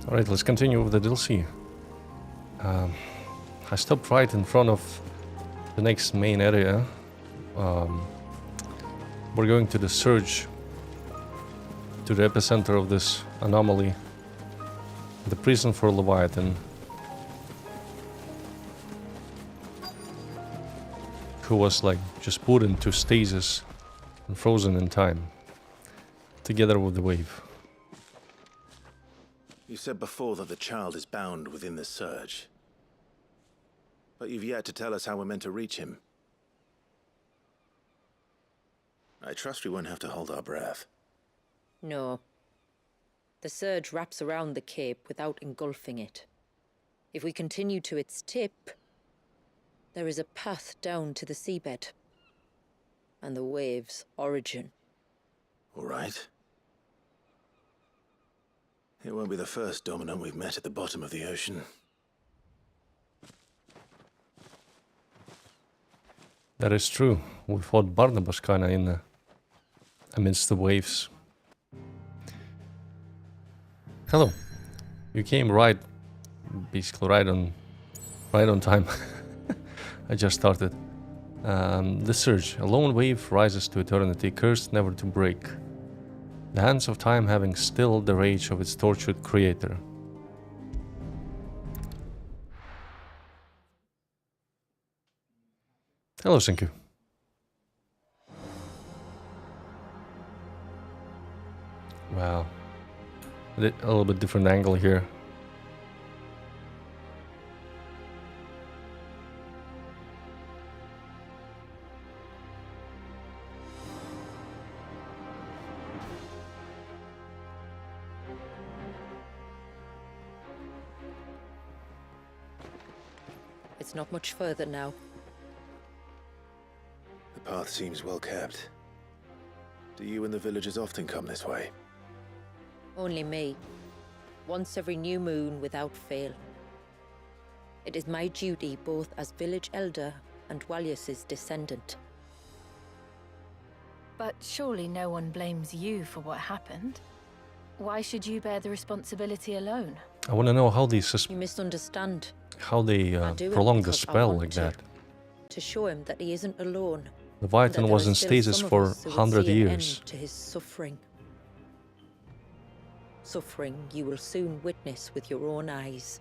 Alright, let's continue with the DLC. I stopped right in front of the next main area. We're going to the surge, to the epicenter of this anomaly, the prison for Leviathan, who was like just put into stasis and frozen in time, together with the wave. You said before that the child is bound within the surge. But you've yet to tell us how we're meant to reach him. I trust we won't have to hold our breath. No. The surge wraps around the cape without engulfing it. If we continue to its tip, there is a path down to the seabed and the wave's origin. All right. It won't be the first dominant we've met at the bottom of the ocean. That is true. We fought Barnabas kinda in amidst the waves. Hello. You came basically right on time. I just started. The surge. A lone wave rises to eternity, cursed never to break. The hands of time having stilled the rage of its tortured creator. Hello, Senku. Wow. A little bit different angle here. It's not much further now. The path seems well kept. Do you and the villagers often come this way? Only me. Once every new moon without fail. It is my duty both as village elder and Walius's descendant. But surely no one blames you for what happened. Why should you bear the responsibility alone? I want to know how they You misunderstand. prolonged the spell like that. To show him that he isn't alone. Leviathan was in stasis for 100 years. To his suffering. Suffering you will soon witness with your own eyes.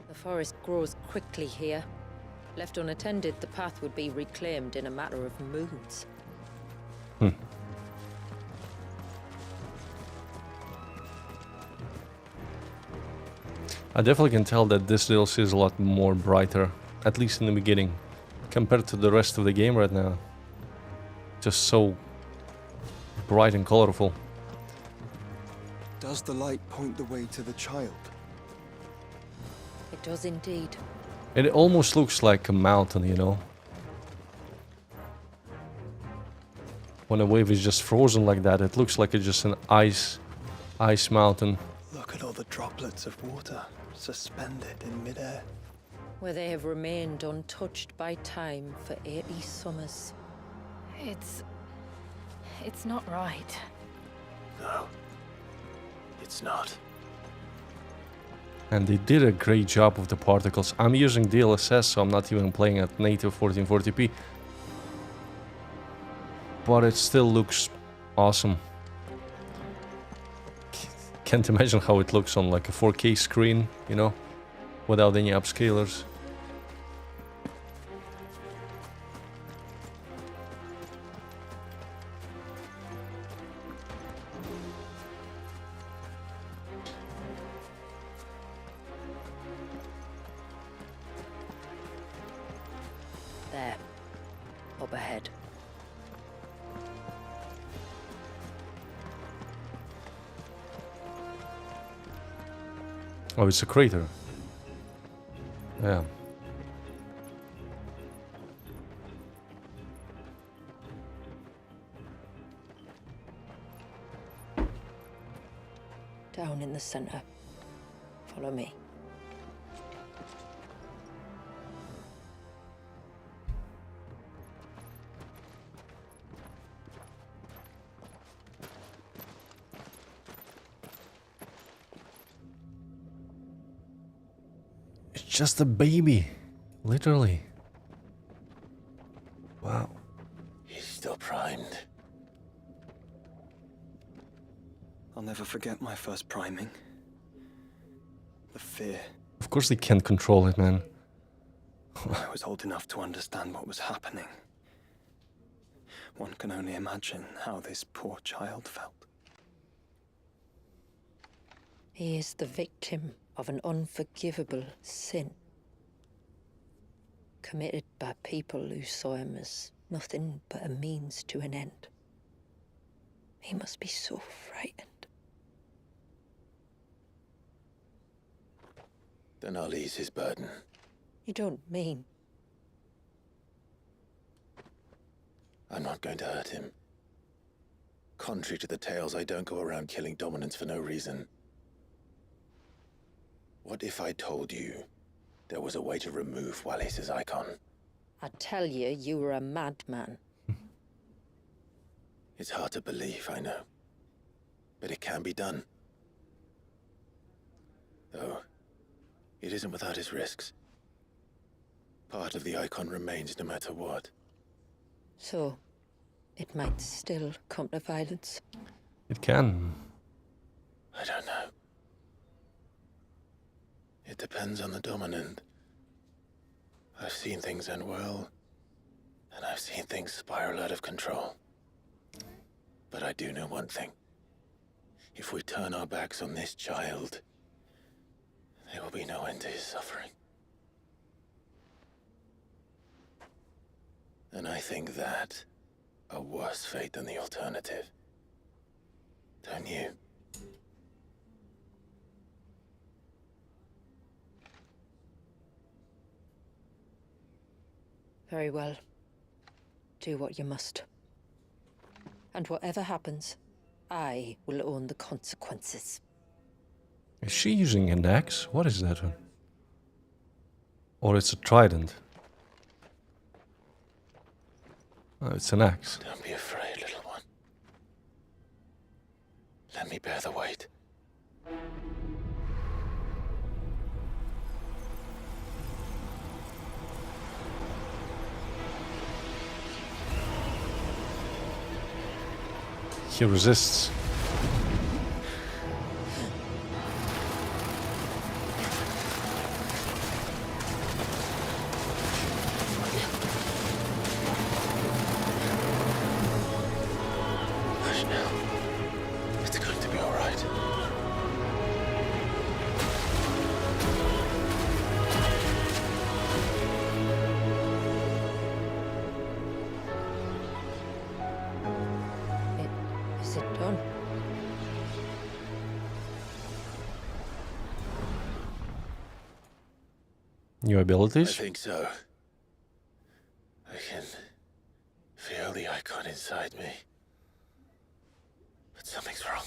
The forest grows quickly here. Left unattended, the path would be reclaimed in a matter of moons. I definitely can tell that this DLC is a lot more brighter, at least in the beginning, compared to the rest of the game right now. Just so bright and colorful. Does the light point the way to the child? It does indeed. It almost looks like a mountain, you know? When a wave is just frozen like that, it looks like it's just an ice mountain. Look at all the droplets of water suspended in midair. Where they have remained untouched by time for 80 summers. It's not right. No. It's not. And they did a great job with the particles. I'm using DLSS, so I'm not even playing at native 1440p. But it still looks awesome. Can't imagine how it looks on like a 4K screen, you know, without any upscalers. There. Up ahead. Oh, it's a crater. Yeah. Down in the center. Follow me. It's just a baby. Literally. Wow. He's still primed. I'll never forget my first priming. The fear. Of course they can't control it, man. I was old enough to understand what was happening. One can only imagine how this poor child felt. He is the victim of an unforgivable sin, committed by people who saw him as nothing but a means to an end. He must be so frightened. Then I'll ease his burden. You don't mean? I'm not going to hurt him. Contrary to the tales, I don't go around killing dominants for no reason. What if I told you there was a way to remove Wallis's icon? I'd tell you you were a madman. It's hard to believe, I know. But it can be done. Though, it isn't without its risks. Part of the icon remains no matter what. So, it might still come to violence. It can. I don't know. It depends on the dominant. I've seen things end well, and I've seen things spiral out of control. But I do know one thing. If we turn our backs on this child, there will be no end to his suffering. And I think that a worse fate than the alternative. Don't you? Very well. Do what you must. And whatever happens, I will own the consequences. Is she using an axe? What is that one? Or it's a trident? Oh, it's an axe. Don't be afraid, little one. Let me bear the weight. He resists. Hush now. It's going to be all right. Is it done? New I abilities? think so. I can feel the icon inside me. But something's wrong.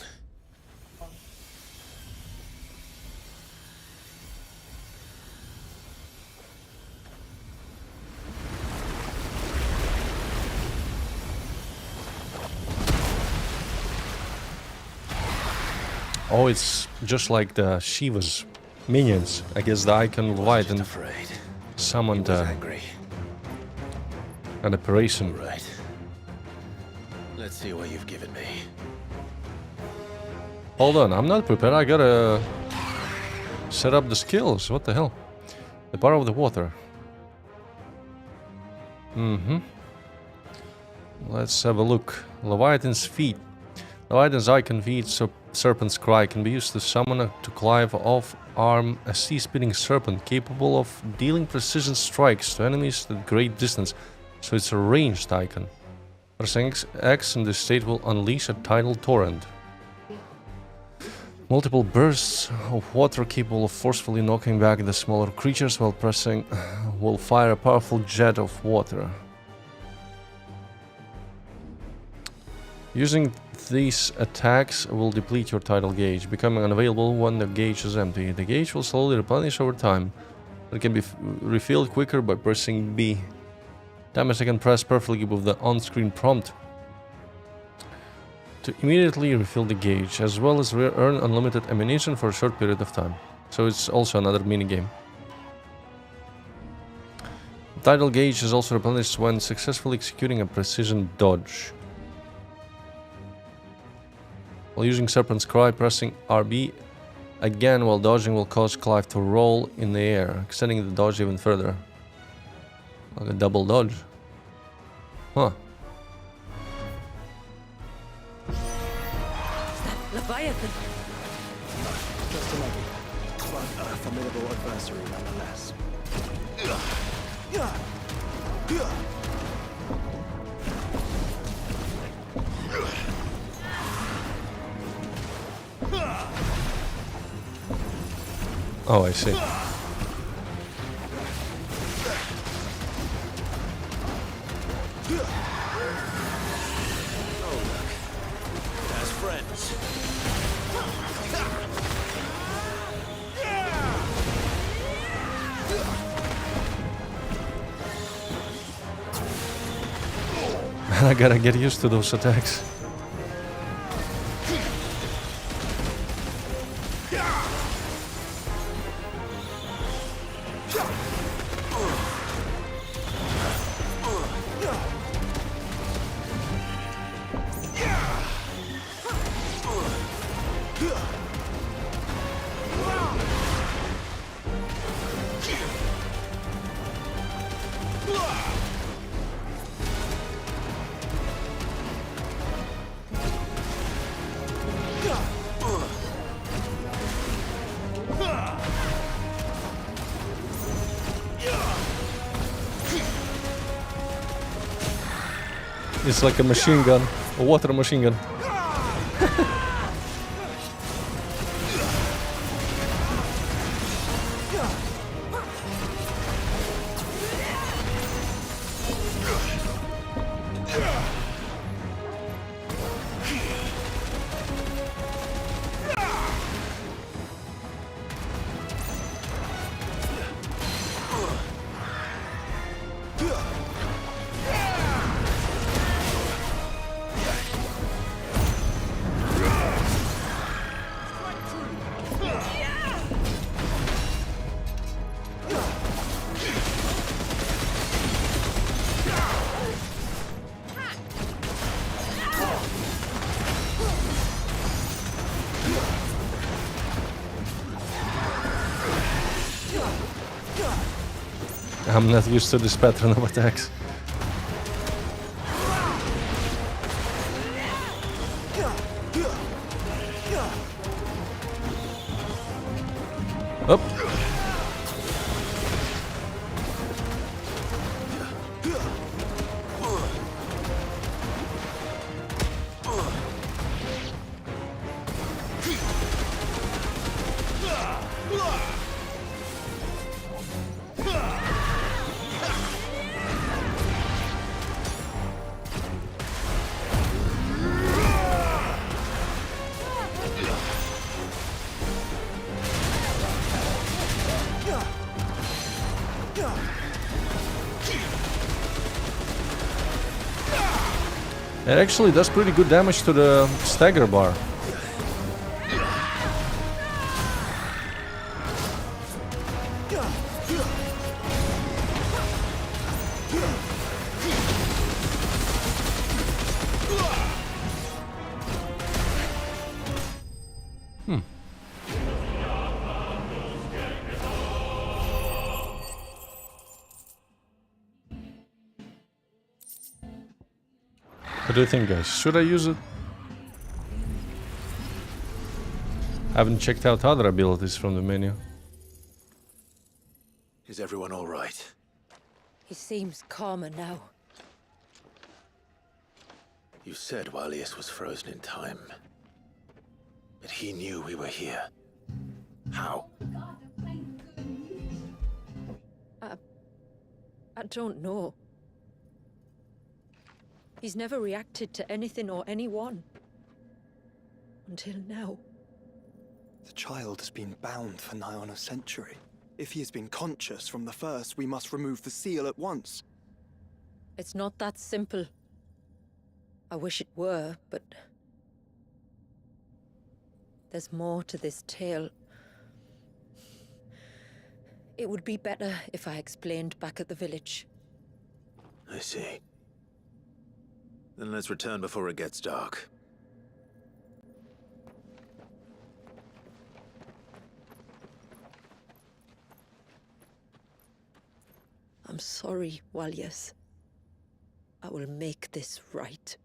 Oh, it's just like the Shiva's minions. I guess the icon will light and Afraid. summoned Was angry. an apparition. Right. Let's see what you've given me. Hold on, I'm not prepared. I gotta set up the skills. What the hell? The power of the water. Let's have a look. Leviathan's feet. Leviathan's icon feet, so serpent's cry, can be used to summon to clive off arm a sea-spitting serpent capable of dealing precision strikes to enemies at great distance. So it's a ranged icon. Pressing X in this state will unleash a tidal torrent. Multiple bursts of water capable of forcefully knocking back the smaller creatures while pressing will fire a powerful jet of water. Using these attacks will deplete your tidal gauge, becoming unavailable when the gauge is empty. The gauge will slowly replenish over time. It can be refilled quicker by pressing B. Damage I can press perfectly with the on-screen prompt to immediately refill the gauge, as well as earn unlimited ammunition for a short period of time. So it's also another minigame. Tidal gauge is also replenished when successfully executing a precision dodge. While using Serpent's Cry, pressing RB again while dodging will cause Clive to roll in the air, extending the dodge even further. Like a double dodge. Huh. Leviathan! Just a Maggie, but a formidable adversary nonetheless. Oh, I see. As friends. I gotta get used to those attacks. It's like a machine gun, a water machine gun. I'm not used to this pattern of attacks. Up. It actually does pretty good damage to the stagger bar. What do you think, guys? Should I use it? I haven't checked out other abilities from the menu. Is everyone all right? He seems calmer now. You said Walius was frozen in time. But he knew we were here. How? I don't know. He's never reacted to anything or anyone. Until now. The child has been bound for nigh on a century. If he has been conscious from the first, we must remove the seal at once. It's not that simple. I wish it were, but... there's more to this tale. It would be better if I explained back at the village. I see. Then let's return before it gets dark. I'm sorry, Walyas. I will make this right.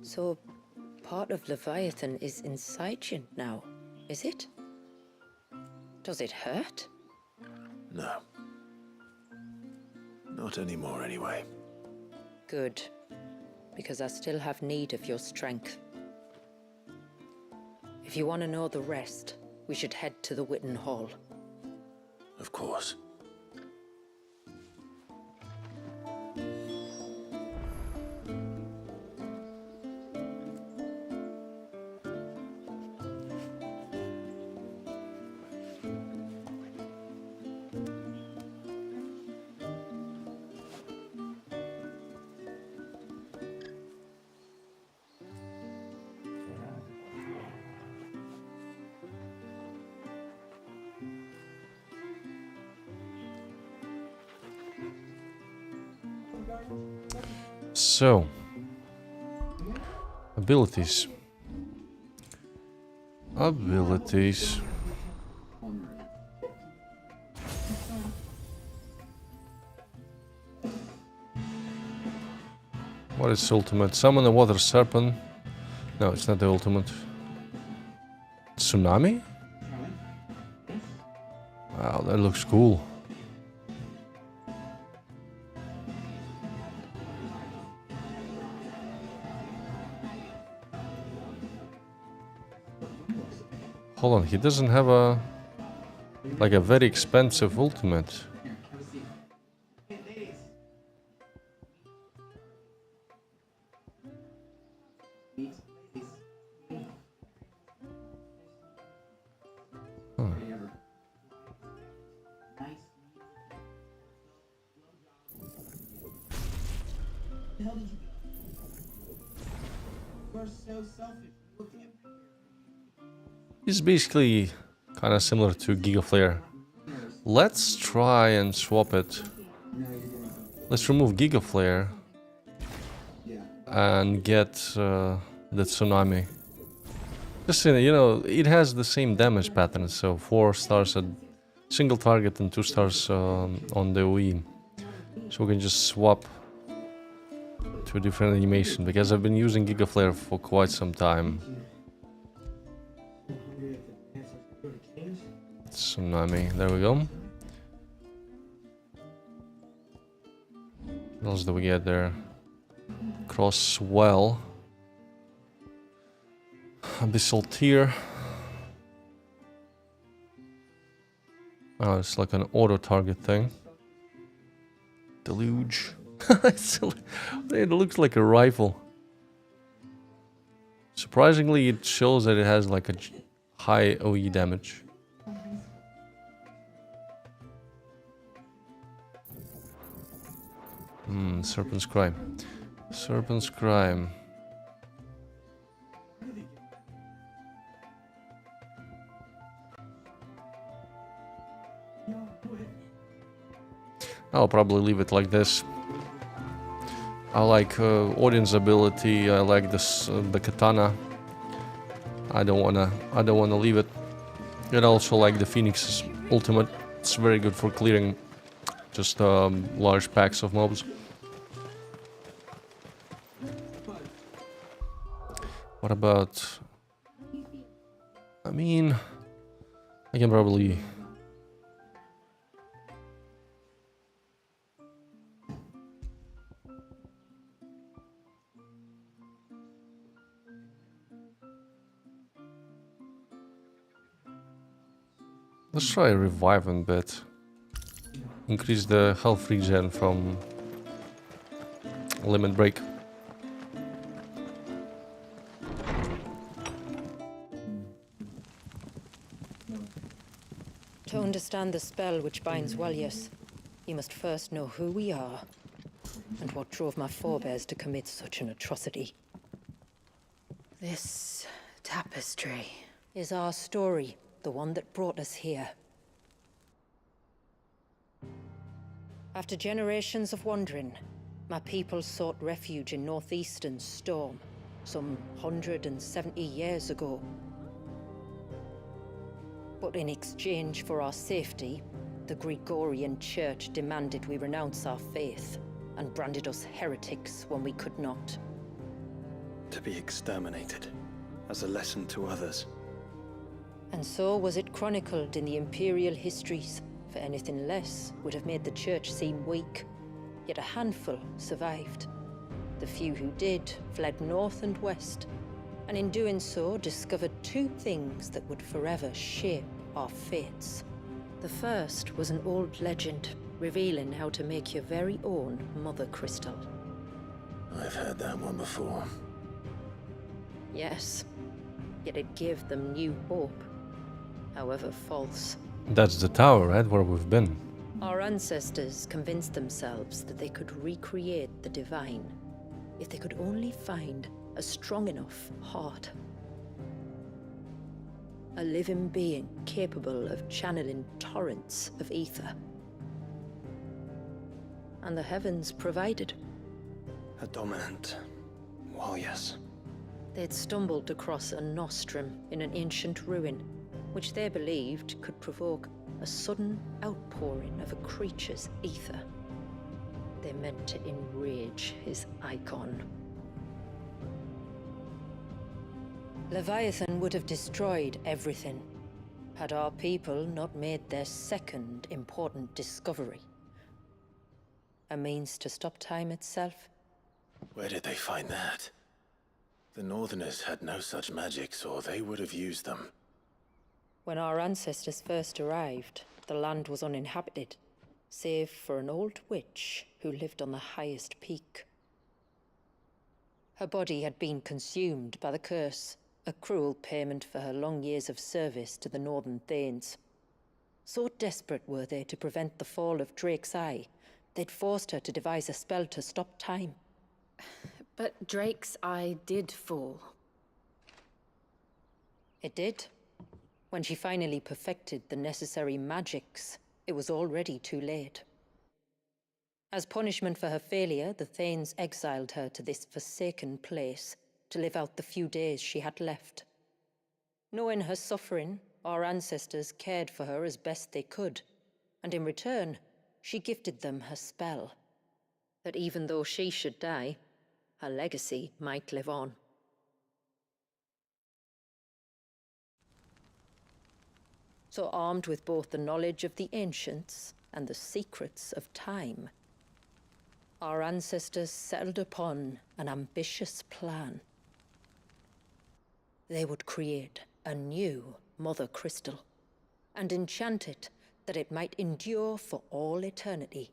So, part of Leviathan is inside you now, is it? Does it hurt? No. Not anymore, anyway. Good. Because I still have need of your strength. If you want to know the rest, we should head to the Witten Hall. Of course. So, abilities. Abilities. What is ultimate? Summon a water serpent. No, it's not the ultimate. Tsunami? Wow, that looks cool. Hold on, he doesn't have a like a very expensive ultimate. Huh. It's basically kind of similar to Giga Flare. Let's try and swap it. Let's remove Giga Flare and get the Tsunami. Just you know, it has the same damage pattern, so 4 stars at single target and 2 stars on the OE. So we can just swap to a different animation, because I've been using Giga Flare for quite some time. Tsunami, there we go. What else do we get there? Cross Swell. Abyssal Tear. Oh, it's like an auto target thing. Deluge. It looks like a rifle. Surprisingly, it shows that it has like a high OE damage. Serpent's Crime. Serpent's Crime. I'll probably leave it like this. I like Odin's ability. I like this the katana. I don't wanna leave it. And I also like the Phoenix's ultimate. It's very good for clearing just large packs of mobs. What about? I mean, I can probably. Let's try revive a bit. Increase the health regen from limit break. To understand understand the spell which binds Walyas, you must first know who we are, and what drove my forebears to commit such an atrocity. This tapestry. Is our story, the one that brought us here. After generations of wandering, my people sought refuge in northeastern Storm, some 170 years ago. But in exchange for our safety, the Gregorian Church demanded we renounce our faith, and branded us heretics when we could not. To be exterminated, as a lesson to others. And so was it chronicled in the imperial histories, for anything less would have made the Church seem weak. Yet a handful survived. The few who did fled north and west, and in doing so discovered two things that would forever shape our fates. The first was an old legend, revealing how to make your very own Mother Crystal. I've heard that one before. Yes, yet it gave them new hope, however false. That's the tower, right? Where we've been. Our ancestors convinced themselves that they could recreate the divine if they could only find a strong enough heart. A living being capable of channeling torrents of ether. And the heavens provided. A dominant Walyas. They'd stumbled across a nostrum in an ancient ruin, which they believed could provoke a sudden outpouring of a creature's ether. They meant to enrage his icon. Leviathan would have destroyed everything, had our people not made their second important discovery. A means to stop time itself. Where did they find that? The Northerners had no such magics, or they would have used them. When our ancestors first arrived, the land was uninhabited, save for an old witch who lived on the highest peak. Her body had been consumed by the curse, a cruel payment for her long years of service to the Northern Thanes. So desperate were they to prevent the fall of Drake's Eye, they'd forced her to devise a spell to stop time. But Drake's Eye did fall. It did. When she finally perfected the necessary magics, it was already too late. As punishment for her failure, the Thanes exiled her to this forsaken place to live out the few days she had left. Knowing her suffering, our ancestors cared for her as best they could, and in return, she gifted them her spell. That even though she should die, her legacy might live on. So armed with both the knowledge of the ancients and the secrets of time, our ancestors settled upon an ambitious plan. They would create a new Mother Crystal and enchant it that it might endure for all eternity.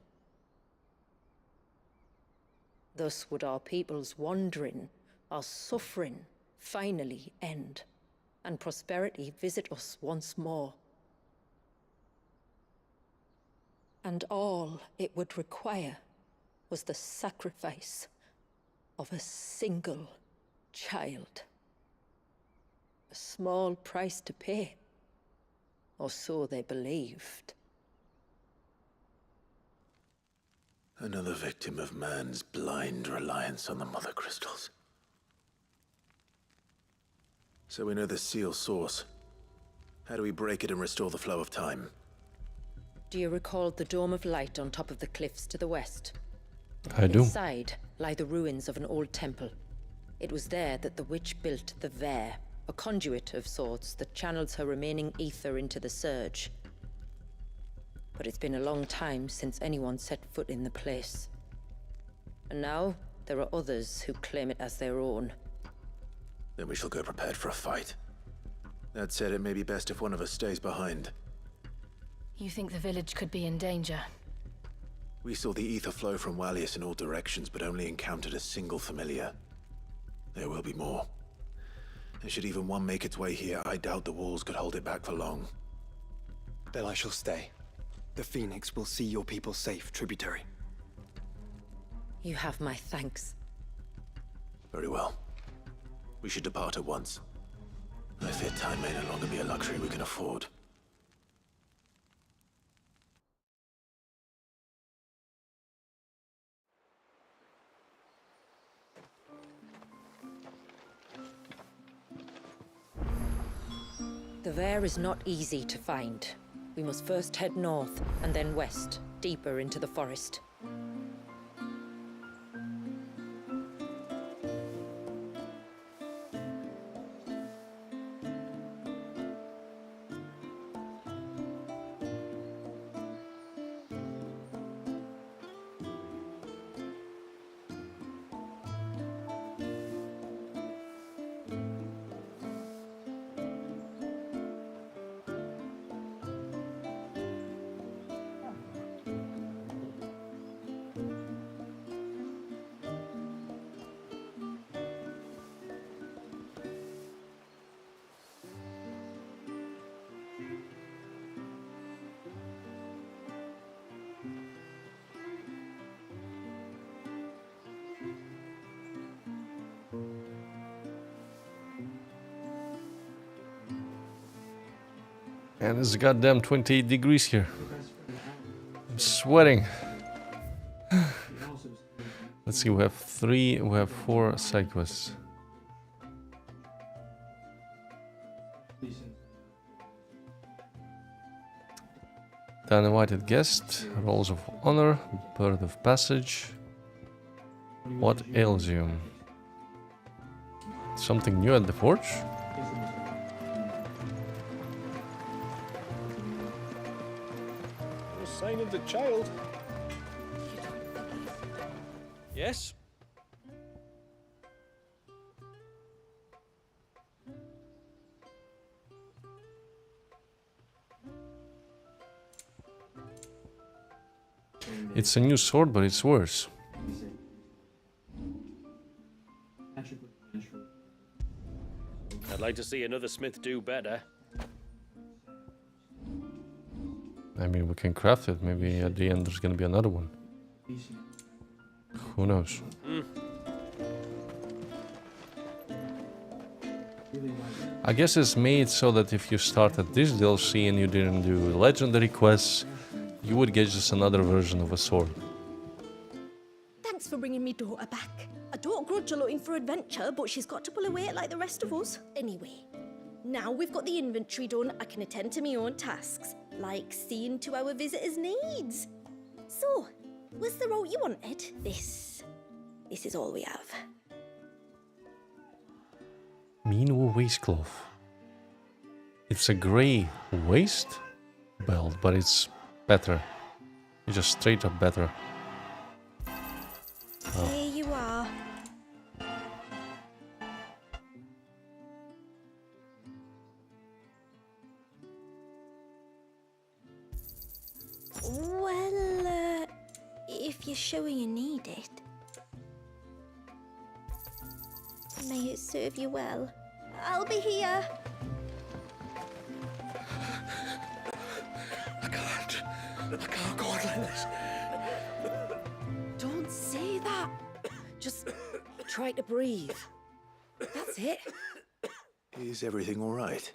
Thus would our people's wandering, our suffering, finally end, and prosperity visit us once more. And all it would require was the sacrifice of a single child. A small price to pay, or so they believed. Another victim of man's blind reliance on the Mother Crystals. So we know the seal source. How do we break it and restore the flow of time? Do you recall the Dome of Light on top of the cliffs to the west? I do. Inside lie the ruins of an old temple. It was there that the witch built the Vare, a conduit of sorts that channels her remaining ether into the Surge. But it's been a long time since anyone set foot in the place. And now, there are others who claim it as their own. Then we shall go prepared for a fight. That said, it may be best if one of us stays behind. You think the village could be in danger? We saw the ether flow from Walyas in all directions, but only encountered a single familiar. There will be more. And should even one make its way here, I doubt the walls could hold it back for long. Then I shall stay. The Phoenix will see your people safe, tributary. You have my thanks. Very well. We should depart at once. I fear time may no longer be a luxury we can afford. The Vare is not easy to find. We must first head north, and then west, deeper into the forest. And it's goddamn 28 degrees here. I'm sweating. Let's see, we have 4 side quests. The uninvited guest, rolls of honor, bird of passage. What ails you? Something new at the forge? Sign of the child. Yes? It's a new sword, but it's worse. I'd like to see another smith do better. I mean, we can craft it. Maybe at the end there's gonna be another one. Who knows? I guess it's made so that if you started this DLC and you didn't do legendary quests, you would get just another version of a sword. Thanks for bringing me daughter back. I don't grudge her looking for adventure, but she's got to pull her weight like the rest of us. Anyway, now we've got the inventory done, I can attend to my own tasks, like seeing to our visitors' needs. So, was the route you wanted? This is all we have. Meanwhile, waistcloth. It's a grey waist belt, but it's better. It's just straight up better. Oh. Here you are. Well, if you're sure you need it. May it serve you well. I'll be here. I can't go on like this. Don't say that. Just try to breathe. That's it. Is everything all right?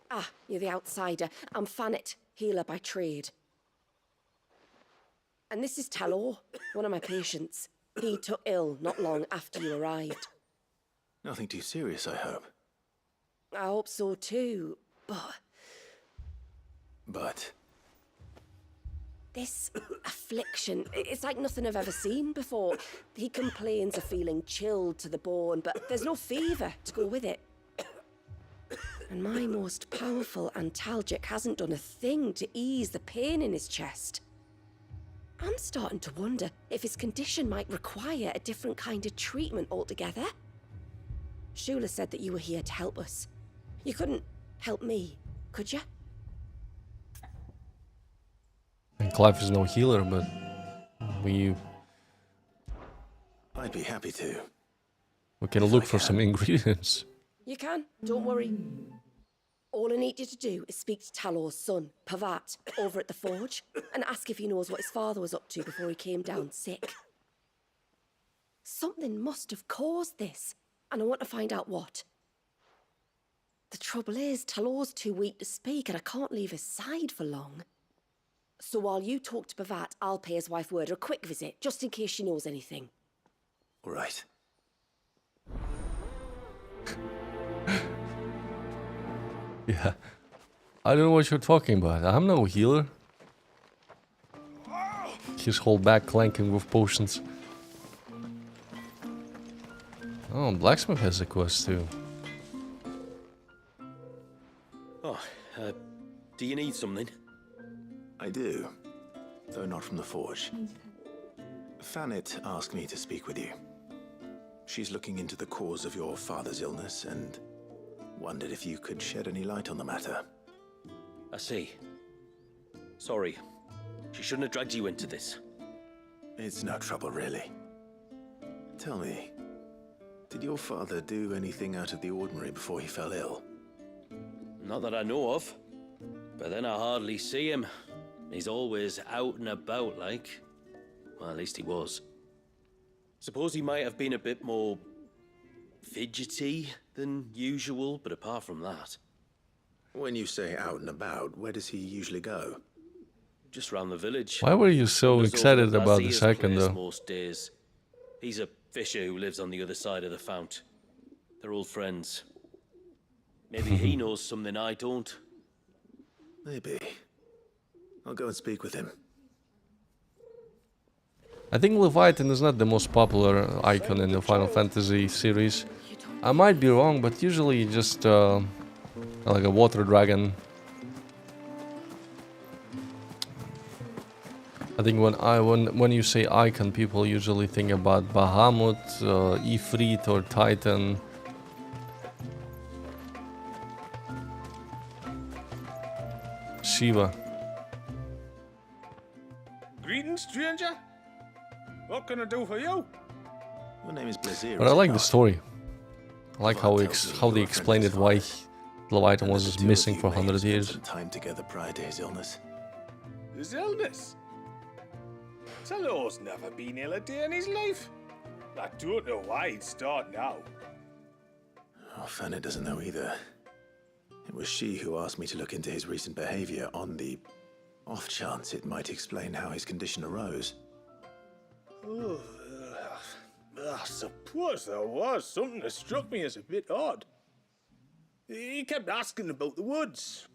Ah, you're the outsider. I'm Fannet, healer by trade. And this is Talor, one of my patients. He took ill not long after you arrived. Nothing too serious, I hope. I hope so too, But this affliction, it's like nothing I've ever seen before. He complains of feeling chilled to the bone, but there's no fever to go with it. And my most powerful antalgic hasn't done a thing to ease the pain in his chest. I'm starting to wonder if his condition might require a different kind of treatment altogether. Shula said that you were here to help us. You couldn't help me, could you? And Clive is no healer, but I'd be happy to. we can look for some ingredients. You can, don't worry. All I need you to do is speak to Talor's son, Pavat, over at the forge, and ask if he knows what his father was up to before he came down sick. Something must have caused this, and I want to find out what. The trouble is, Talor's too weak to speak, and I can't leave his side for long. So while you talk to Pavat, I'll pay his wife word a quick visit, just in case she knows anything. All right. Yeah. I don't know what you're talking about. I'm no healer. His whole back clanking with potions. Oh, blacksmith has a quest too. Oh, do you need something? I do, though not from the forge. Fanit asked me to speak with you. She's looking into the cause of your father's illness and wondered if you could shed any light on the matter. I see. Sorry. She shouldn't have dragged you into this. It's no trouble, really. Tell me, did your father do anything out of the ordinary before he fell ill? Not that I know of. But then I hardly see him. He's always out and about, like. Well, at least he was. Suppose he might have been a bit more fidgety than usual, but apart from that... When you say out and about, where does he usually go? Just round the village. Why were you so There's excited also about the Lazia's second place though? most days. He's a fisher who lives on the other side of the fount. They're old friends. Maybe he knows something I don't. Maybe. I'll go and speak with him. I think Leviathan is not the most popular icon in the Final Fantasy series. I might be wrong, but usually just like a water dragon. I think when you say icon, people usually think about Bahamut, Ifrit, or Titan. Shiva. Greetings, stranger. What can I do for you? Your name is Blazir. But I like the story. I like how they explained it, why Leviathan was just missing for 100 years. Time together prior to his illness. His illness? Talor's never been ill a day in his life. I don't know why he'd start now. Oh, Fanny doesn't know either. It was she who asked me to look into his recent behavior on the off chance it might explain how his condition arose. Oh, I suppose there was something that struck me as a bit odd. He kept asking about the woods.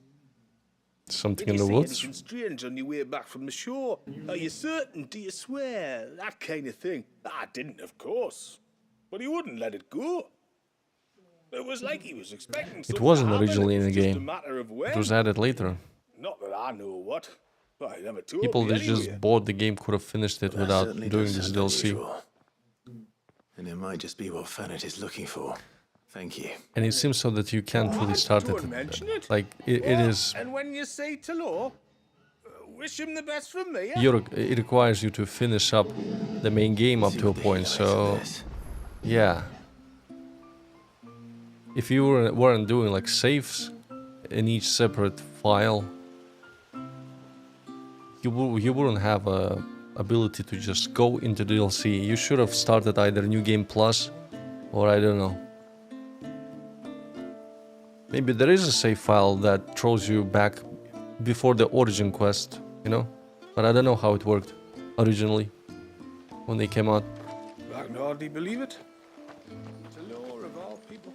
Something Did in you the see woods? anything strange on your way back from the shore? Are you certain? Do you swear? That kind of thing. I didn't, of course. But he wouldn't let it go. It was like he was expecting something It wasn't to happen. originally in the It was just game. a matter of when. It was added later. Not that I know what. But I never told People me that anyway. just bought the game could have finished it That without certainly doing does this sound DLC. unusual. And it might just be what Fanit is looking for. Thank you. And it seems so that you can't really start Don't it. mention it. Like, it is... And when you say Talor, wish him the best from me. Yeah? It requires you to finish up the main game up See to a what the point, hell is so... this. Yeah. If you weren't doing like saves in each separate file, you wouldn't have a ability to just go into DLC. You should have started either New Game Plus, or I don't know. Maybe there is a save file that throws you back before the origin quest, you know? But I don't know how it worked originally when they came out. I can hardly believe it. Talor of all people.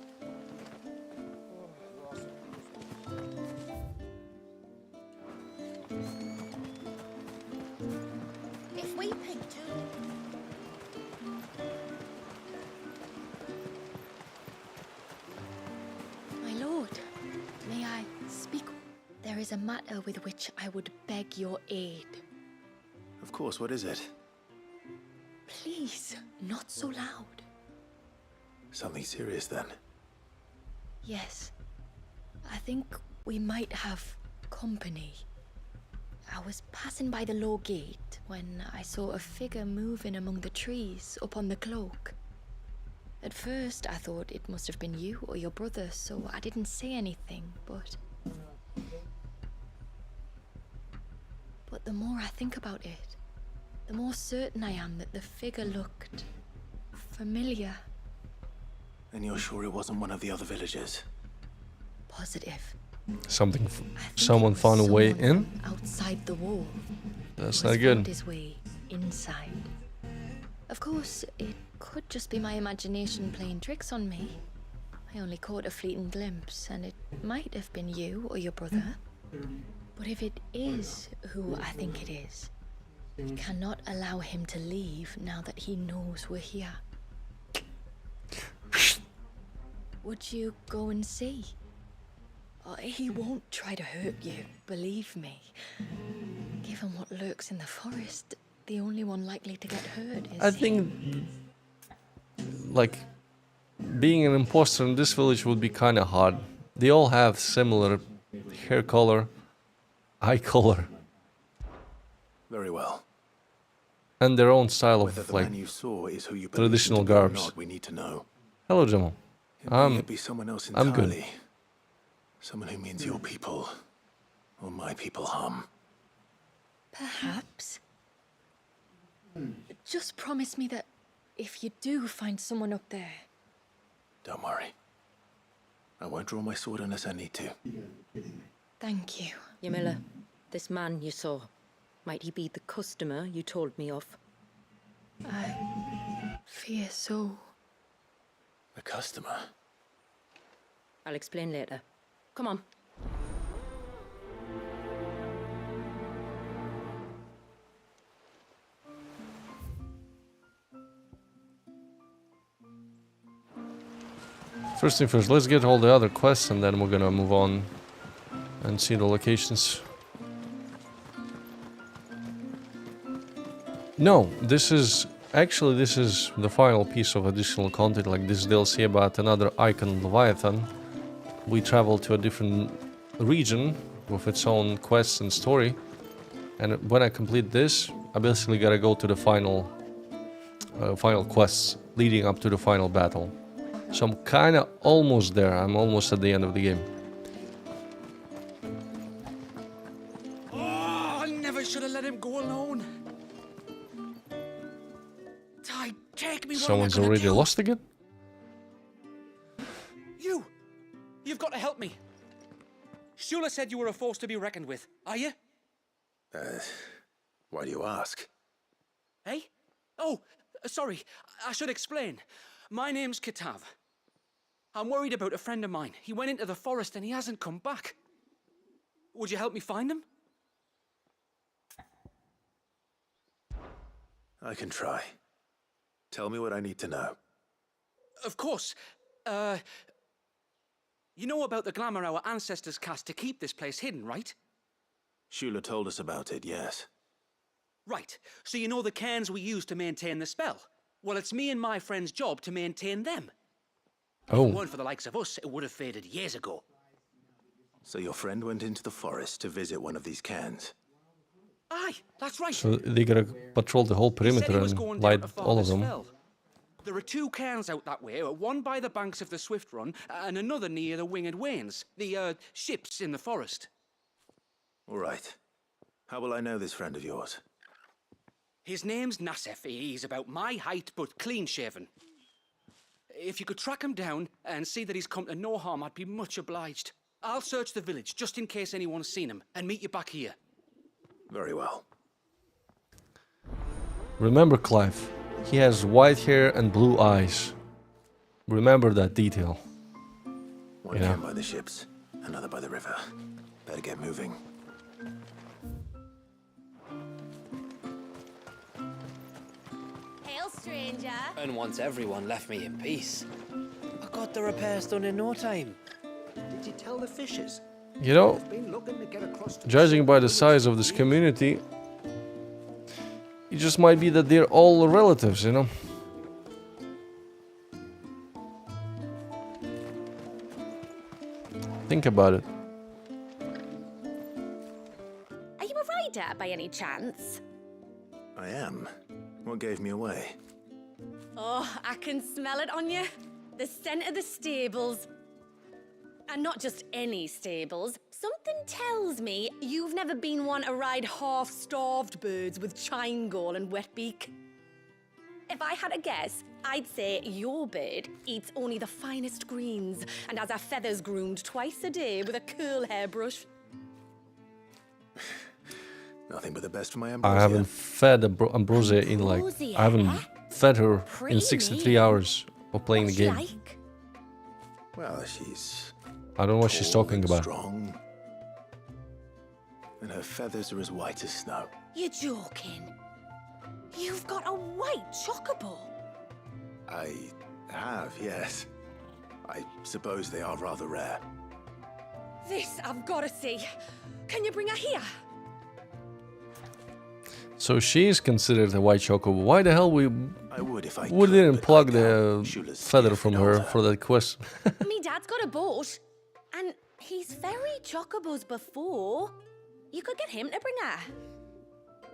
If we picked her. My lord, may I speak? There is a matter with which I would beg your aid. Of course, what is it? Please, not so loud. Something serious then. Yes, I think we might have company. I was passing by the low gate when I saw a figure moving among the trees up on the cloak. At first, I thought it must have been you or your brother, so I didn't say anything, but But the more I think about it, the more certain I am that the figure looked familiar. And you're sure it wasn't one of the other villagers? Positive. Something. I think Someone it was found a way someone in. from outside the wall. That's Who not has good. found his way inside. Of course, it could just be my imagination playing tricks on me. I only caught a fleeting glimpse, and it might have been you or your brother. But if it is who I think it is, we cannot allow him to leave now that he knows we're here. Would you go and see? He won't try to hurt you, believe me. Given what lurks in the forest, the only one likely to get hurt is I think, like, being an imposter in this village would be kind of hard. They all have similar hair color, eye color, Very well. and their own style Whether of, the like, man you saw is who you believe traditional him to be or garbs. not, we need to know. Hello, Jamal. It may be someone else entirely. I'm good. Someone who means your people or my people harm. perhaps. Just promise me that if you do find someone up there, Don't worry. I won't draw my sword unless I need to. thank you. Yamila, this man you saw, might he be the customer you told me of? I fear so. The customer? I'll explain later. Come on. First thing first, let's get all the other quests and then we're gonna move on and see the locations. No, this is the final piece of additional content, like this DLC about another icon Leviathan. We travel to a different region with its own quests and story, and when I complete this, I basically gotta go to the final quests leading up to the final battle. So I'm kind of almost there. I'm almost at the end of the game. Oh, I never should have let him go alone. Ty, take me. Someone's already lost again? You've got to help me. Shula said you were a force to be reckoned with. Are you? Why do you ask? Hey? Oh, sorry. I should explain. My name's Kitav. I'm worried about a friend of mine. He went into the forest and he hasn't come back. Would you help me find him? I can try. Tell me what I need to know. Of course. You know about the glamour our ancestors cast to keep this place hidden, right? Shula told us about it, yes. Right. So you know the cairns we use to maintain the spell? Well, it's me and my friend's job to maintain them. Oh. If it weren't for the likes of us, it would have faded years ago. So your friend went into the forest to visit one of these cairns? Aye, that's right. So they gotta patrol the whole He said he perimeter was and going light down to all of Father's them. Fell. There are two cairns out that way, one by the banks of the Swift Run, and another near the Winged Wains, the ships in the forest. All right. How will I know this friend of yours? His name's Nassef. He's about my height, but clean-shaven. If you could track him down and see that he's come to no harm, I'd be much obliged. I'll search the village, just in case anyone's seen him, and meet you back here. Very well. Remember, Clive, he has white hair and blue eyes. Remember that detail. One Yeah. cairn by the ships, another by the river. Better get moving. Hail, stranger. And once everyone left me in peace, I got the repairs done in no time. Did you tell the fishers? You know, They've been looking to get across to judging by the size of this community, it just might be that they're all relatives, you know? Think about it. Are you a rider by any chance? I am. What gave me away? Oh, I can smell it on you. The scent of the stables. And not just any stables. Something tells me you've never been one to ride half-starved birds with chine gall and wet beak. If I had a guess, I'd say your bird eats only the finest greens and has her feathers groomed twice a day with a curl hairbrush. Nothing but the best for my I ambrosia. haven't fed Ambrosia in like... I haven't fed her in 63 hours of playing the game. Like? Well, she's... I don't know what she's tall talking and about. strong. And her feathers are as white as snow. You're joking. You've got a white chocobo. I have, yes. I suppose they are rather rare. This I've got to see. Can you bring her here? So she is considered a white chocobo. Why the hell we didn't didn't plug the feather from her for that quest? Me dad's got a boat. And he's ferried chocobos before. You could get him to bring her.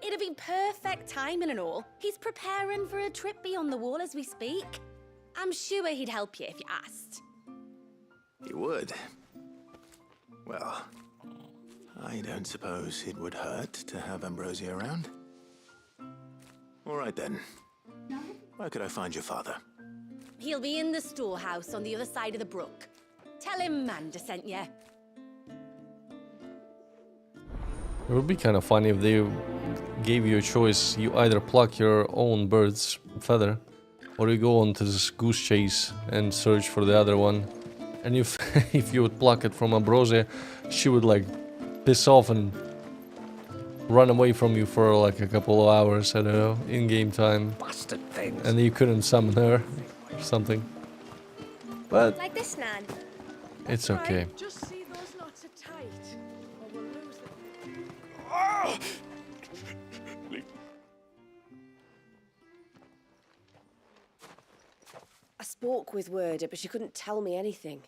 It'd be perfect timing and all. He's preparing for a trip beyond the wall as we speak. I'm sure he'd help you if you asked. He would. Well, I don't suppose it would hurt to have Ambrosia around. All right then. Where could I find your father? He'll be in the storehouse on the other side of the brook. Tell him Manda sent you. It would be kind of funny if they gave you a choice. You either pluck your own bird's feather, or you go on to this goose chase and search for the other one. And if if you would pluck it from Ambrosia, she would like piss off and run away from you for like a couple of hours, I don't know, in game time. Bastard things. And you couldn't summon her or something. But like this, Nan. it's okay. Just see those knots are tight, or we'll lose them. I spoke with Werder, but she couldn't tell me anything.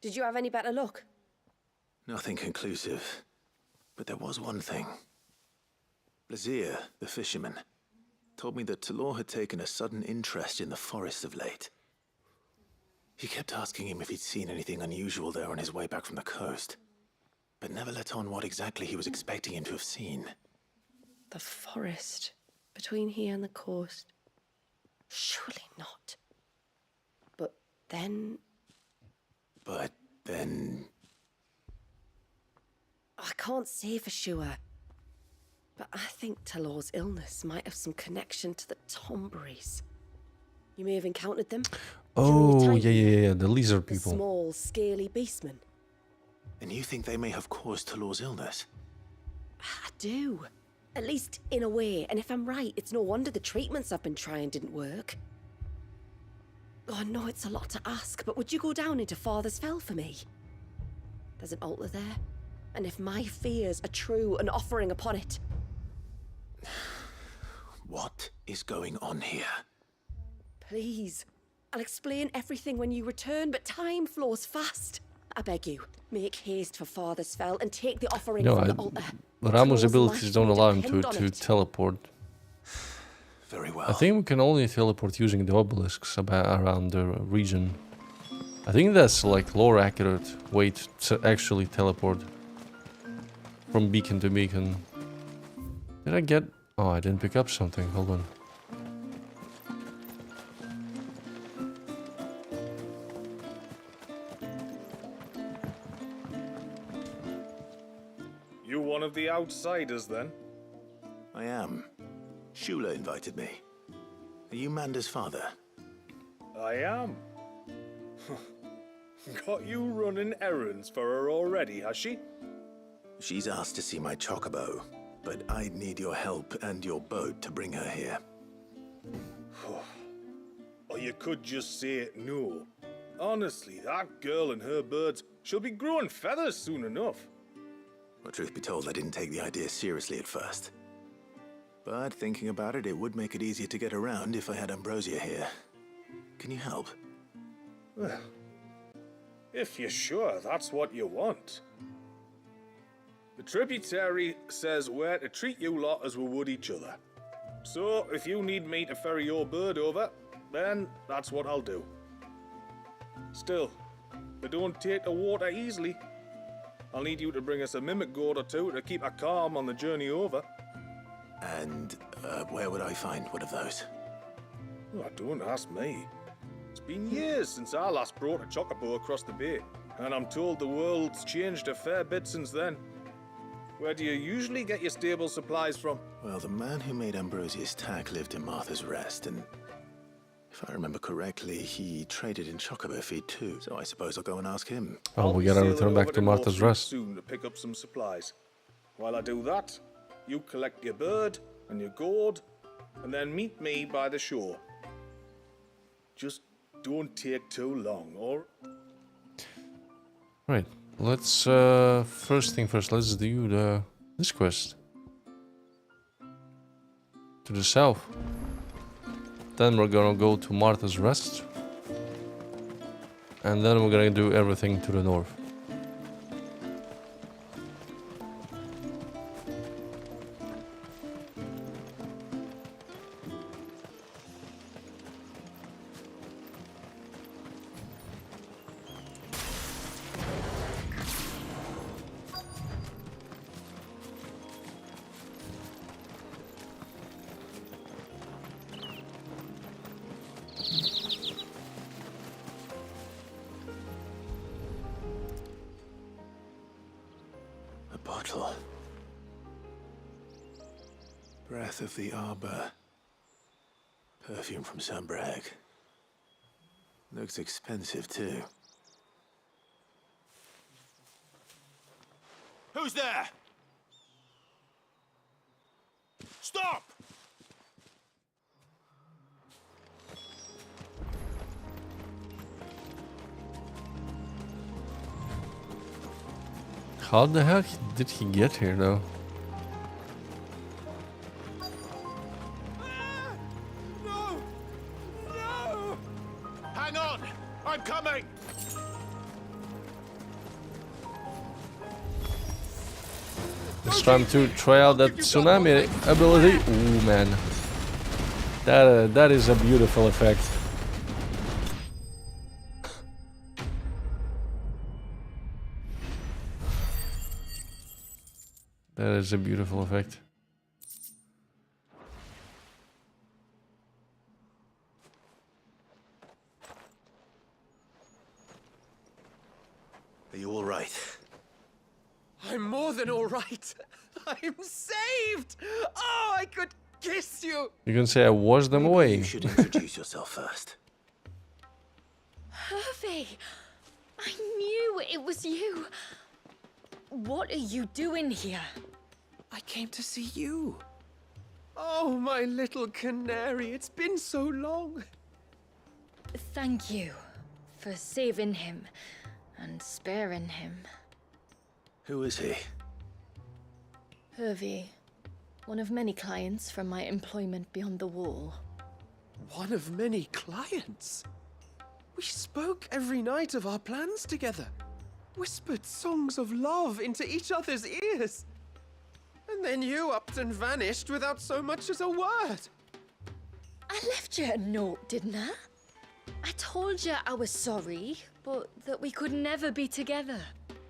Did you have any better luck? Nothing conclusive. But there was one thing. Blazir, the fisherman, told me that Talor had taken a sudden interest in the forest of late. He kept asking him if he'd seen anything unusual there on his way back from the coast, but never let on what exactly he was expecting him to have seen. The forest between here and the coast. Surely not. But then... I can't say for sure. But I think Talor's illness might have some connection to the Tomberries. You may have encountered them. Oh, yeah, the lizard The people. small, scaly beastmen. And you think they may have caused Talor's illness? I do. At least in a way. And if I'm right, it's no wonder the treatments I've been trying didn't work. Oh, I know it's a lot to ask, but would you go down into Father's Fell for me? There's an altar there. And if my fears are true, an offering upon it. What is going on here? Please. I'll explain everything when you return, but time flows fast. I beg you, make haste for Father's Fell and take the offering No, from the altar. Ramu's abilities life don't will allow him depend to on it. teleport. Very well. I think we can only teleport using the obelisks around the region. I think that's like lore accurate way to actually teleport from beacon to beacon. Did I get... Oh, I didn't pick up something. Hold on. You one of the outsiders, then? I am. Shula invited me. Are you Manda's father? I am. Got you running errands for her already, has she? She's asked to see my chocobo, but I'd need your help and your boat to bring her here. Or you could just say no. Honestly, that girl and her birds, she'll be growing feathers soon enough. Well, truth be told, I didn't take the idea seriously at first. But thinking about it, it would make it easier to get around if I had Ambrosia here. Can you help? Well, if you're sure that's what you want. The tributary says we're to treat you lot as we would each other. So, if you need me to ferry your bird over, then that's what I'll do. Still, They don't take to water easily. I'll need you to bring us a mimic gourd or two to keep her calm on the journey over. And where would I find one of those? Oh, don't ask me. It's been years since I last brought a chocobo across the bay, and I'm told the world's changed a fair bit since then. Where do you usually get your stable supplies from? Well, the man who made Ambrosius tack lived in Martha's Rest, and if I remember correctly, he traded in chocobo feed too. So I suppose I'll go and ask him. Oh, we gotta return back to Martha's Rest. Soon to pick up some supplies. While I do that, you collect your bird and your gourd, and then meet me by the shore. Just don't take too long, or... Right, let's, first thing first, let's do this quest. To the south. Then we're gonna go to Martha's Rest. And then we're gonna do everything to the north. Bottle. Breath of the arbor. Perfume from Sunbrag. Looks expensive too. Who's there? Stop! How the heck did he get here though? No! No! Hang on! I'm coming! It's time to try out that tsunami ability. Ooh man. That is a beautiful effect. That is a beautiful effect. Are you all right? I'm more than all right. I'm saved! Oh, I could kiss you! You can say I washed them away. You should introduce yourself first. Hervey! I knew it was you. What are you doing here? I came to see you. Oh, my little canary, it's been so long. Thank you for saving him and sparing him. Who is he? Hervey, one of many clients from my employment beyond the wall. One of many clients? We spoke every night of our plans together. Whispered songs of love into each other's ears. And then you upped and vanished without so much as a word. I left you a note, didn't I? I told you I was sorry, but that we could never be together.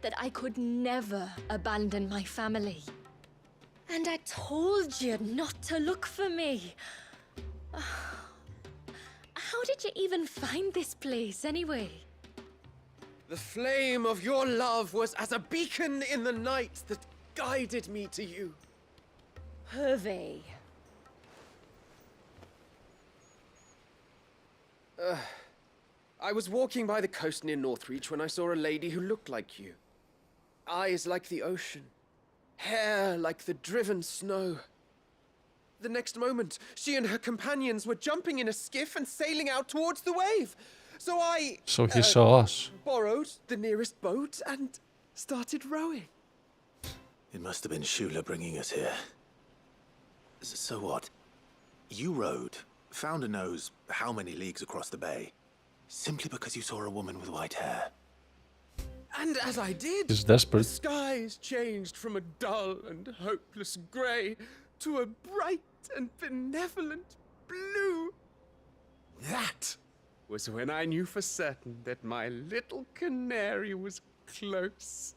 That I could never abandon my family. And I told you not to look for me. How did you even find this place, anyway? The flame of your love was as a beacon in the night that guided me to you. Hervey. I was walking by the coast near Northreach when I saw a lady who looked like you. Eyes like the ocean. Hair like the driven snow. The next moment, she and her companions were jumping in a skiff and sailing out towards the wave. So I... So he saw us. Borrowed the nearest boat and started rowing. It must have been Shula bringing us here. So what? You rowed, found a nose how many leagues across the bay, simply because you saw a woman with white hair. And as I did, He's desperate. the skies changed from a dull and hopeless grey to a bright and benevolent blue. That was when I knew for certain that my little canary was close.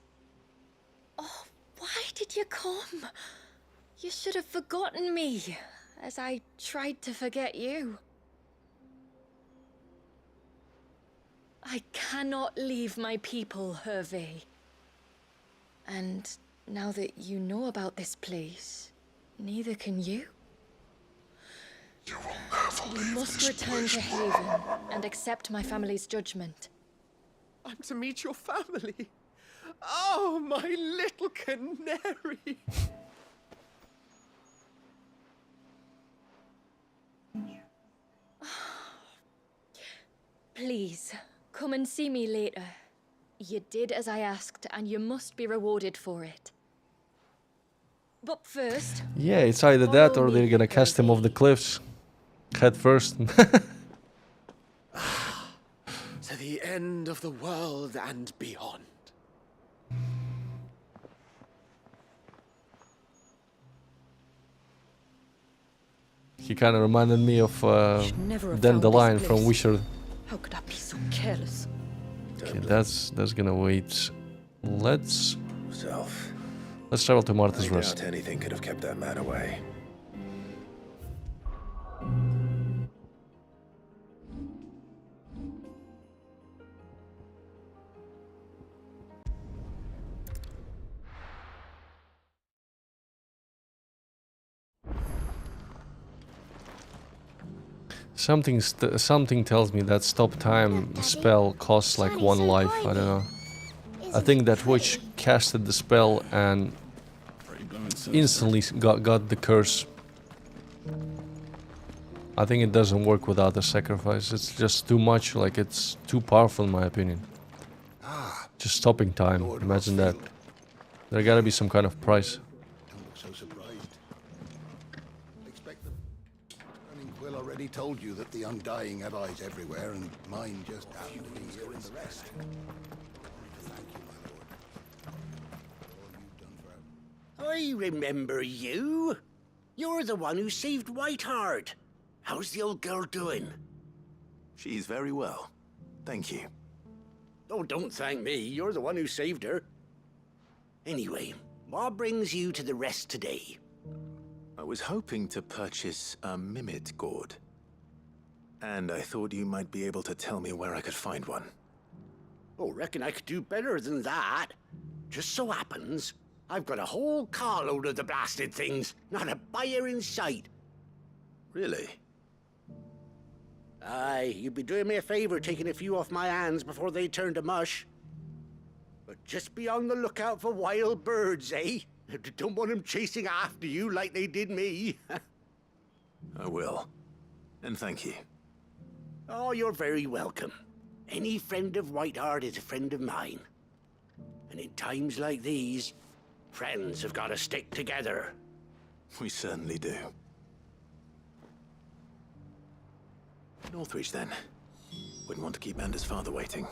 Oh, why did you come? You should have forgotten me, as I tried to forget you. I cannot leave my people, Herve. And now that you know about this place, neither can you. You will never We leave must this return place, to Haven and accept my family's judgment. I'm to meet your family. Oh, my little canary. Please, come and see me later. You did as I asked, and you must be rewarded for it. But first... Yeah, it's either that follow or they're me, gonna cast him off the cliffs. Head first. To the end of the world and beyond. He kind of reminded me of Should never have found Dandelion this from place. Witcher. How could I be so careless? Okay, that's gonna wait. Let's Self. travel to Martha's I Rest. doubt anything could have kept that man away. Something tells me that stop time spell costs like 1 life. I don't know. I think that witch casted the spell and instantly got the curse. I think it doesn't work without a sacrifice. It's just too much. Like, it's too powerful in my opinion. Just stopping time. Imagine that. There gotta be some kind of price. Don't look so surprised. Expect them. Turning Quill already told you that the Undying have eyes everywhere, and mine just happened to be here in the rest. Thank you, my lord. All you've done for I remember you. You're the one who saved Whiteheart. How's the old girl doing? She's very well. Thank you. Oh, don't thank me. You're the one who saved her. Anyway, what brings you to the rest today? I was hoping to purchase a Mimit gourd. And I thought you might be able to tell me where I could find one. Oh, reckon I could do better than that. Just so happens, I've got a whole carload of the blasted things. Not a buyer in sight. Really? Aye, you'd be doing me a favor taking a few off my hands before they turn to mush. But just be on the lookout for wild birds, eh? Don't want them chasing after you like they did me. I will. And thank you. Oh, you're very welcome. Any friend of Whiteheart is a friend of mine. And in times like these, friends have got to stick together. We certainly do. Northreach, then. Wouldn't want to keep Anders' father waiting.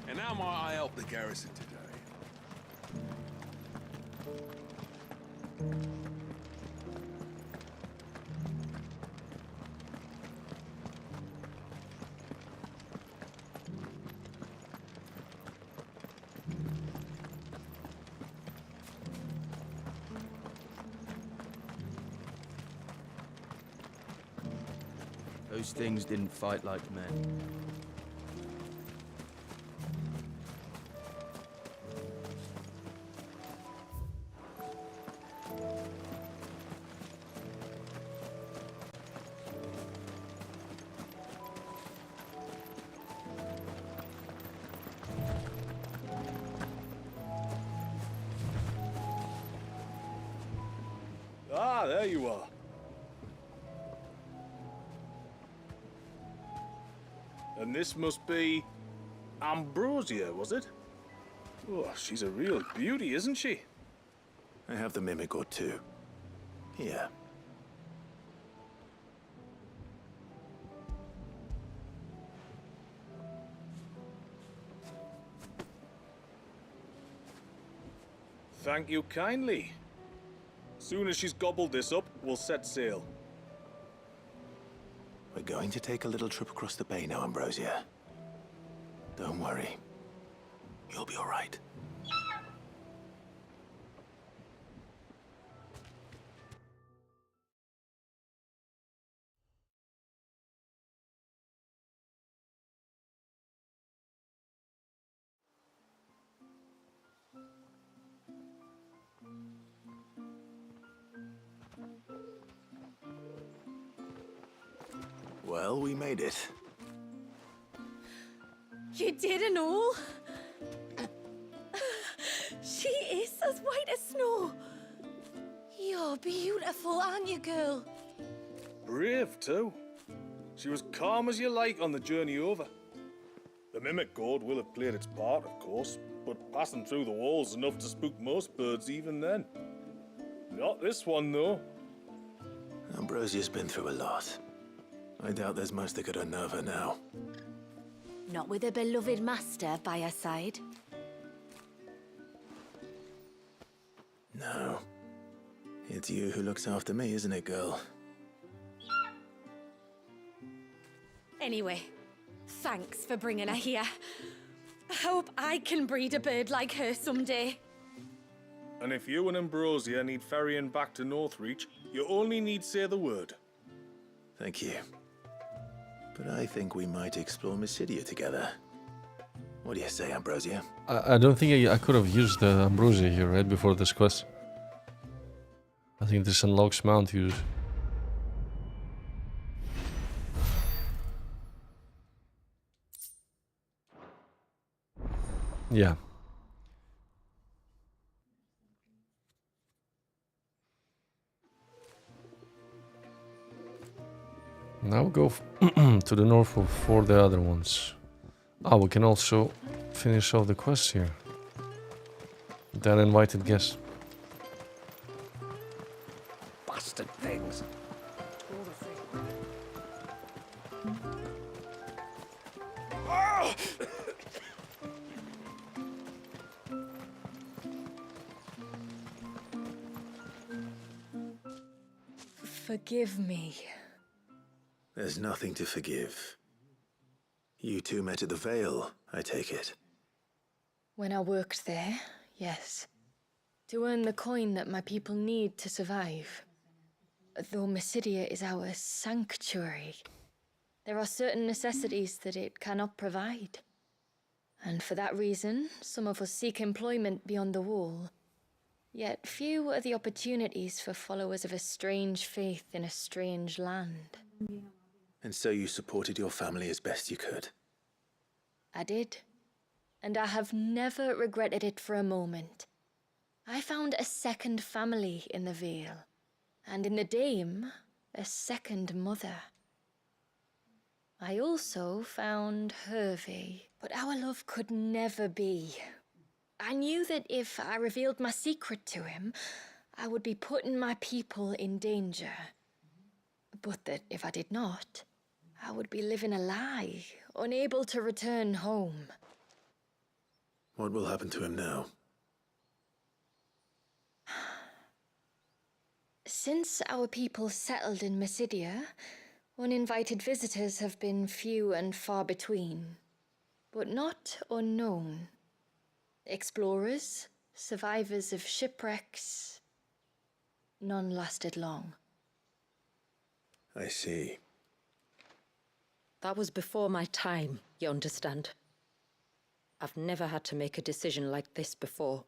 And how might I help the garrison today? Those things didn't fight like men. Ah, there you are. And this must be Ambrosia, was it? Oh, she's a real beauty, isn't she? I have the mimic or two. Here. Thank you kindly. Soon as she's gobbled this up, we'll set sail. We're going to take a little trip across the bay now, Ambrosia. Don't worry. You'll be all right. Well, we made it. You didn't all? She is as white as snow. You're beautiful, aren't you, girl? Brave, too. She was calm as you like on the journey over. The mimic gourd will have played its part, of course, but passing through the walls enough to spook most birds even then. Not this one, though. Ambrosia's been through a lot. I doubt there's much that could unnerve her now. Not with a beloved master by her side. No. It's you who looks after me, isn't it, girl? Anyway, thanks for bringing her here. I hope I can breed a bird like her someday. And if you and Ambrosia need ferrying back to Northreach, you only need say the word. Thank you. But I think we might explore Mysidia together. What do you say, Ambrosia? I don't think I could have used the Ambrosia here right before this quest. I think this unlocks mount use. Yeah. Now we go to the north for the other ones. Ah, we can also finish off the quest here. That invited guest. Bastard things. Forgive me. There's nothing to forgive. You two met at the Vale, I take it. When I worked there, yes. To earn the coin that my people need to survive. Though Mysidia is our sanctuary, there are certain necessities that it cannot provide. And for that reason, some of us seek employment beyond the wall. Yet few are the opportunities for followers of a strange faith in a strange land. And so you supported your family as best you could. I did. And I have never regretted it for a moment. I found a second family in the Vale. And in the Dame, a second mother. I also found Hervey, but our love could never be. I knew that if I revealed my secret to him, I would be putting my people in danger. But that if I did not, I would be living a lie, unable to return home. What will happen to him now? Since our people settled in Mysidia, uninvited visitors have been few and far between, but not unknown. Explorers, survivors of shipwrecks, none lasted long. I see. That was before my time, you understand? I've never had to make a decision like this before.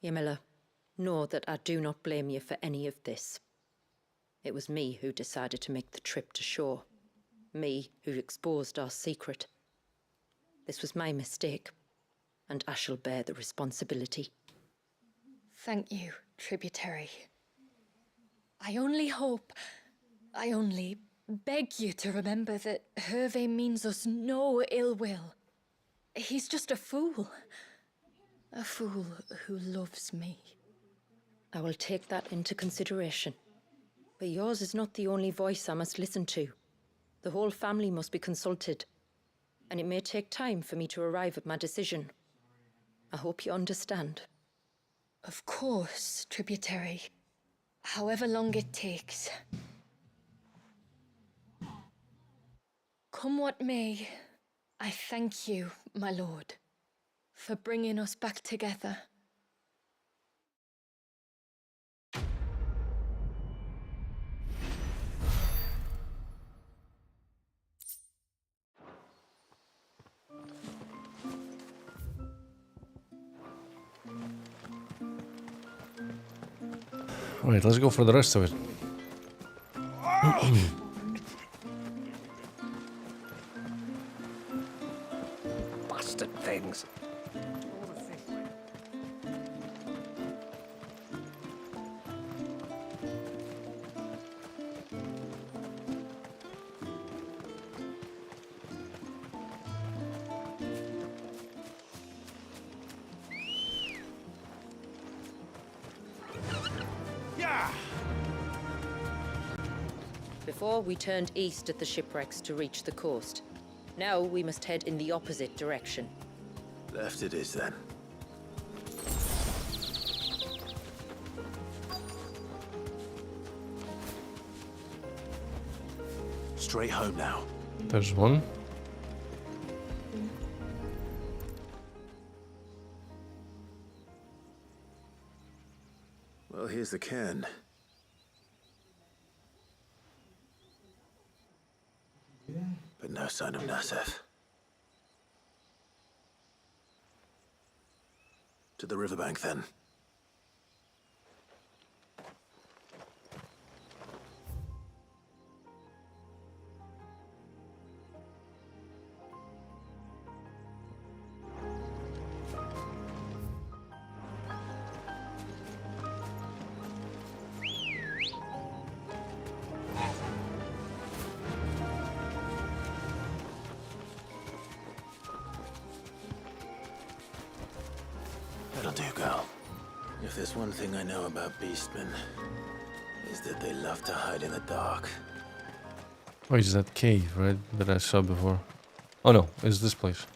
Ymila, know that I do not blame you for any of this. It was me who decided to make the trip to shore. Me who exposed our secret. This was my mistake, and I shall bear the responsibility. Thank you, tributary. I only beg you to remember that Hervey means us no ill will. He's just a fool. A fool who loves me. I will take that into consideration. But yours is not the only voice I must listen to. The whole family must be consulted, and it may take time for me to arrive at my decision. I hope you understand. Of course, tributary. However long it takes. Come what may, I thank you, my lord, for bringing us back together. Alright, let's go for the rest of it. Bastard things. Before, we turned east at the shipwrecks to reach the coast. Now we must head in the opposite direction. Left it is then. Straight home now. There's one. Well, here's the cairn. But no sign of Nassef. To the riverbank, then. That'll do, girl. If there's one thing I know about beastmen, is that they love to hide in the dark. Oh, it's that cave, right? That I saw before. Oh no, it's this place.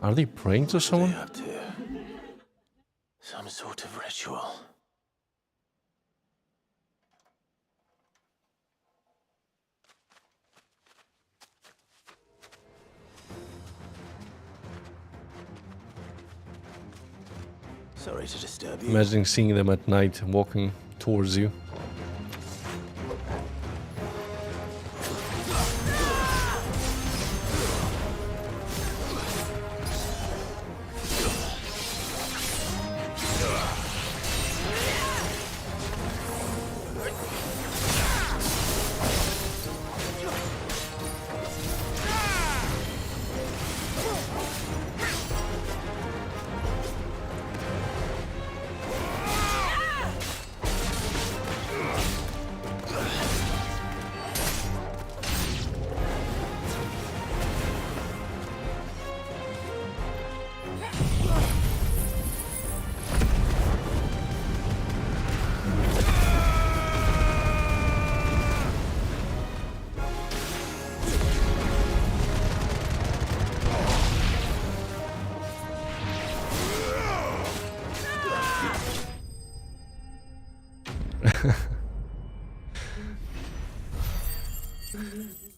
Are they praying to someone? Up to some sort of ritual. Sorry to disturb you. Imagining seeing them at night walking towards you.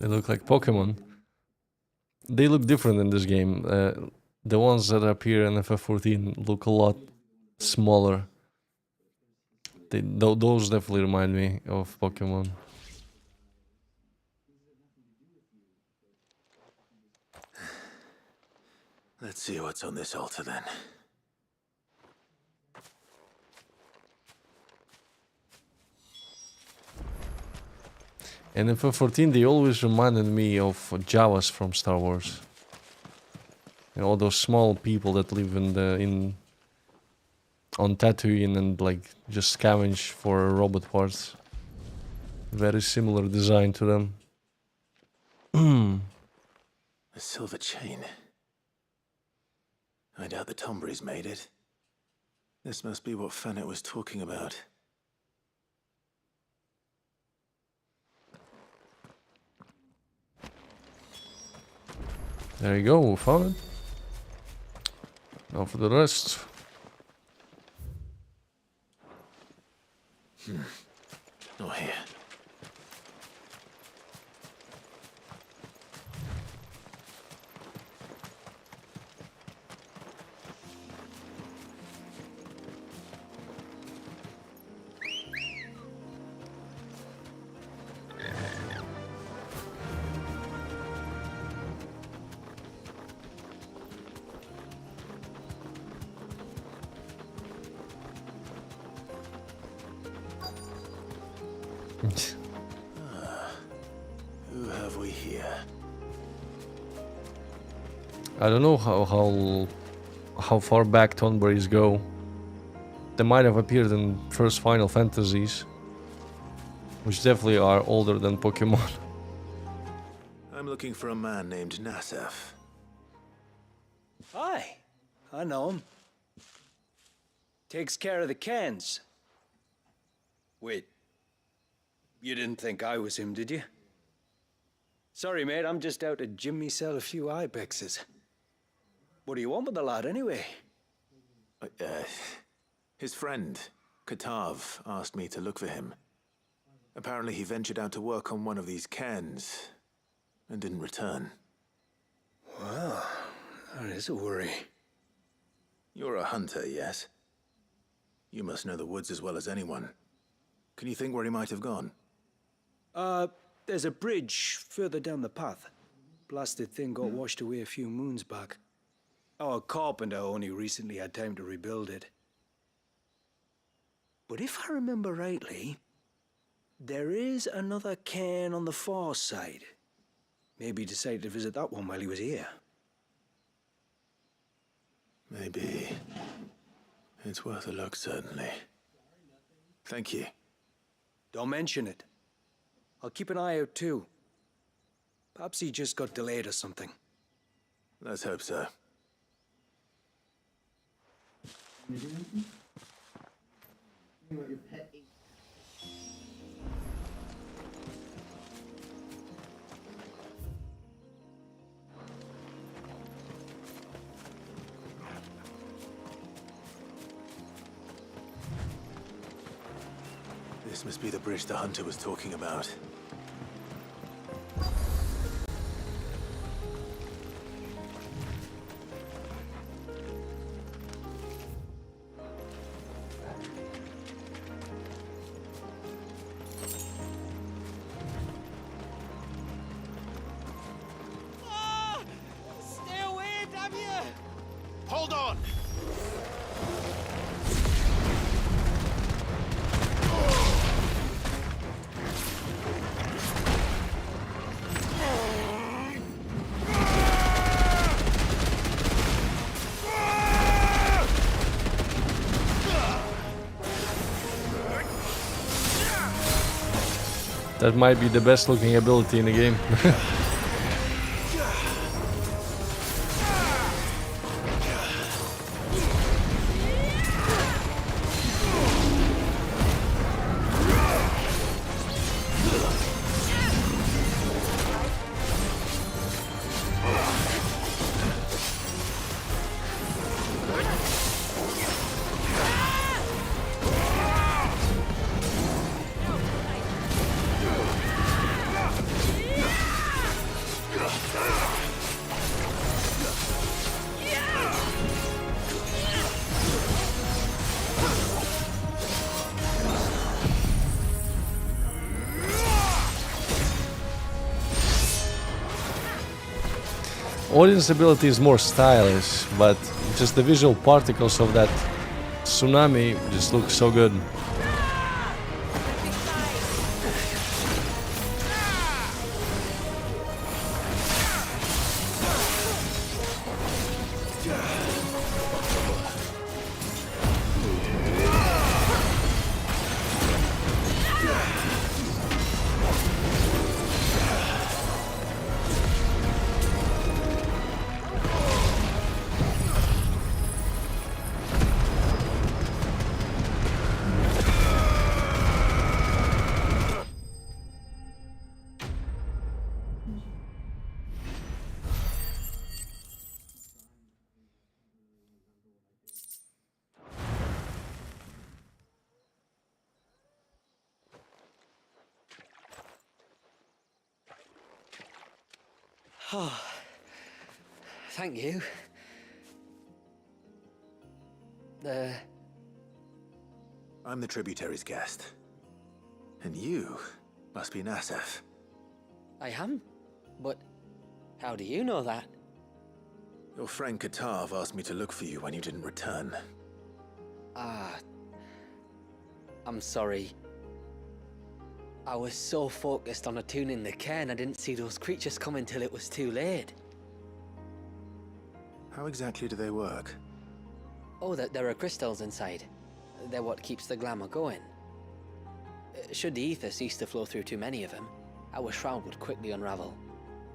They look like Pokemon. They look different in this game. The ones that appear in FF14 look a lot smaller. Those definitely remind me of Pokemon. Let's see what's on this altar then. And in FF14 they always reminded me of Jawas from Star Wars. You know, all those small people that live on Tatooine and like just scavenge for robot parts. Very similar design to them. A silver chain. I doubt the Tombries made it. This must be what Fennec was talking about. There you go, we found it. Now for the rest. Not here. Who have we here? I don't know how far back Tonberries go. They might have appeared in first Final Fantasies, which definitely are older than Pokemon. I'm looking for a man named Nassef. Aye, I know him. Takes care of the cans. Wait, you didn't think I was him, did you? Sorry, mate, I'm just out to gym myself a few ibexes. What do you want with the lad, anyway? His friend, Katav, asked me to look for him. Apparently he ventured out to work on one of these cans and didn't return. Well, that is a worry. You're a hunter, yes? You must know the woods as well as anyone. Can you think where he might have gone? There's a bridge further down the path. Blasted thing got washed away a few moons back. Our carpenter only recently had time to rebuild it. But if I remember rightly, there is another cairn on the far side. Maybe he decided to visit that one while he was here. Maybe. It's worth a look, certainly. Thank you. Don't mention it. I'll keep an eye out too. Perhaps he just got delayed or something. Let's hope so. This must be the bridge the hunter was talking about. Stay away, damn you! Hold on! That might be the best looking ability in the game. Audience ability is more stylish, but just the visual particles of that tsunami just look so good. Oh, thank you. I'm the tributary's guest. And you must be Nassef. I am? But how do you know that? Your friend Katav asked me to look for you when you didn't return. Ah, I'm sorry. I was so focused on attuning the cairn I didn't see those creatures coming till it was too late. How exactly do they work? Oh, there are crystals inside. They're what keeps the glamour going. Should the ether cease to flow through too many of them, our shroud would quickly unravel.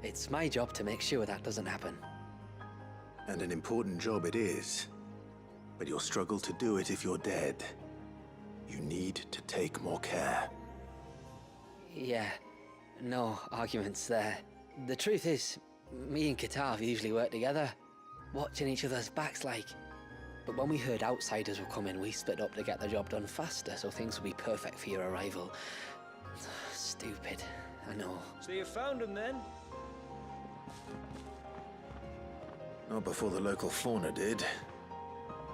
It's my job to make sure that doesn't happen. And an important job it is. But you'll struggle to do it if you're dead. You need to take more care. Yeah, no arguments there. The truth is, me and Katav usually work together, watching each other's backs like. But when we heard outsiders were coming, we split up to get the job done faster, so things would be perfect for your arrival. Stupid, I know. So you found him then? Not before the local fauna did.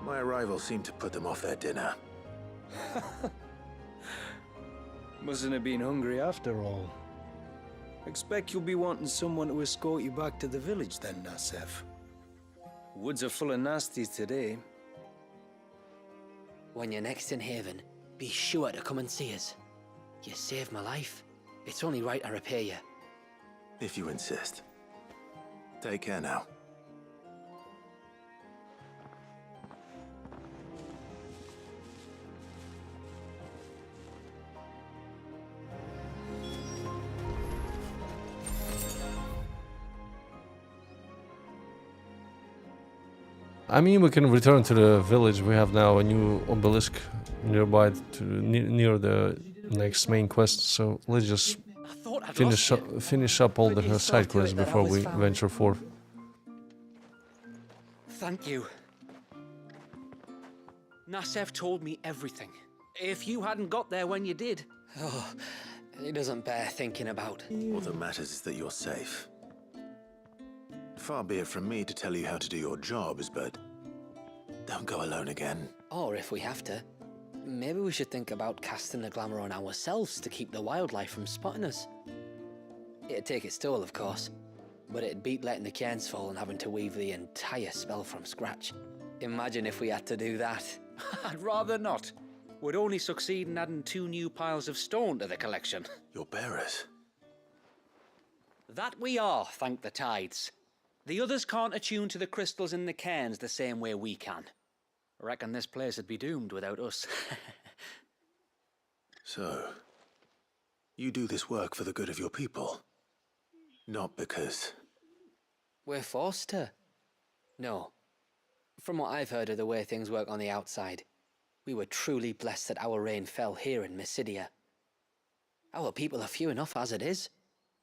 My arrival seemed to put them off their dinner. Mustn't have been hungry after all. Expect you'll be wanting someone to escort you back to the village then, Nassef. Woods are full of nasties today. When you're next in Haven, be sure to come and see us. You saved my life. It's only right I repay you. If you insist. Take care now. I mean, we can return to the village. We have now a new obelisk nearby near the next main quest. So let's just finish up all the side quests before we venture forth. Thank you. Nassef told me everything. If you hadn't got there when you did... Oh, it doesn't bear thinking about. All that matters is that you're safe. Far be it from me to tell you how to do your jobs, but don't go alone again. Or if we have to, maybe we should think about casting the glamour on ourselves to keep the wildlife from spotting us. It'd take its toll, of course, but it'd beat letting the cairns fall and having to weave the entire spell from scratch. Imagine if we had to do that. I'd rather not. We'd only succeed in adding 2 new piles of stone to the collection. Your bearers? That we are, thank the tides. The others can't attune to the crystals in the cairns the same way we can. I reckon this place would be doomed without us. So, you do this work for the good of your people? Not because... We're forced to. No. From what I've heard of the way things work on the outside, we were truly blessed that our rain fell here in Mysidia. Our people are few enough as it is.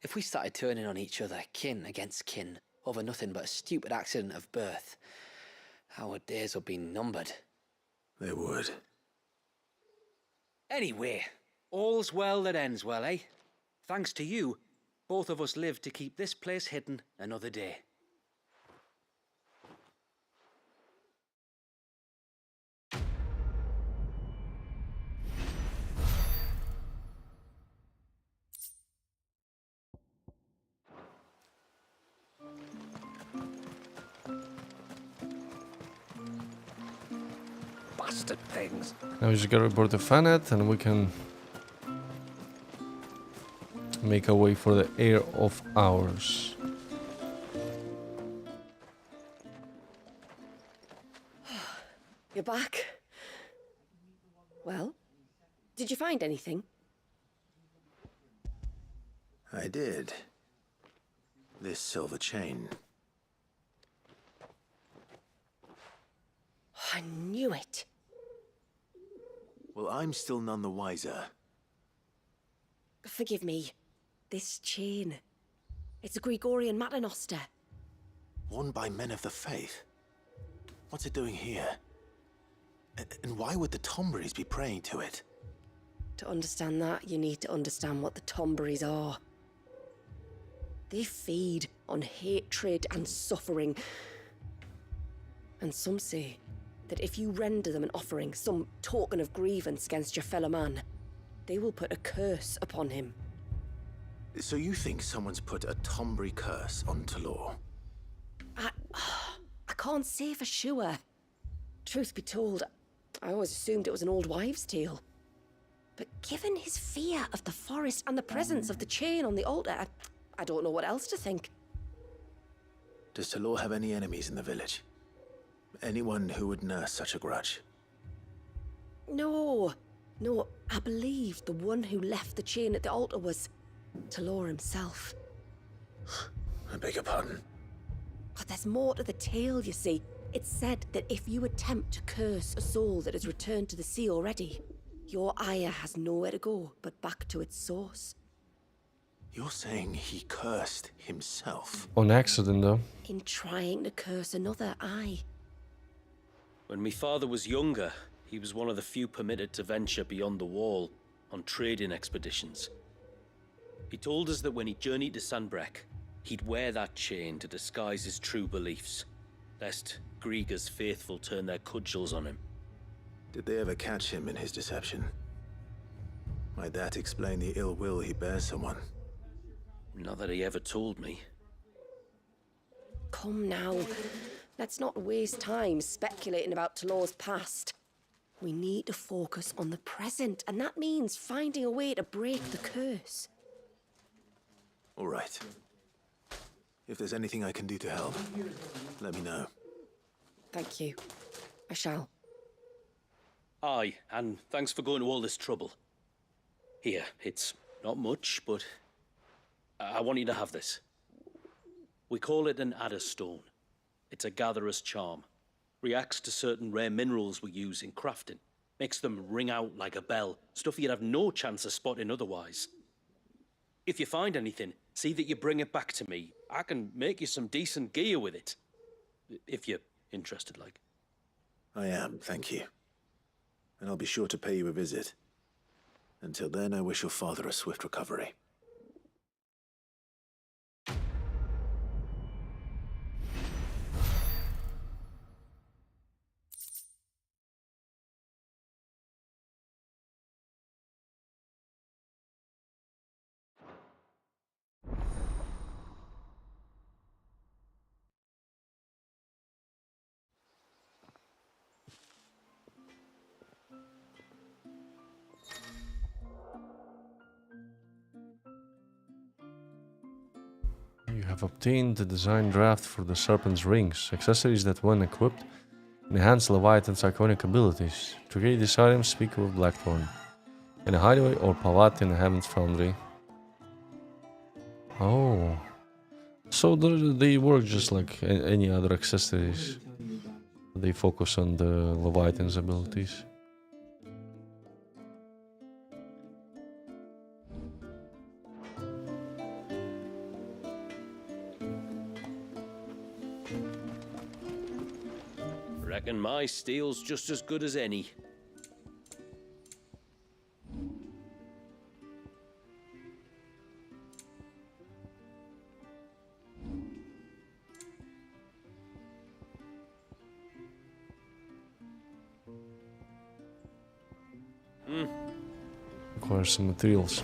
If we started turning on each other, kin against kin, over nothing but a stupid accident of birth, our days would be numbered. They would. Anyway, all's well that ends well, eh? Thanks to you, both of us lived to keep this place hidden another day. Bastard things. Now we just gotta report the Fanet and we can make our way for the heir of ours. You're back. Well, did you find anything? I did. This silver chain. I knew it. Well, I'm still none the wiser. Forgive me. This chain. It's a Gregorian Maternoster. Worn by men of the faith. What's it doing here? And why would the Tomberries be praying to it? To understand that, you need to understand what the Tomberries are. They feed on hatred and suffering. And some say that if you render them an offering, some token of grievance against your fellow man, they will put a curse upon him. So you think someone's put a Tombry curse on Talor? I can't say for sure. Truth be told, I always assumed it was an old wives' tale. But given his fear of the forest and the presence of the chain on the altar, I don't know what else to think. Does Talor have any enemies in the village? Anyone who would nurse such a grudge? No, I believe the one who left the chain at the altar was Talor himself. I beg your pardon? But there's more to the tale, you see. It's said that if you attempt to curse a soul that has returned to the sea already, your ire has nowhere to go but back to its source. You're saying he cursed himself? On accident, though. In trying to curse another, aye. When my father was younger, he was one of the few permitted to venture beyond the wall on trading expeditions. He told us that when he journeyed to Sanbreque, he'd wear that chain to disguise his true beliefs, lest Grieger's faithful turn their cudgels on him. Did they ever catch him in his deception? Might that explain the ill will he bears someone? Not that he ever told me. Come now. Let's not waste time speculating about Talor's past. We need to focus on the present, and that means finding a way to break the curse. All right. If there's anything I can do to help, let me know. Thank you. I shall. Aye, and thanks for going to all this trouble. Here, it's not much, but I want you to have this. We call it an adder stone. It's a gatherer's charm. Reacts to certain rare minerals we use in crafting. Makes them ring out like a bell. Stuff you'd have no chance of spotting otherwise. If you find anything, see that you bring it back to me. I can make you some decent gear with it. If you're interested, like. I am, thank you. And I'll be sure to pay you a visit. Until then, I wish your father a swift recovery. You have obtained the design draft for the Serpent's Rings, accessories that, when equipped, enhance Leviathan's iconic abilities. To create these items, speak with Blackthorn in a hideaway or Pavat in a Heaven's Foundry. Oh. So they work just like any other accessories. They focus on the Leviathan's abilities. Reckon my steel's just as good as any. Require some materials.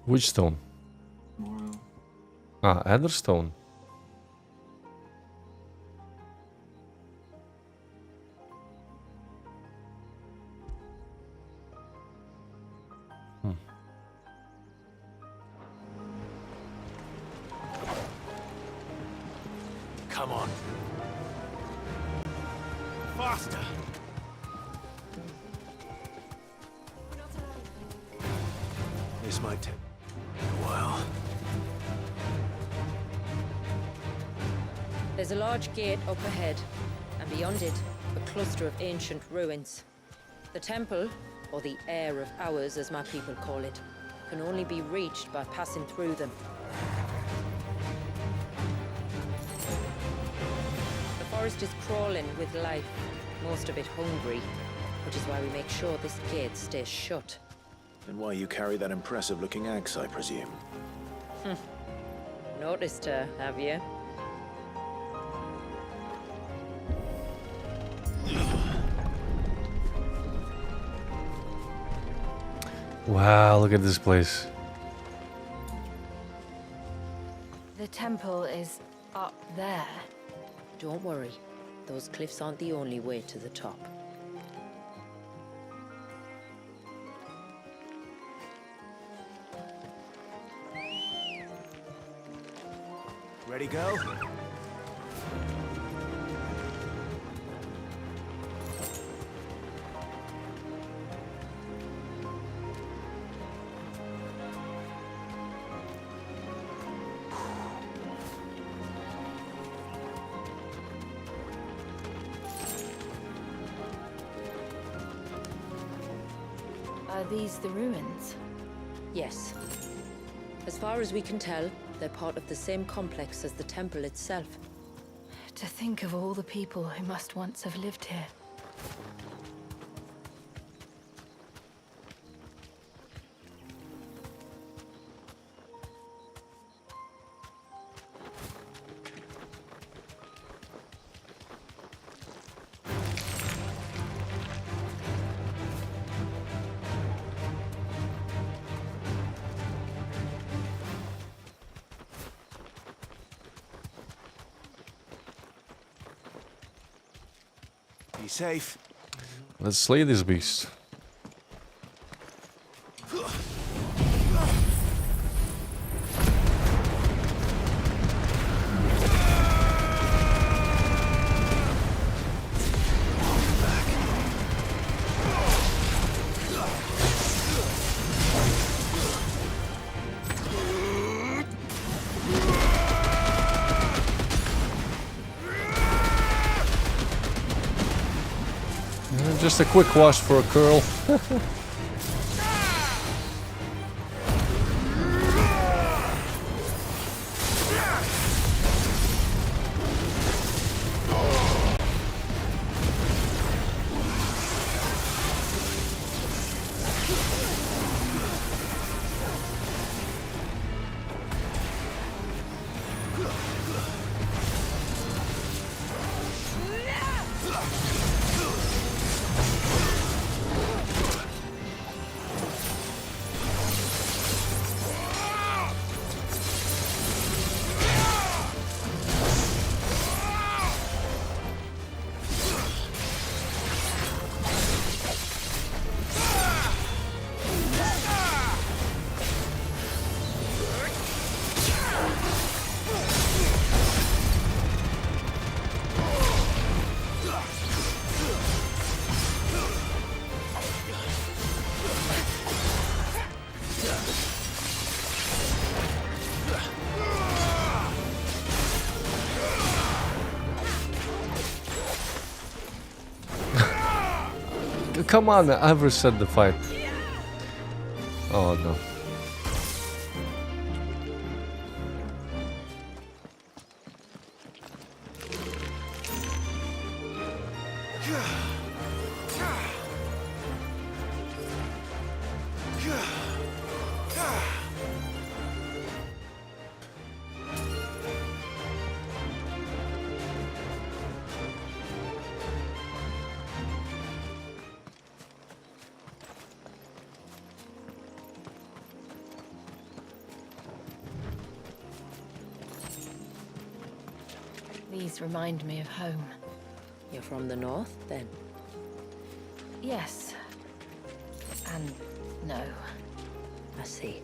Which stone? Ah, Adder stone. Come on. Faster. This might take a while. There's a large gate up ahead, and beyond it, a cluster of ancient ruins. The temple, or the Heir of Hours as my people call it, can only be reached by passing through them. The forest is crawling with life, most of it hungry, which is why we make sure this gate stays shut. And why you carry that impressive-looking axe, I presume. Noticed her, have you? Wow, look at this place. The temple is up there. Don't worry. Those cliffs aren't the only way to the top. Ready, go? Are these the ruins? Yes. As far as we can tell, they're part of the same complex as the temple itself. To think of all the people who must once have lived here. Be safe. Let's slay this beast. Just a quick wash for a curl. Come on, I ever said the fight. Oh no. These remind me of home. You're from the north, then? Yes. And no. I see.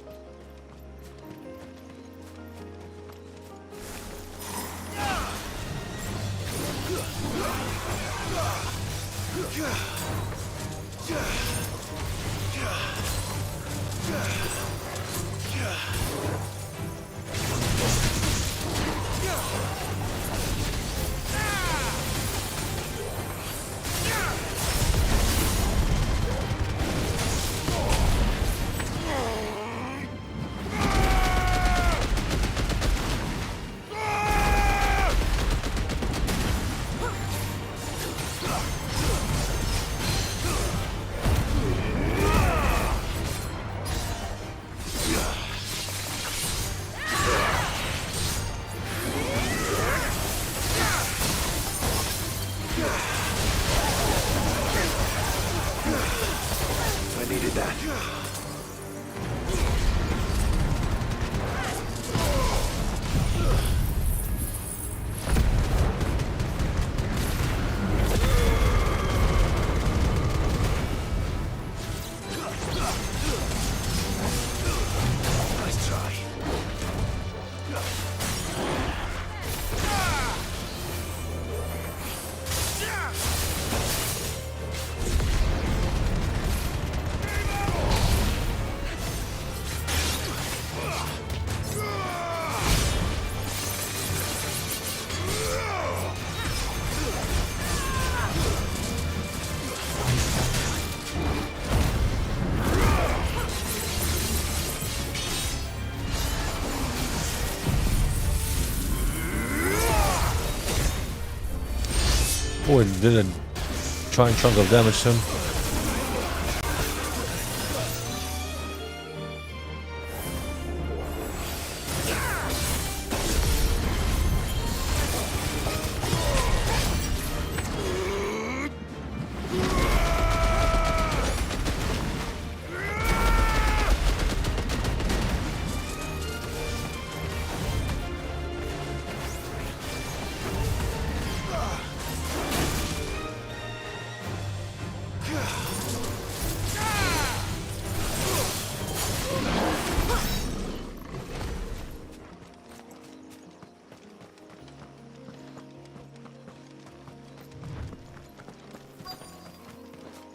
I needed that. Nice try. Oh, it did a giant chunk of damage to him.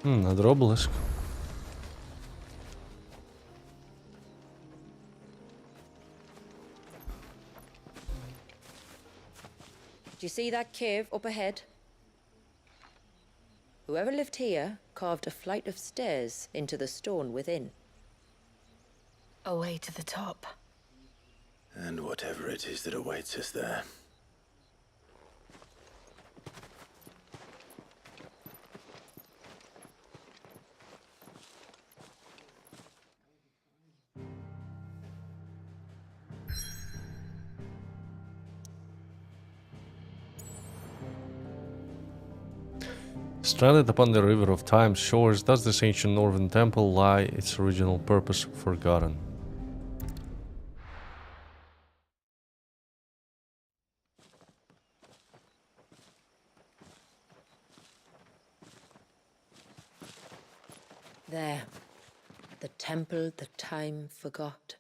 Another obelisk. Do you see that cave up ahead? Whoever lived here carved a flight of stairs into the stone within. A way to the top. And whatever it is that awaits us there. Stranded upon the river of time's shores, does this ancient northern temple lie, its original purpose forgotten? There. The temple that time forgot.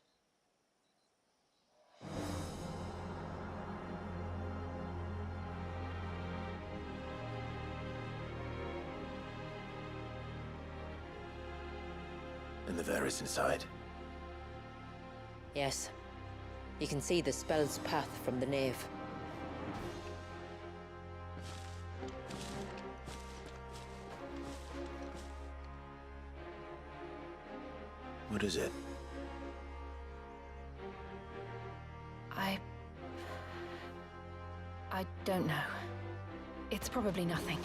And the Varys inside. Yes. You can see the spell's path from the nave. What is it? I don't know. It's probably nothing.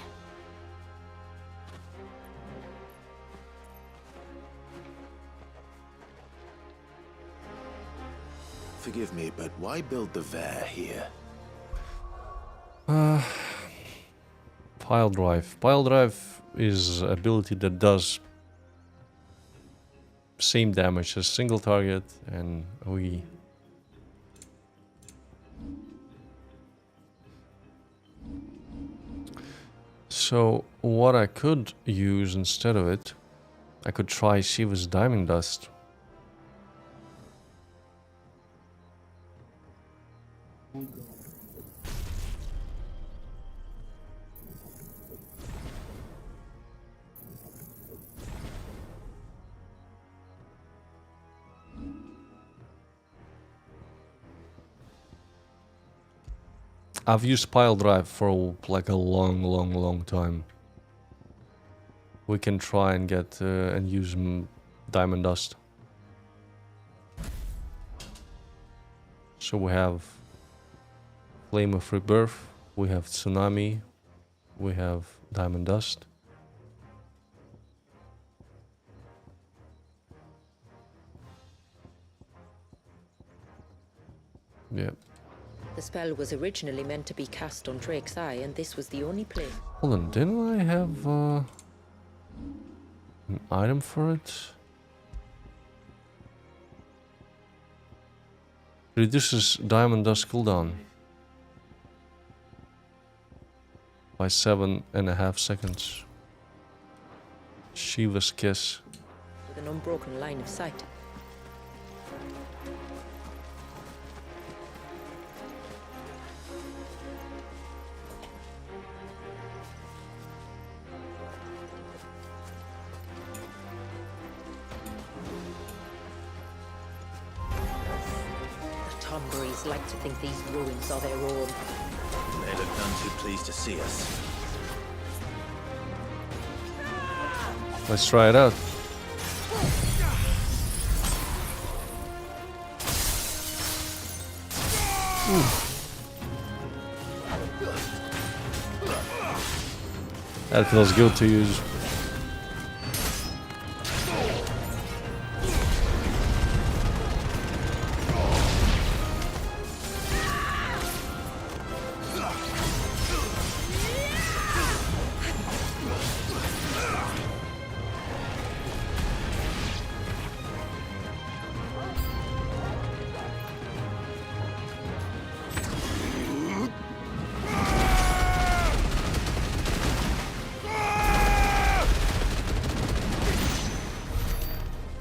Forgive me, but why build the Vare here? Pile drive. Pile drive is an ability that does same damage as single target, and we so what I could use instead of it, I could try Shiva's diamond dust. I've used pile drive for like a long time. We can try and get and use diamond dust. So we have Flame of Rebirth, we have Tsunami, we have diamond dust. Yep. The spell was originally meant to be cast on Drake's Eye, and this was the only place. Hold on, didn't I have an item for it? Reduces diamond dust cooldown by 7.5 seconds. Shiva's Kiss. With an unbroken line of sight. Tonberries like to think these ruins are their own. They look none too pleased to see us. Let's try it out. Ooh. That feels good to use.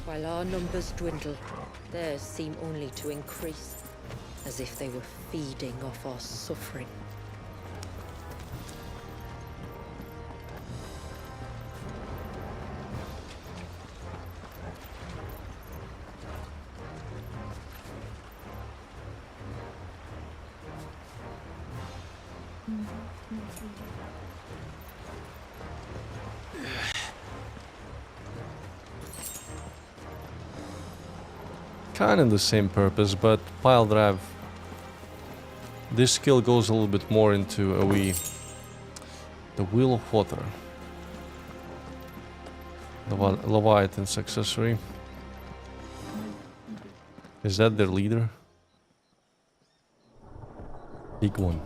While our numbers dwindle, theirs seem only to increase, as if they were feeding off our suffering. Kind of the same purpose, but pile drive. This skill goes a little bit more into the Wheel of Water. Leviathan's accessory. Is that their leader? Big one.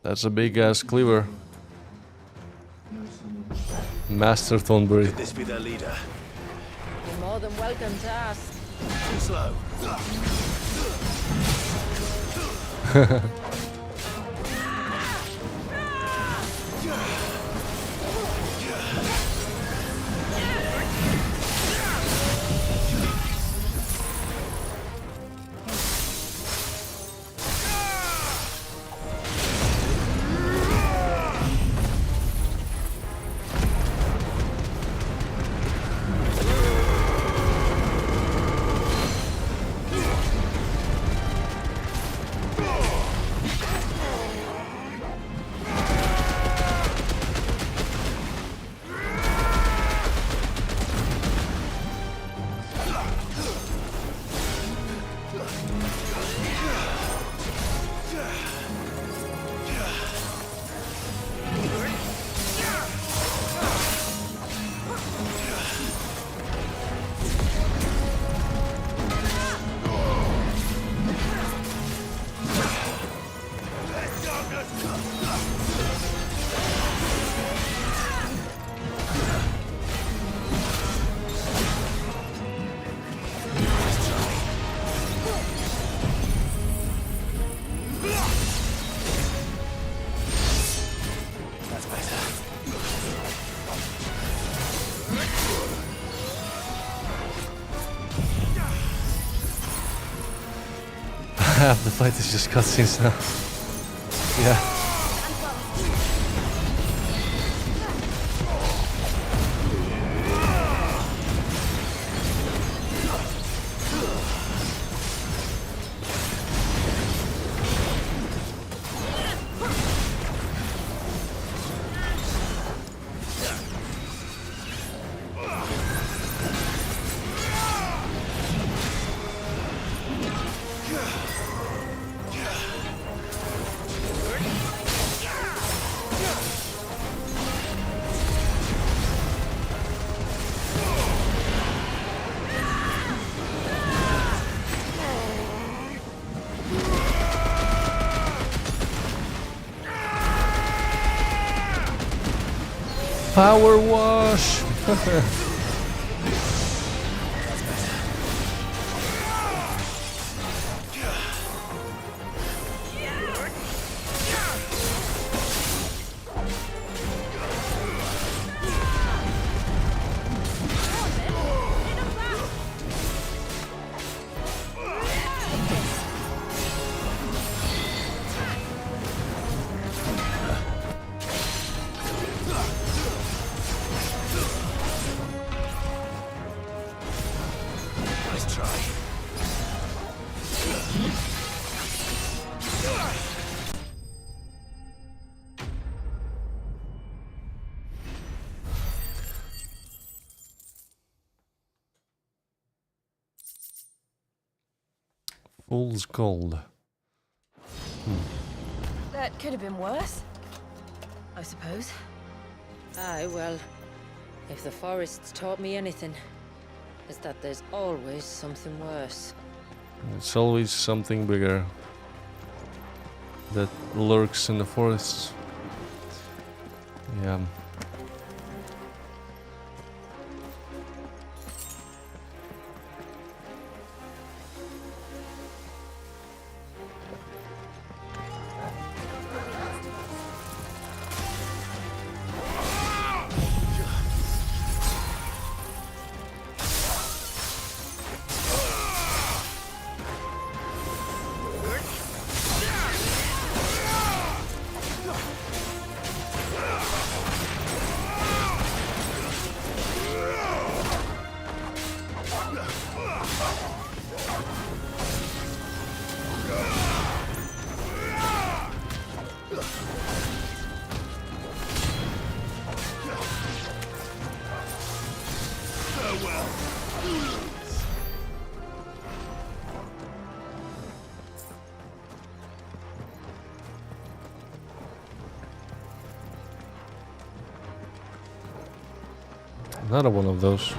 That's a big ass cleaver. Master Thornberry. Could this be their leader? You're more than welcome to ask. Too slow. half the fight is just cutscenes now. Yeah. Power wash! Nice try. Fool's gold. That could have been worse, I suppose. Aye, well, if the forest's taught me anything, it's that there's always something worse. It's always something bigger that lurks in the forests. Yeah. Another one of those.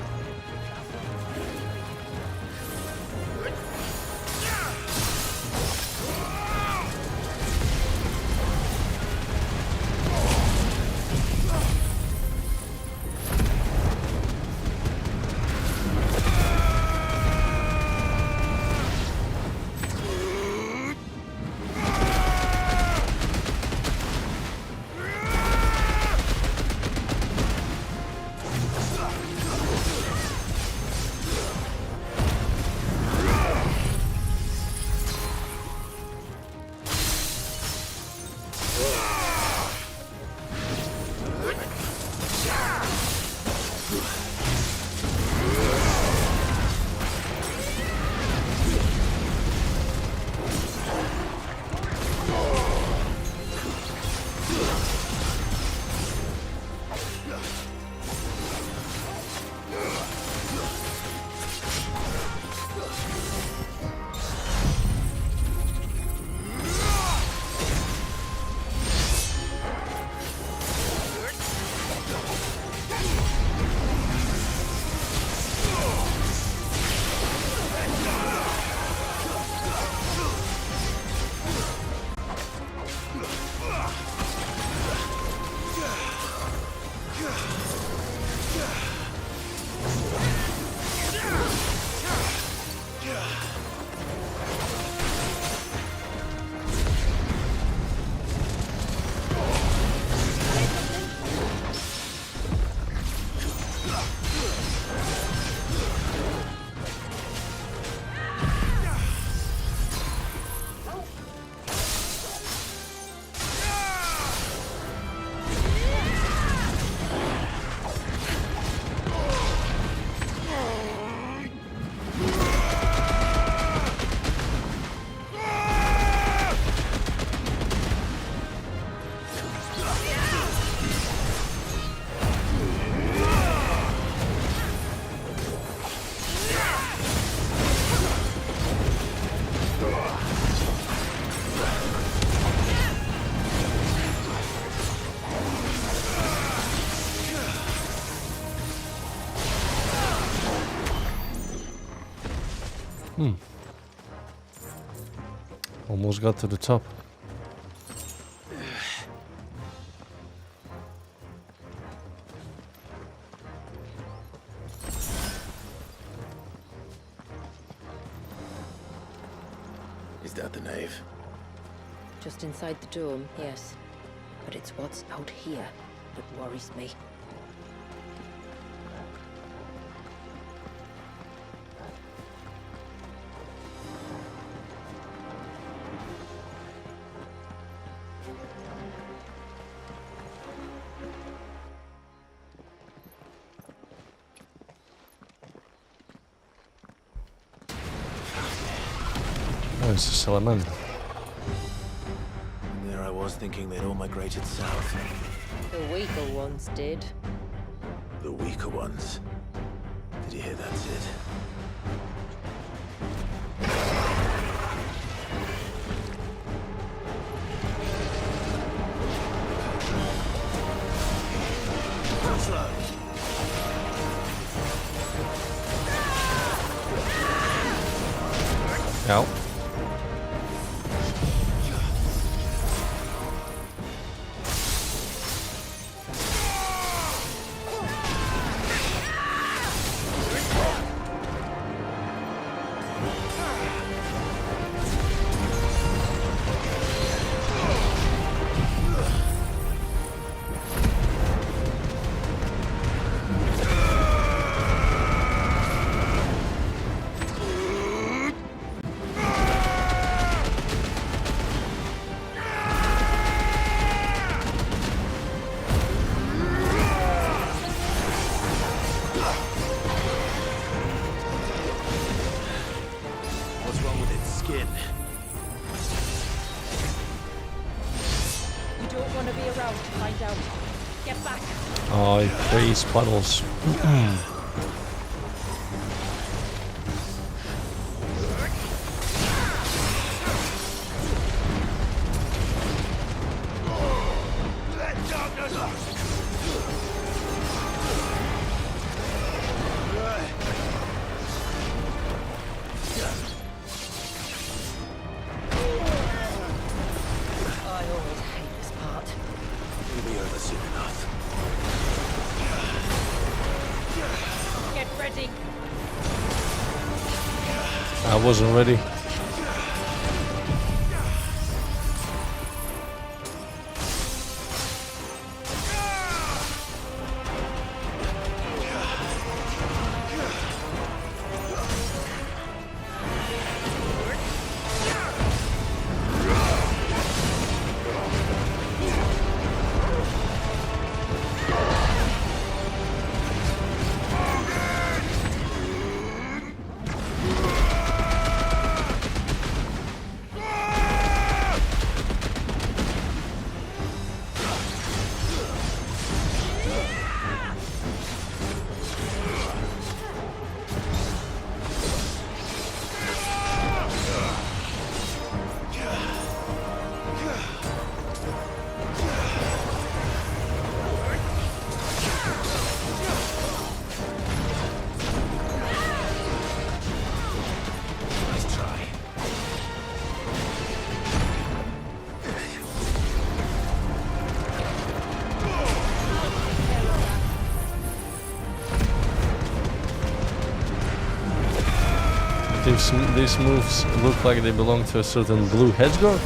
Almost got to the top. Is that the nave? Just inside the dome, yes. But it's what's out here that worries me. Oh, it's a salamander. And there I was thinking they'd all migrated south. The weaker ones did. The weaker ones. Did you hear that, Sid? Ow. What's wrong with its skin? You don't want to be around to find out. Get back. Oh, freeze puddles. I always hate this part. It'll be over soon enough. Get ready. I wasn't ready. These moves look like they belong to a certain blue hedgehog.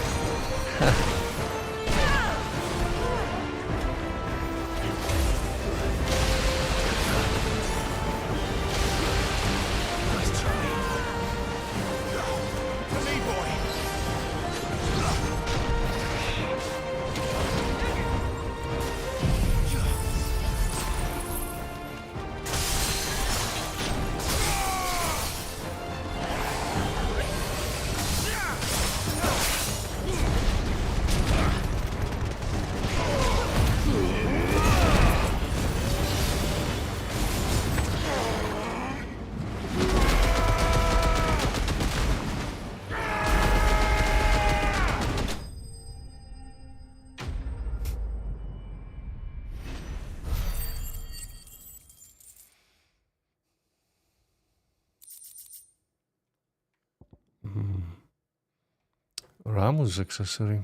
Ramus accessory.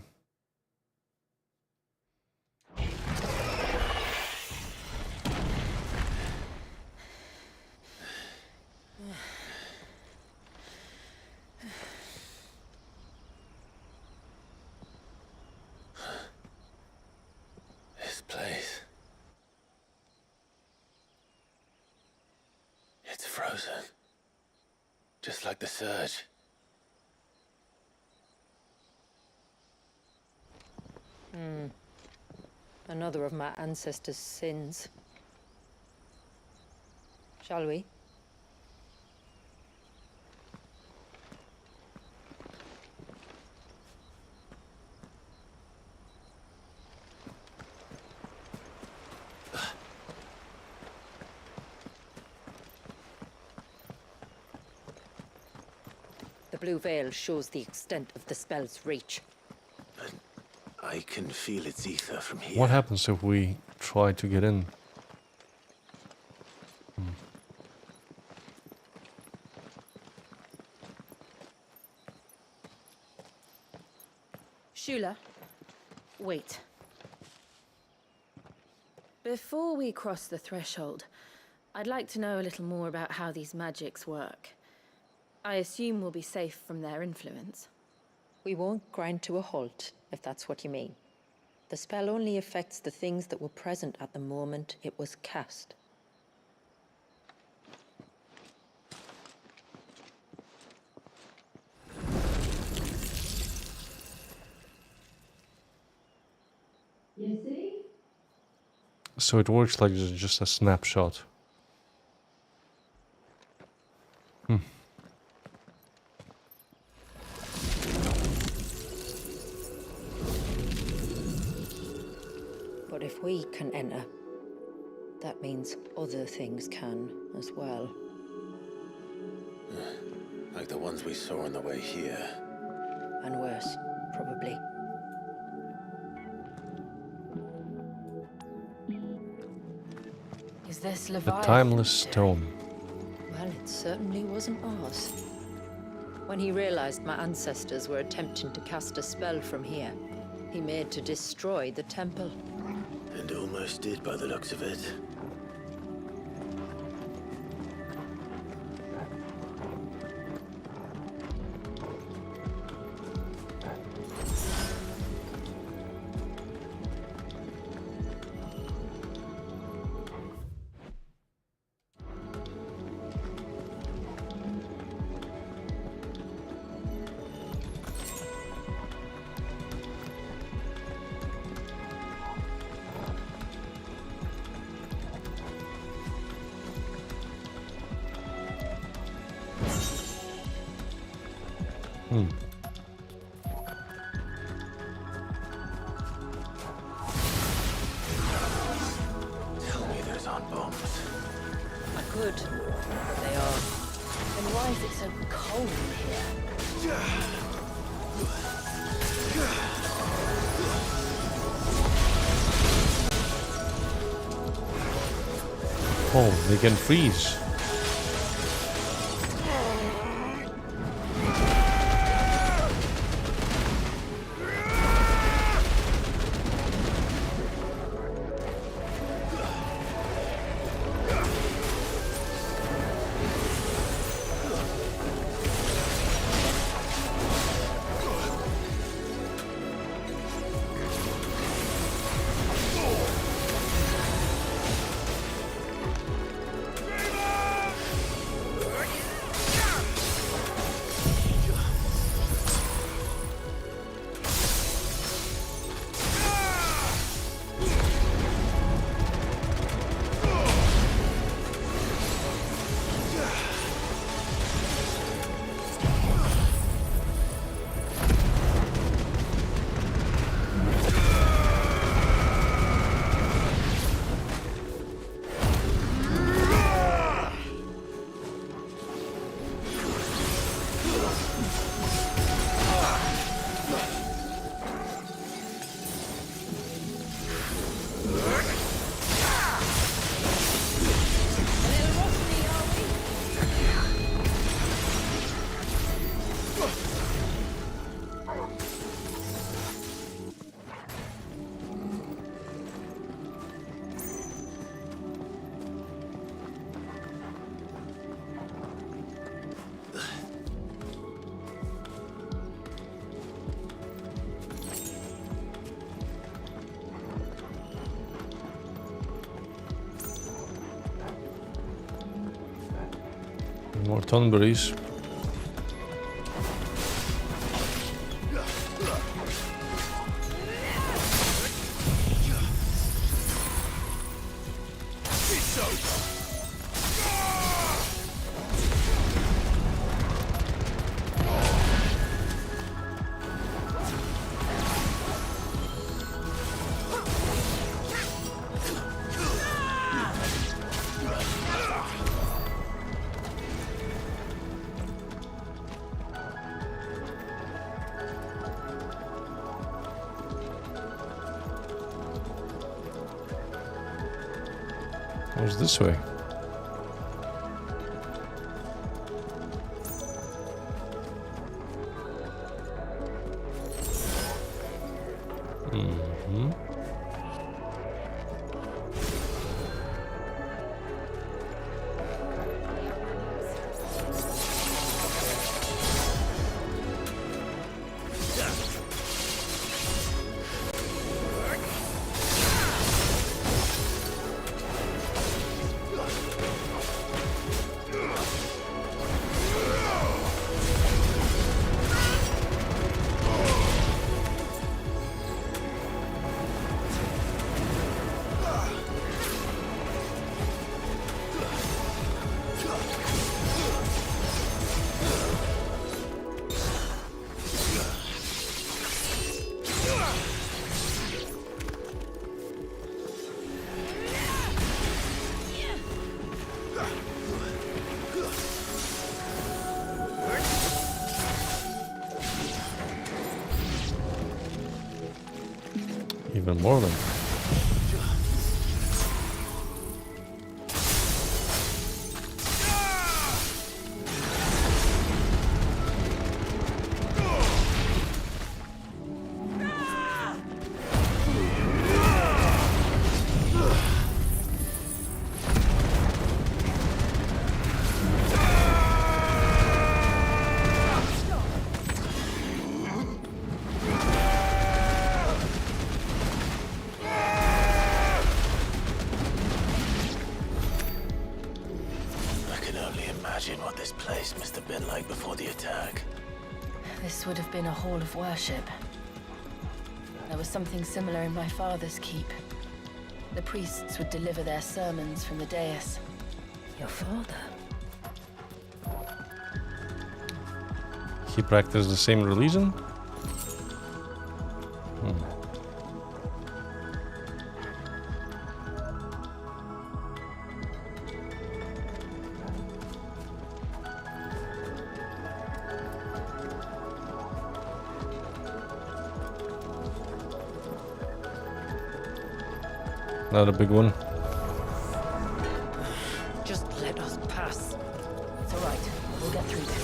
This place. It's frozen. Just like the surge. Another of my ancestors' sins. Shall we? The blue veil shows the extent of the spell's reach. But I can feel its ether from here. What happens if we try to get in? Shula, wait. Before we cross the threshold, I'd like to know a little more about how these magics work. I assume we'll be safe from their influence. We won't grind to a halt, if that's what you mean. The spell only affects the things that were present at the moment it was cast. You see? So it works like just a snapshot. But if we can enter, that means other things can as well. Like the ones we saw on the way here. And worse, probably. Is this The Leviathan? timeless stone. Well, it certainly wasn't ours. When he realized my ancestors were attempting to cast a spell from here, he made to destroy the temple. And almost did by the looks of it. Tell me there's on bombs. I could, but they are. Then why is it so cold here? Oh, they can freeze. More thornberries. Where's this way? Even more than that. This would have been a hall of worship. There was something similar in my father's keep. The priests would deliver their sermons from the dais. Your father? He practiced the same religion? Not a big one. Just let us pass. It's all right. We'll get through this.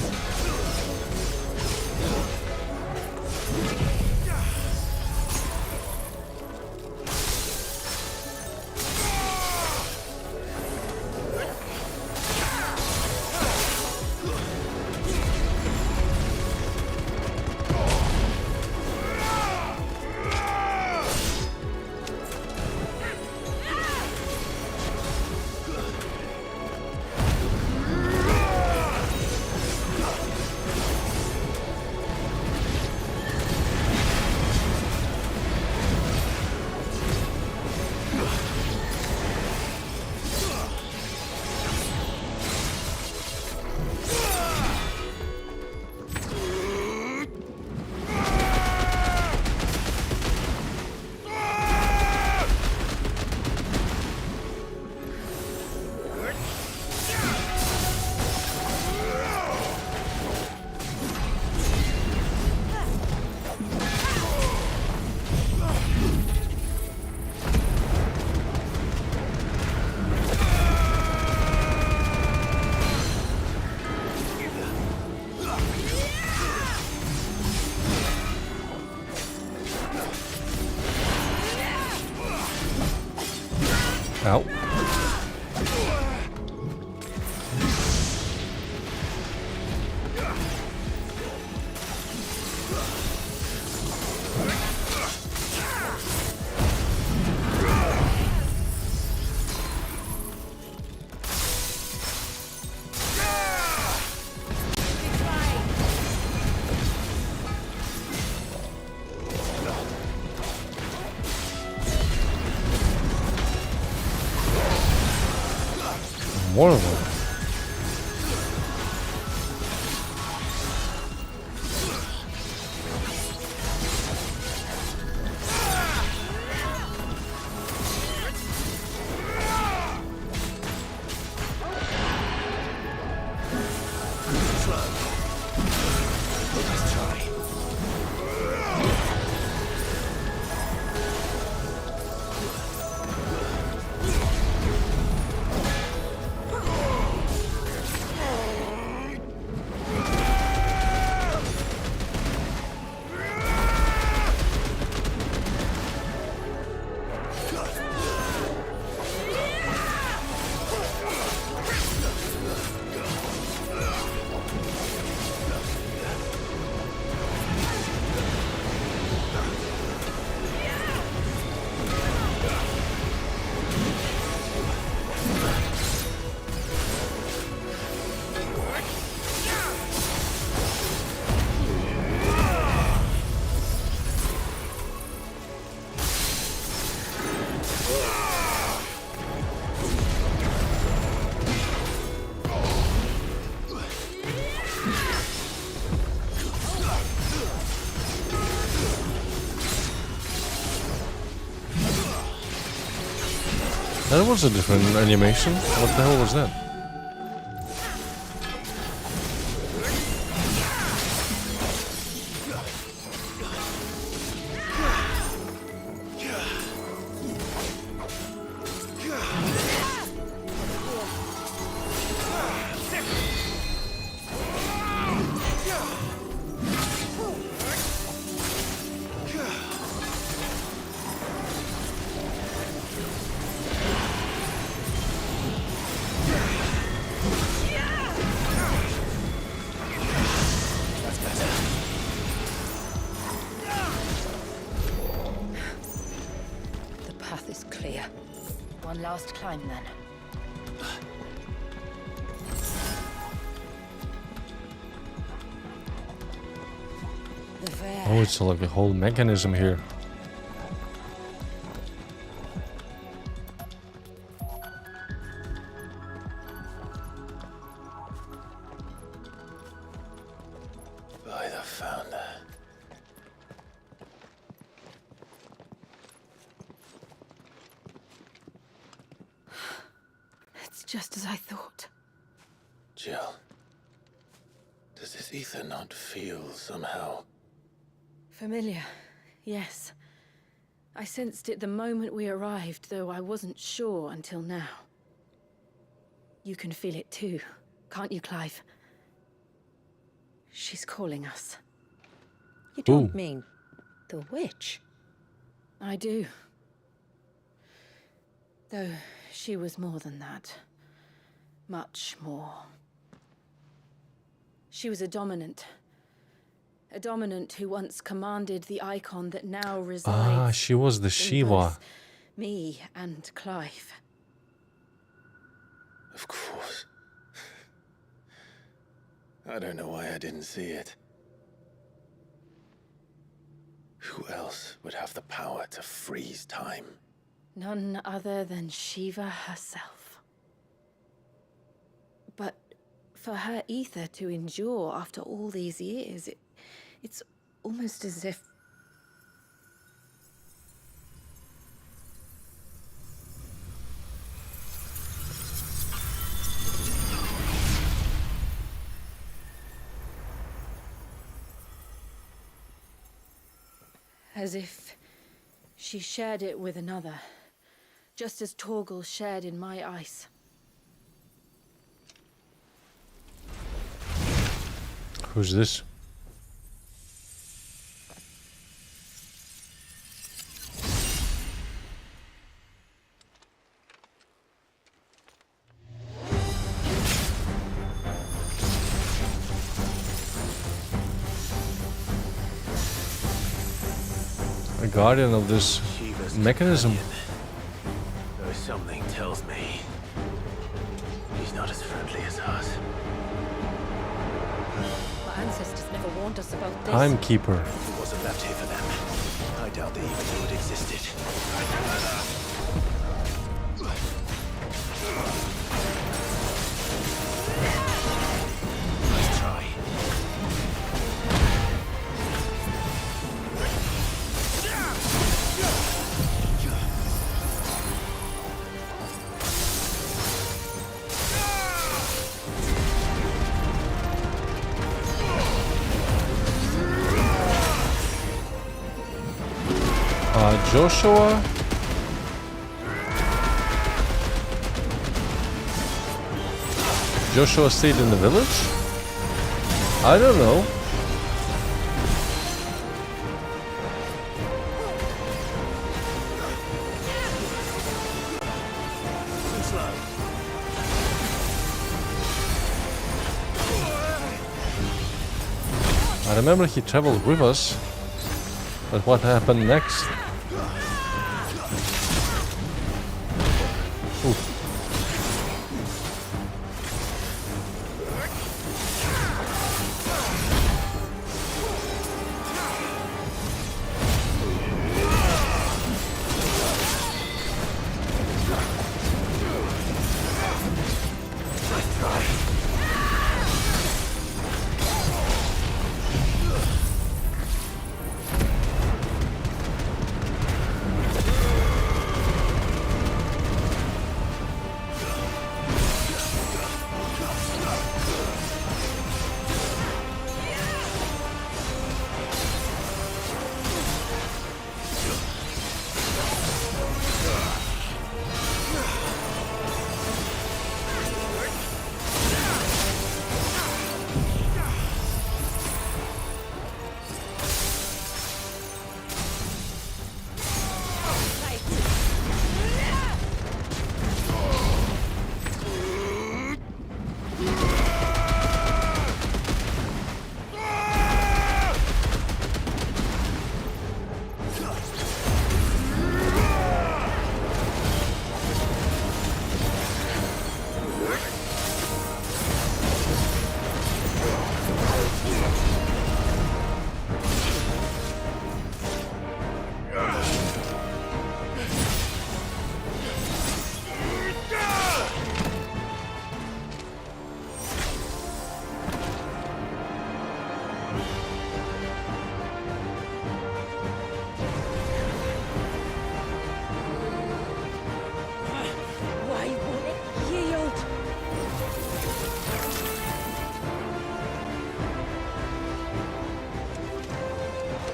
Ow. more of them. That was a different animation. What the hell was that? One last climb, then. Oh, it's like a whole mechanism here. By the founder. It's just as I thought. Jill, does this ether not feel somehow? Familiar, yes. I sensed it the moment we arrived, though I wasn't sure until now. You can feel it too, can't you, Clive? She's calling us. You don't mean the witch? I do. Though she was more than that. Much more. She was a dominant. A dominant who once commanded the icon that now resides. Ah, she was the Shiva. Me and Clive. Of course. I don't know why I didn't see it. Who else would have the power to freeze time? None other than Shiva herself. But for her ether to endure after all these years, it's almost as if... as if she shared it with another, just as Torgal shared in my ice. Who's this? A guardian of this mechanism. Though something tells me he's not as friendly as us. Our ancestors never warned us about this. Timekeeper. If it wasn't left here for them, I doubt they even knew it existed. Joshua? Joshua stayed in the village? I don't know. I remember he traveled with us, but what happened next? Oof.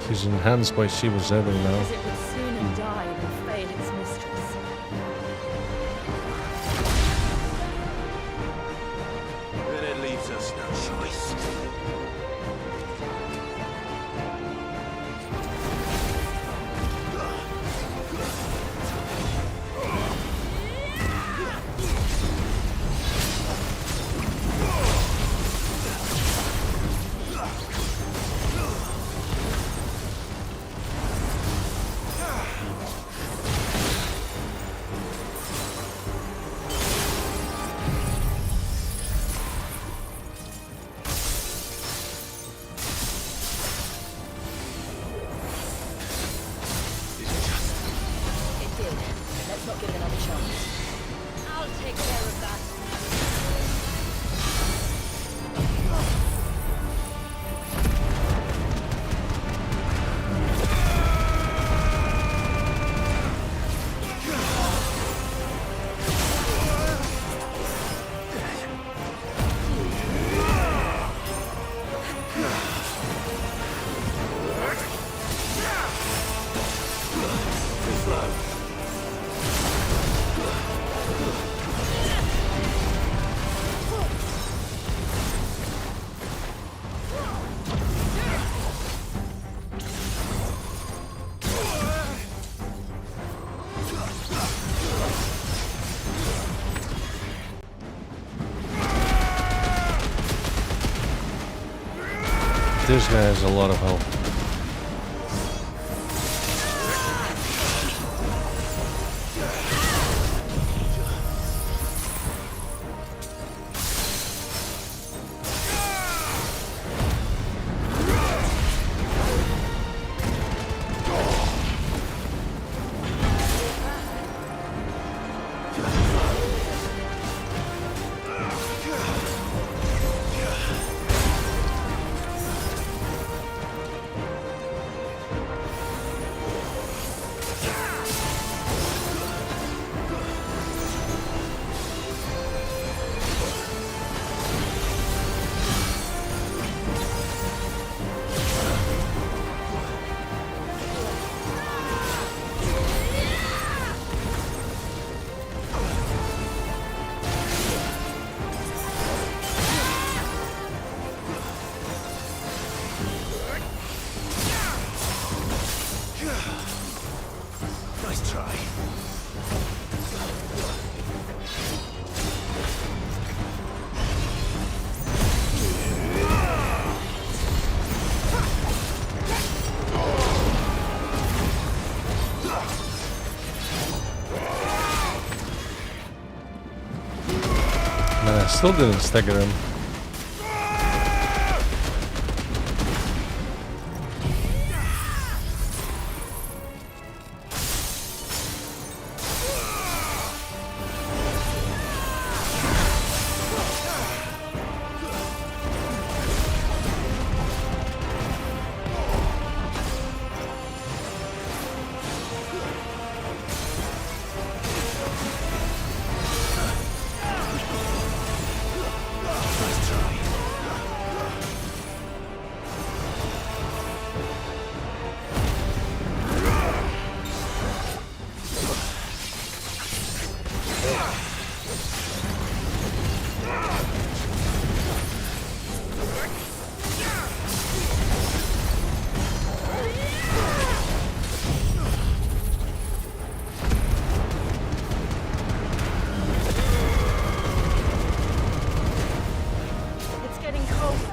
He's enhanced by Shiva's Zero now. As it would sooner die than fail its mistress. Then it leaves us no choice. This guy has a lot of health. Nice try. Man, I still didn't stagger him. It's getting colder.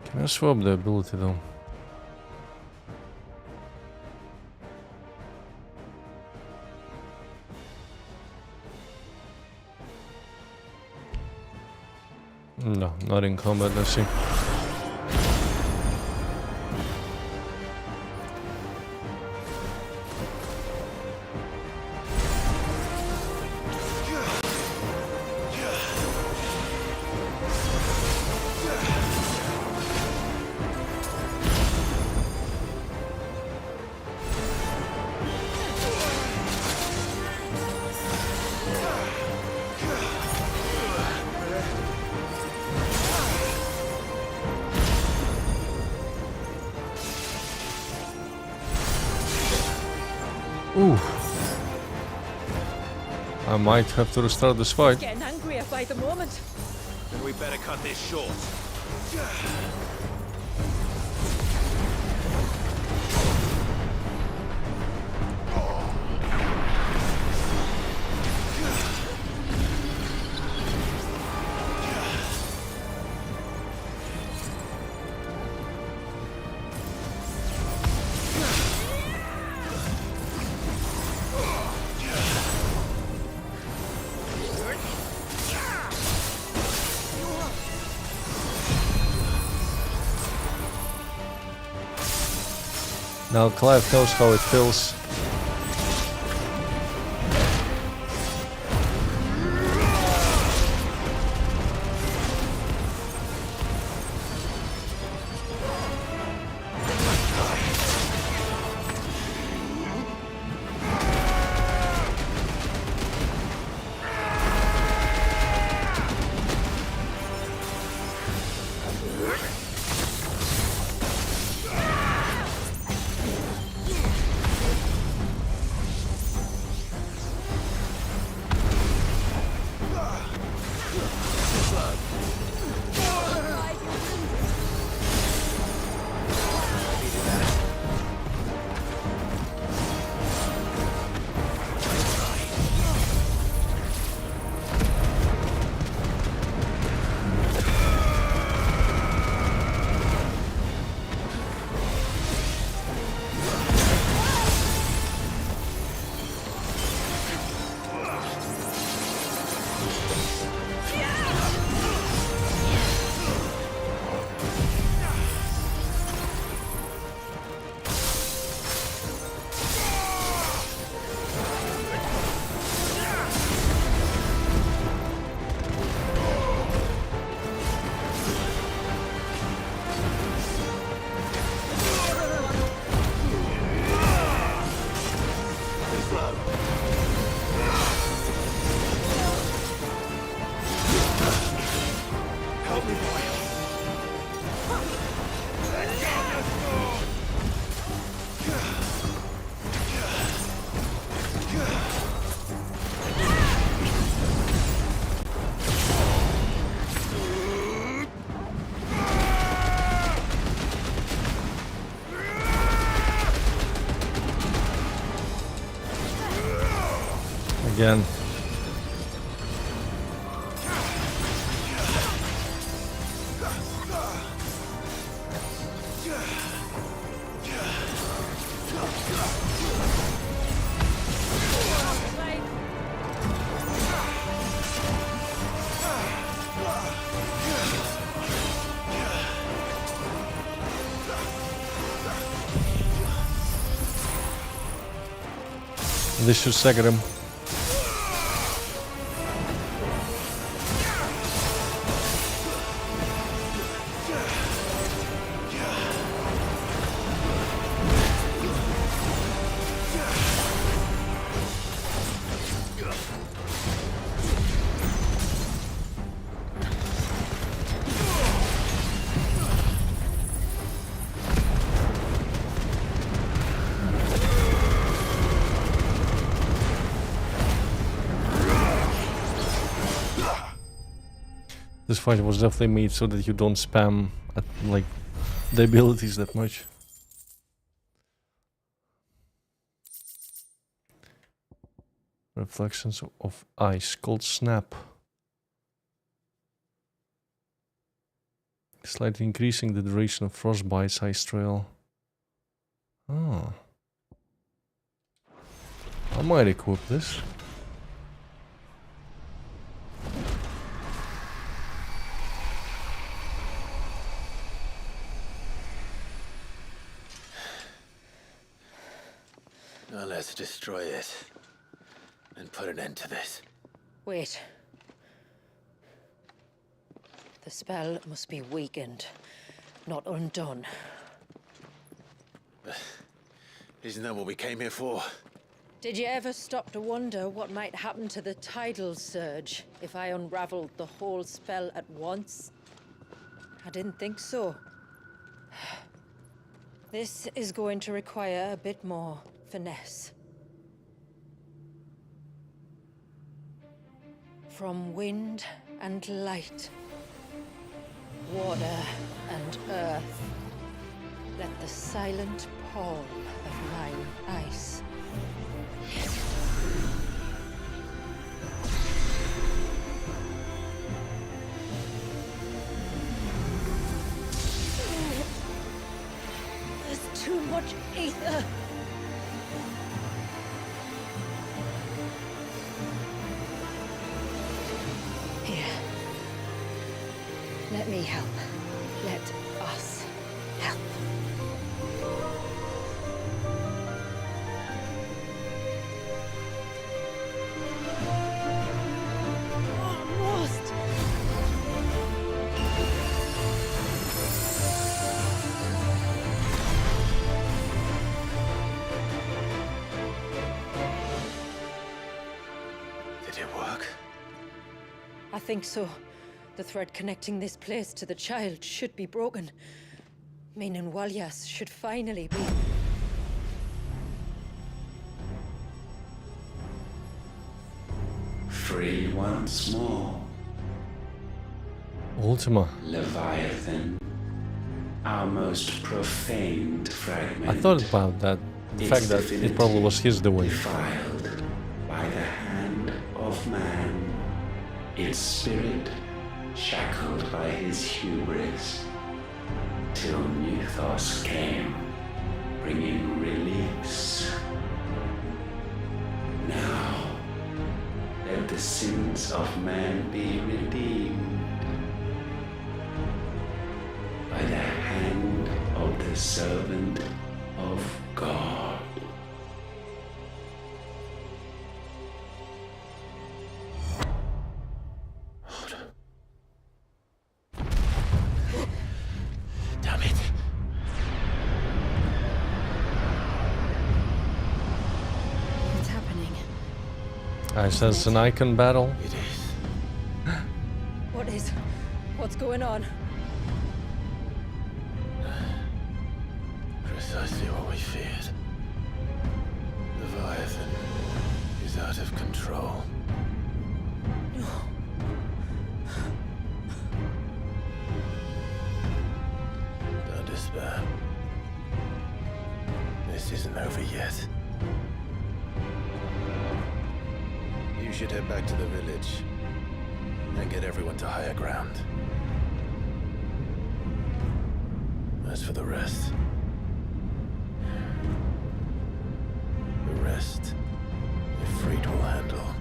Can I swap the ability though? No, not in combat, let's see. Ooh. I might have to restart this fight. Getting angrier by the moment. Then we better cut this short. Now Clive knows how it feels. Again. This should stagger him. This fight was definitely made so that you don't spam at, like, the abilities that much. Reflections of ice, cold snap. Slightly increasing the duration of frostbite's ice trail. Oh. I might equip this. Now let's destroy it and put an end to this. Wait. The spell must be weakened, not undone. Isn't that what we came here for? Did you ever stop to wonder what might happen to the tidal surge if I unraveled the whole spell at once? I didn't think so. This is going to require a bit more finesse. From wind and light, water and earth, let the silent palm of mine ice. There's too much ether. Here. Let me help. Let us help. Almost. Did it work? I think so. The thread connecting this place to the child should be broken. Meaning Walyas should finally be... Free once more. Ultima. Leviathan. Our most profaned fragment. I thought about that. The fact that it probably was his doing. Defiled by the hand of man. Its spirit shackled by his hubris. Till Mythos came, bringing release. Now, let the sins of man be redeemed by the hand of the servant of God. Damn it. What's happening? I sense an icon battle. It is. What is... What's going on? Precisely what we feared. Leviathan is out of control. No. Don't despair. This isn't over yet. You should head back to the village and get everyone to higher ground. As for the rest, Ifrit will handle.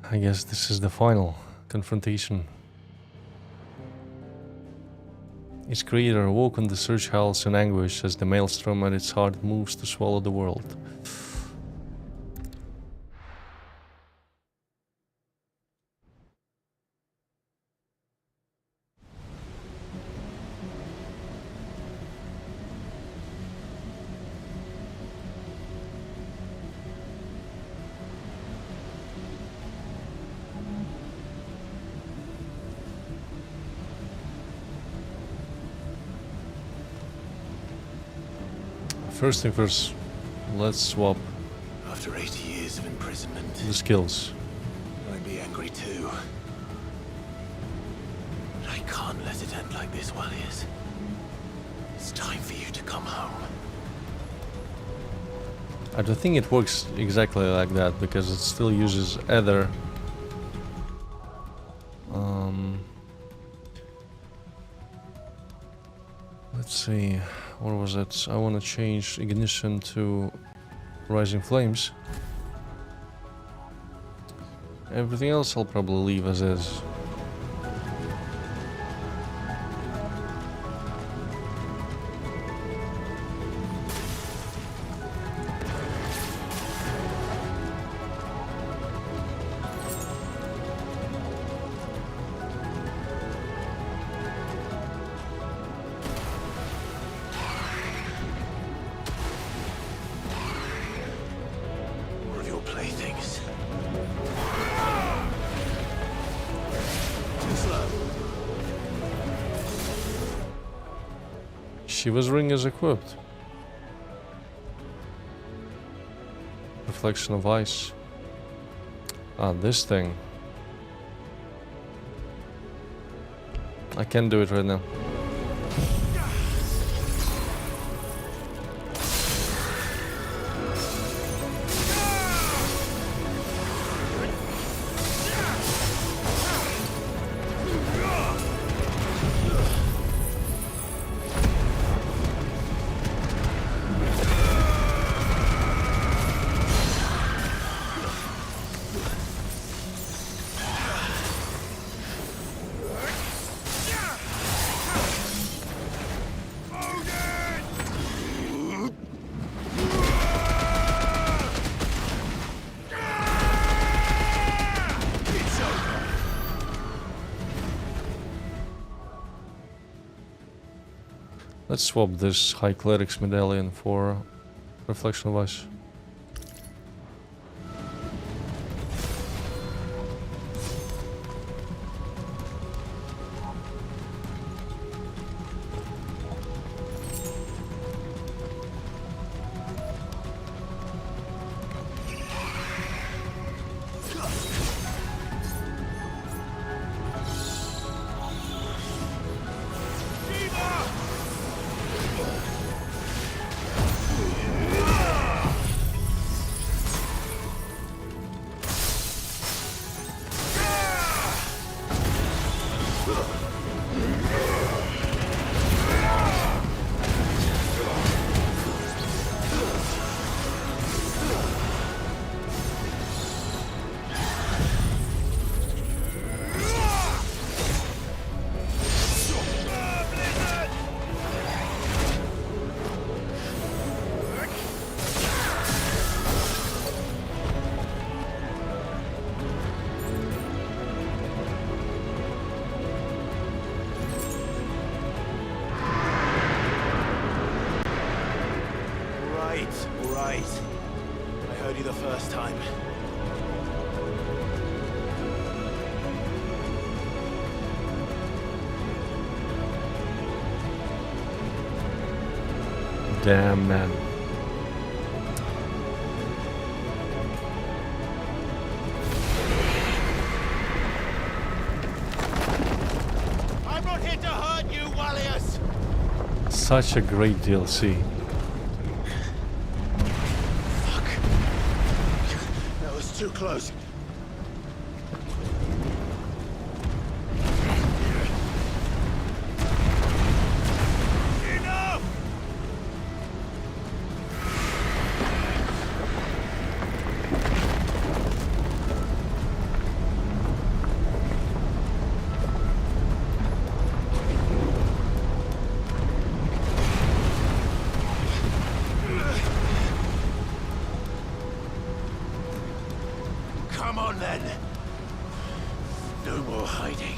I guess this is the final confrontation. Its creator awoke on the surge howls in anguish as the maelstrom at its heart moves to swallow the world. First thing first, let's swap After 80 years of imprisonment, the skills. I'd be angry too. But I can't let it end like this, Walliers. It's time for you to come home. I don't think it works exactly like that because it still uses Ether. Let's see, what was it? I want to change ignition to rising flames. Everything else I'll probably leave as is. More of your playthings. Too slow. Shiva's ring is equipped. Reflection of ice. Ah, this thing. I can't do it right now. Let's swap this High Cleric's medallion for Reflection of Ice. Right. I heard you the first time. Damn, man. I'm not here to hurt you, Walliers! Such a great DLC. Fuck. That was too close. Come on then. No more hiding.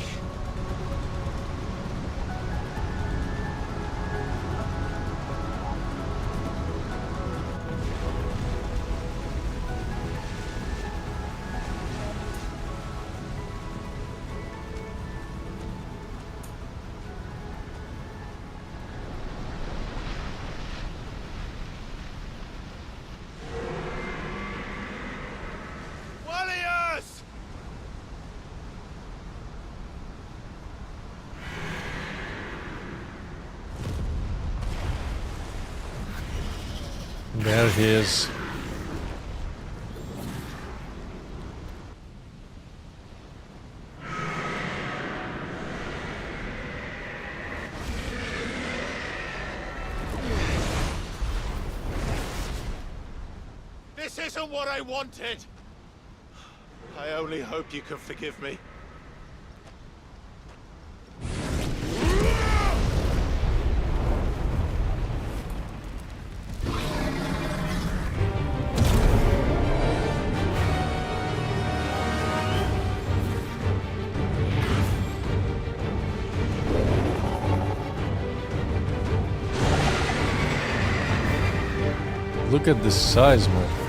Warriors! There he is. This isn't what I wanted. I only hope you can forgive me. Look at the size, man.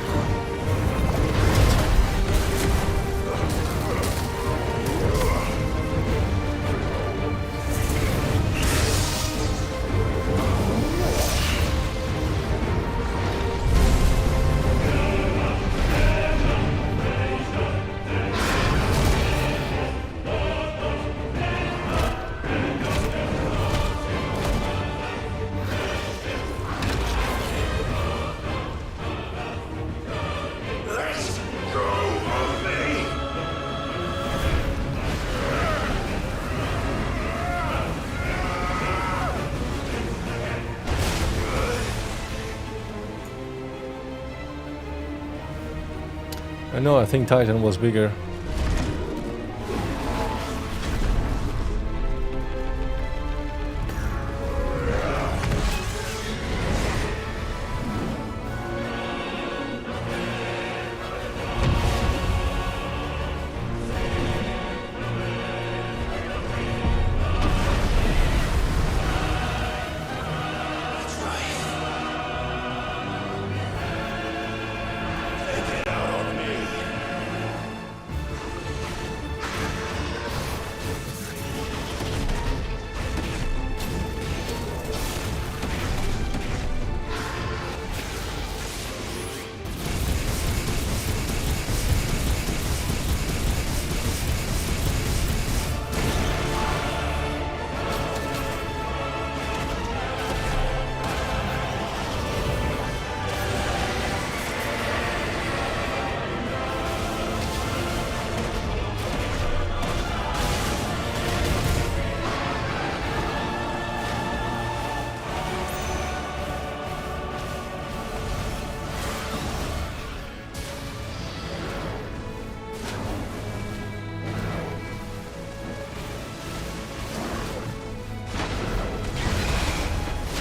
I know, I think Titan was bigger.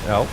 Ow.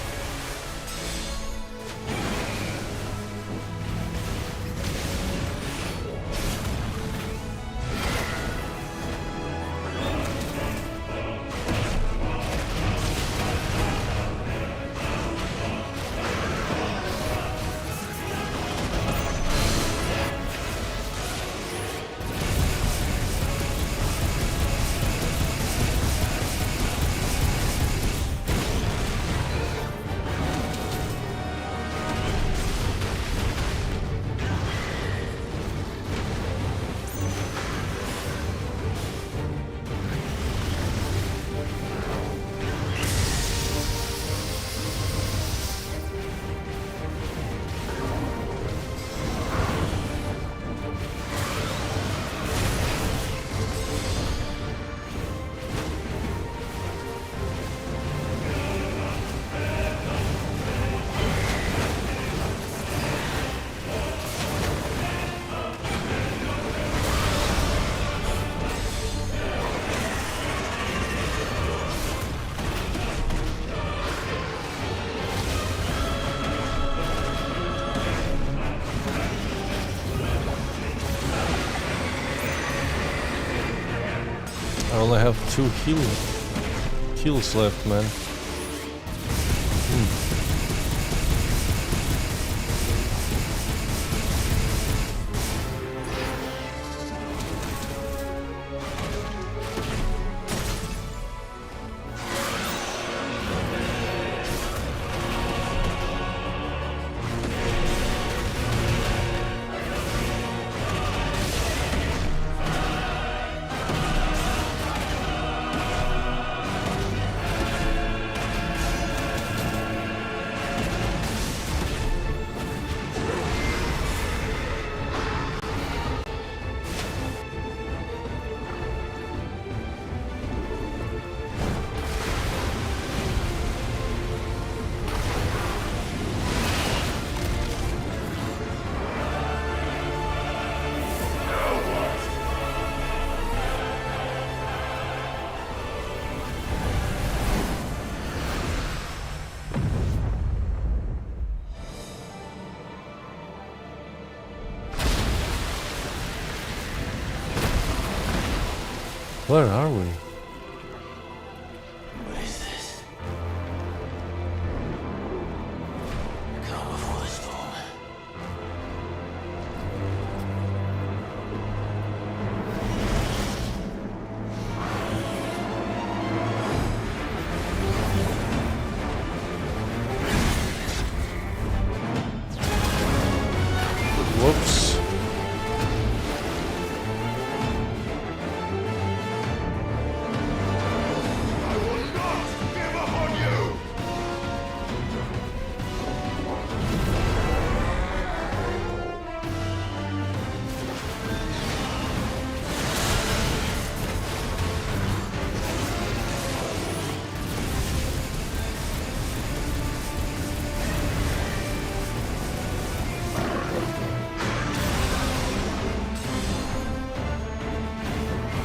only have 2 heals left, man. Where are we? What is this? Come before the storm. Whoops.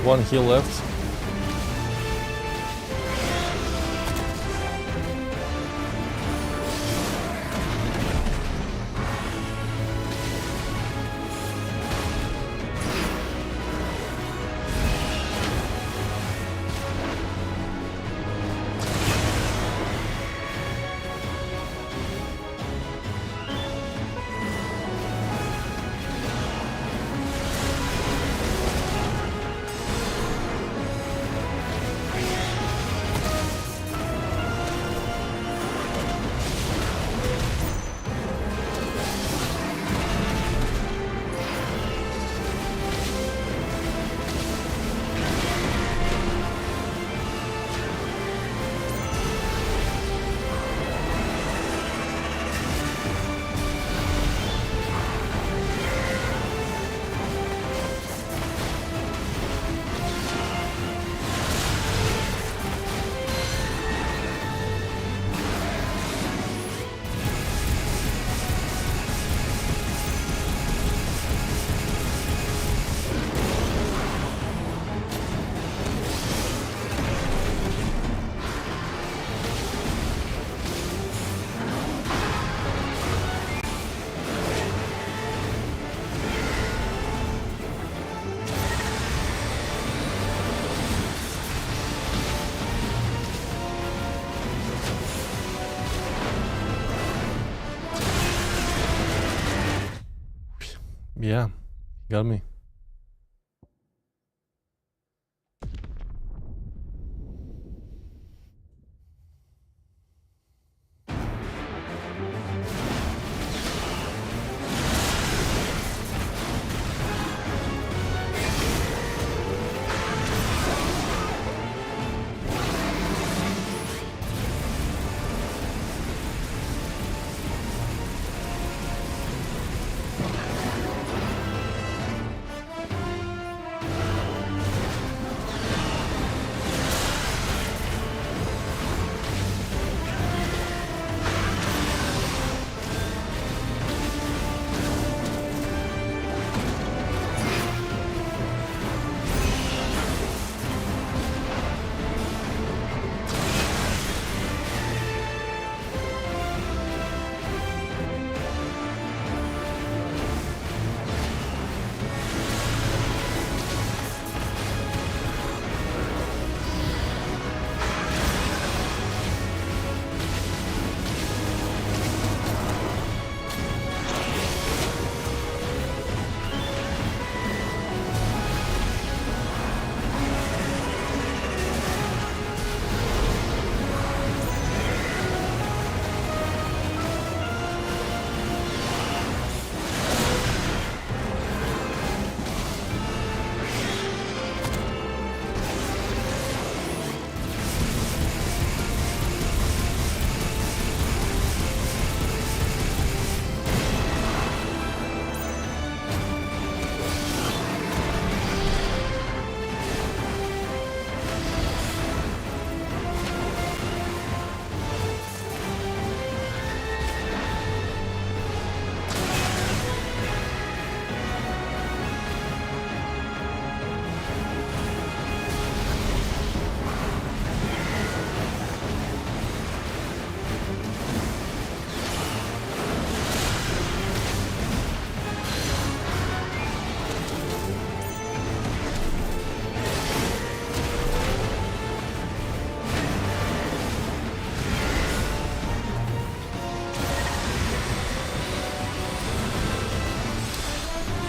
One heal left. Yeah, got me.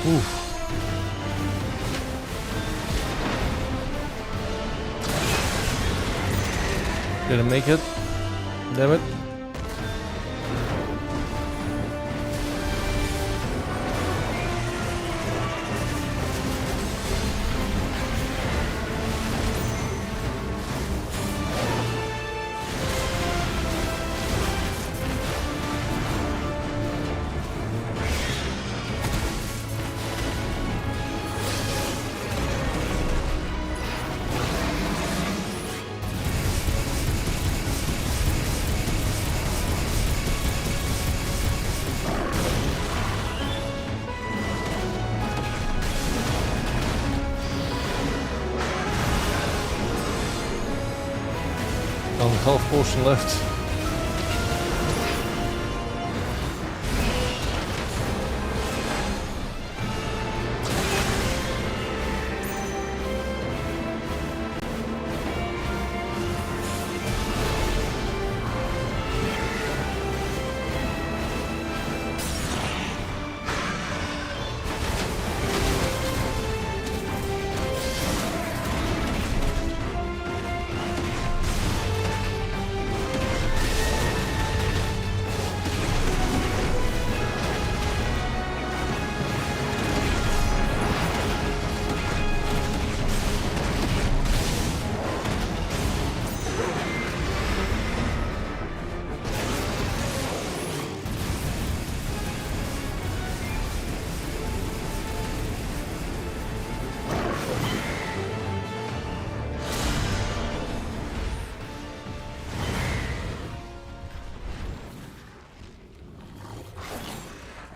Oof. Didn't make it. Damn it. Only half portion left.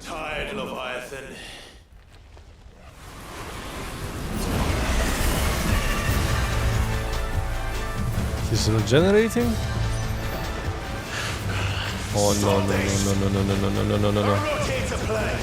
Tired, Leviathan. Is it regenerating? Oh no no. I'm not here to play.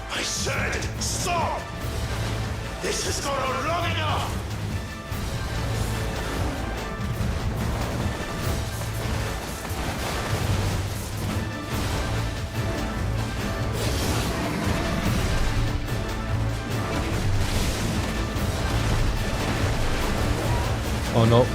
I said stop! This has gone on long enough! Oh no.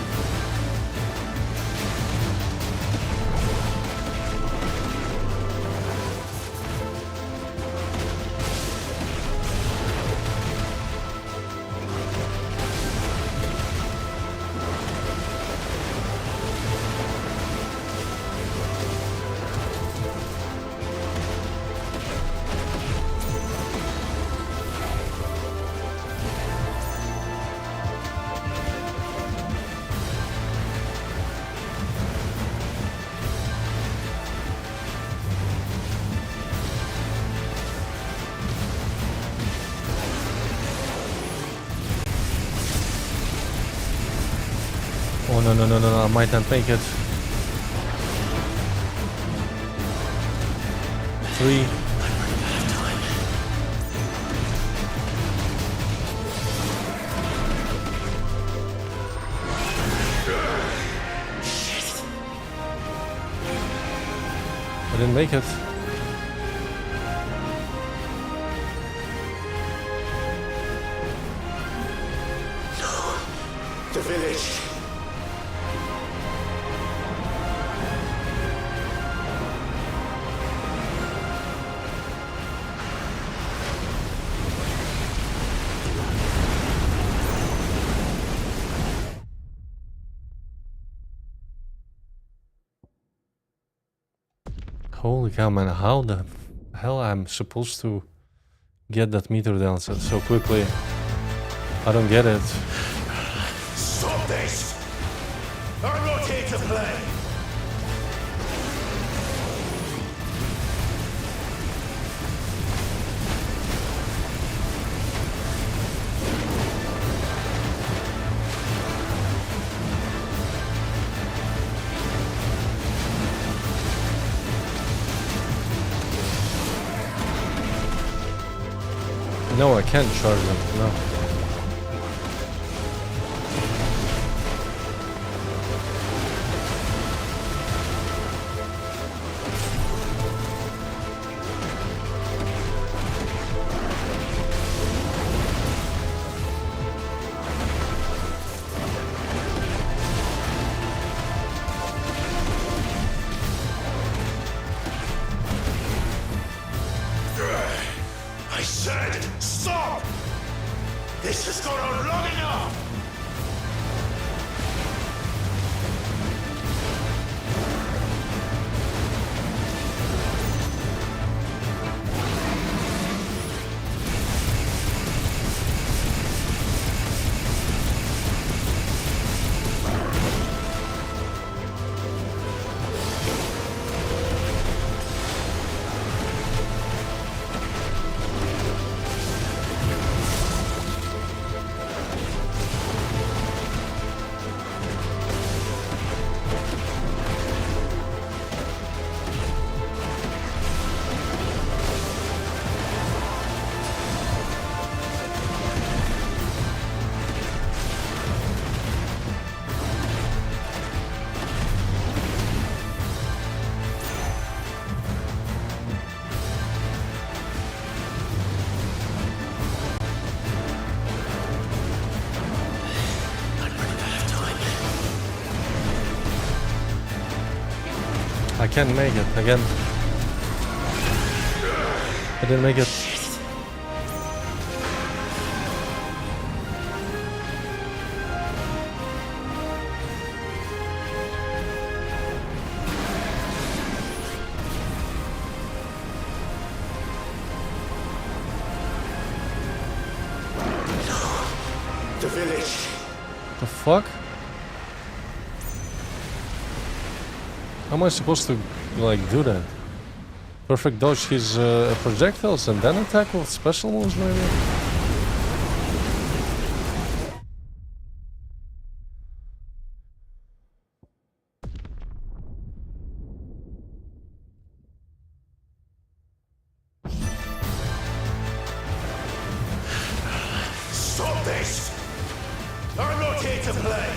Oh no, I might not make it. 3. I didn't make it. The village. Holy cow, man, how the hell I'm supposed to get that meter down so quickly? I don't get it. Stop this! I'm not here to play! No, I can't charge them. No. I said, stop! This has gone on long enough! I can't make it again. I didn't make it. The village. The fuck? How am I supposed to, like, do that? Perfect dodge his projectiles and then attack with special moves, maybe? Stop this! I'm not here to play!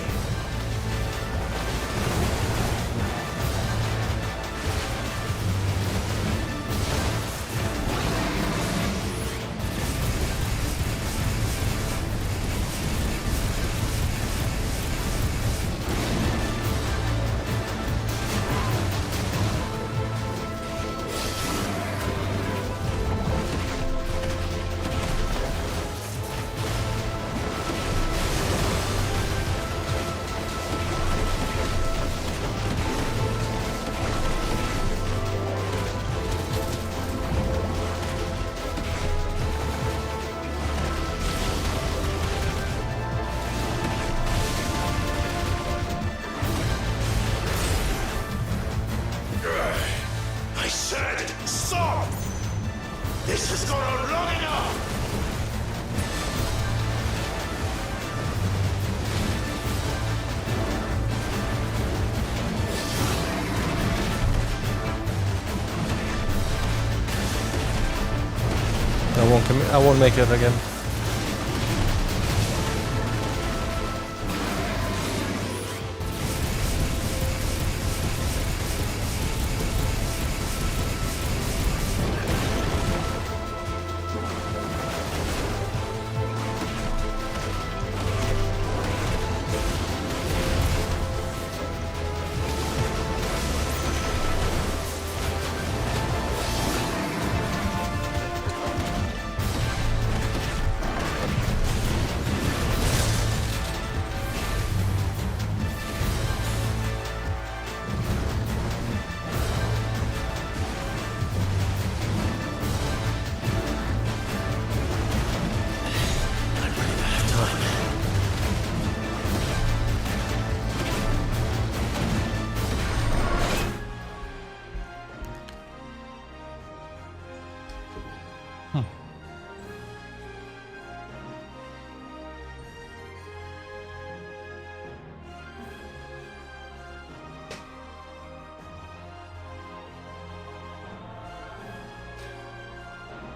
I said, stop! This has gone on long enough! I won't make it again.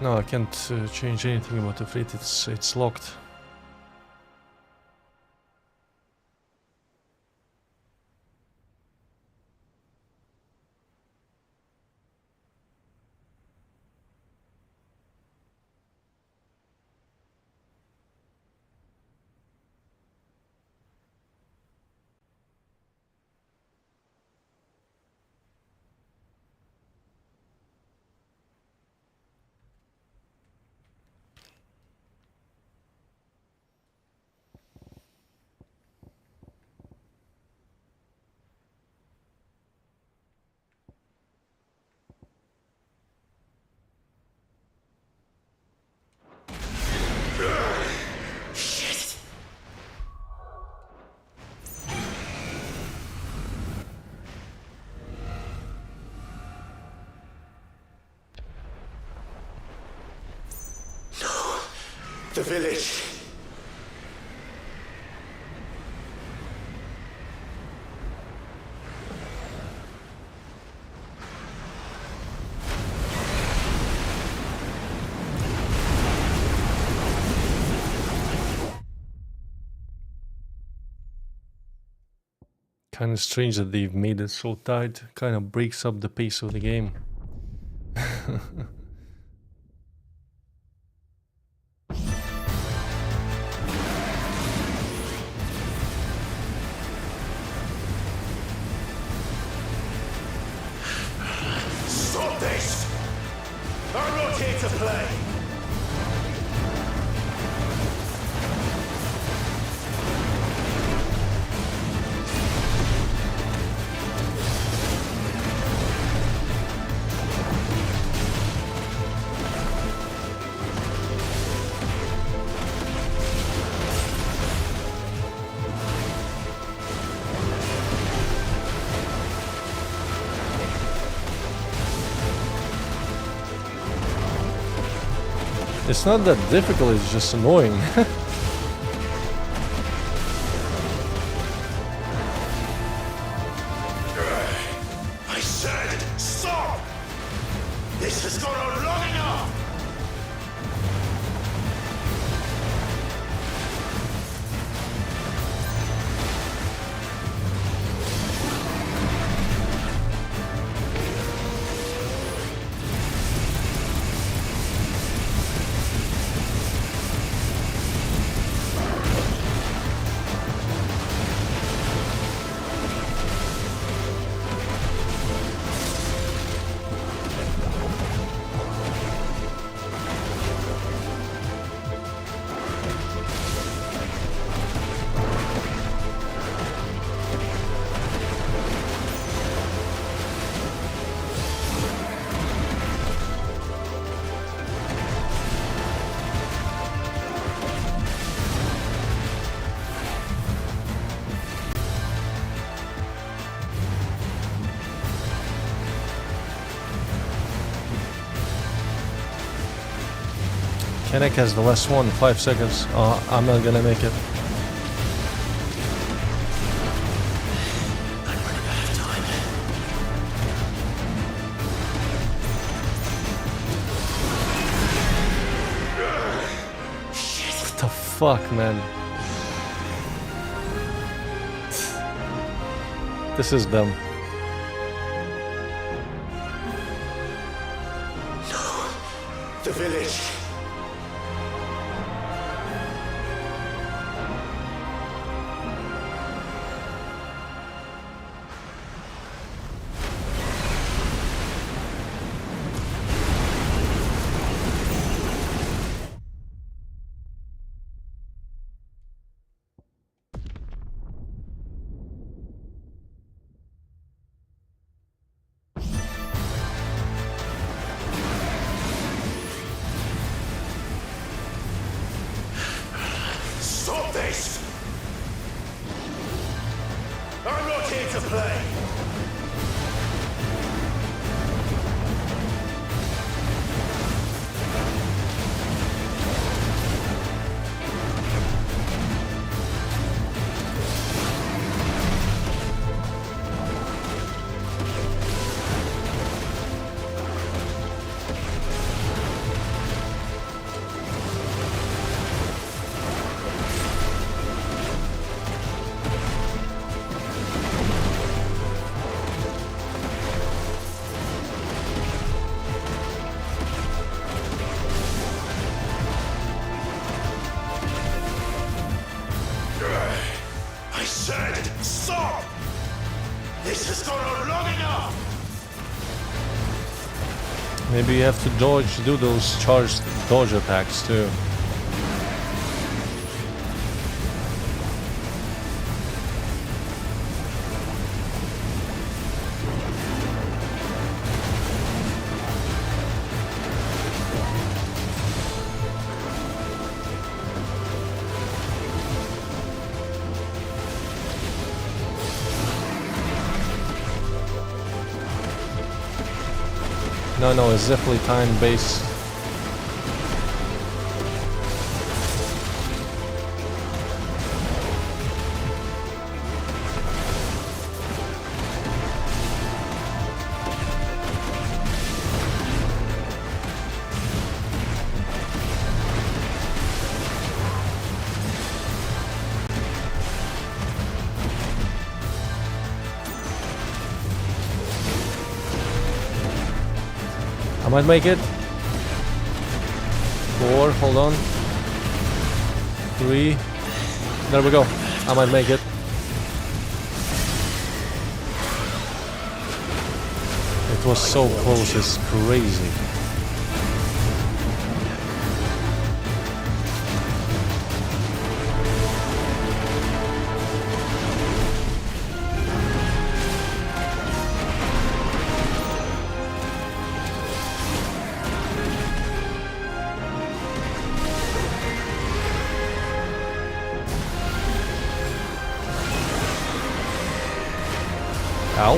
No, I can't change anything about the fleet. It's locked. Shit! No! The village! Kind of strange that they've made it so tight. Kind of breaks up the pace of the game. Stop this! I'm not here to play! It's not that difficult, it's just annoying. I said, stop! This has gone on long enough! Kenneck has the last one, 5 seconds. I'm not gonna make it. What the fuck, man? This is dumb. No! The village! Stop this! I'm not here to play! This has gone on long enough! Maybe you have to do those charged dodge attacks too. No, it's definitely time-based. I might make it. 4, hold on. 3. There we go. I might make it. It was so close, it's crazy. Ow.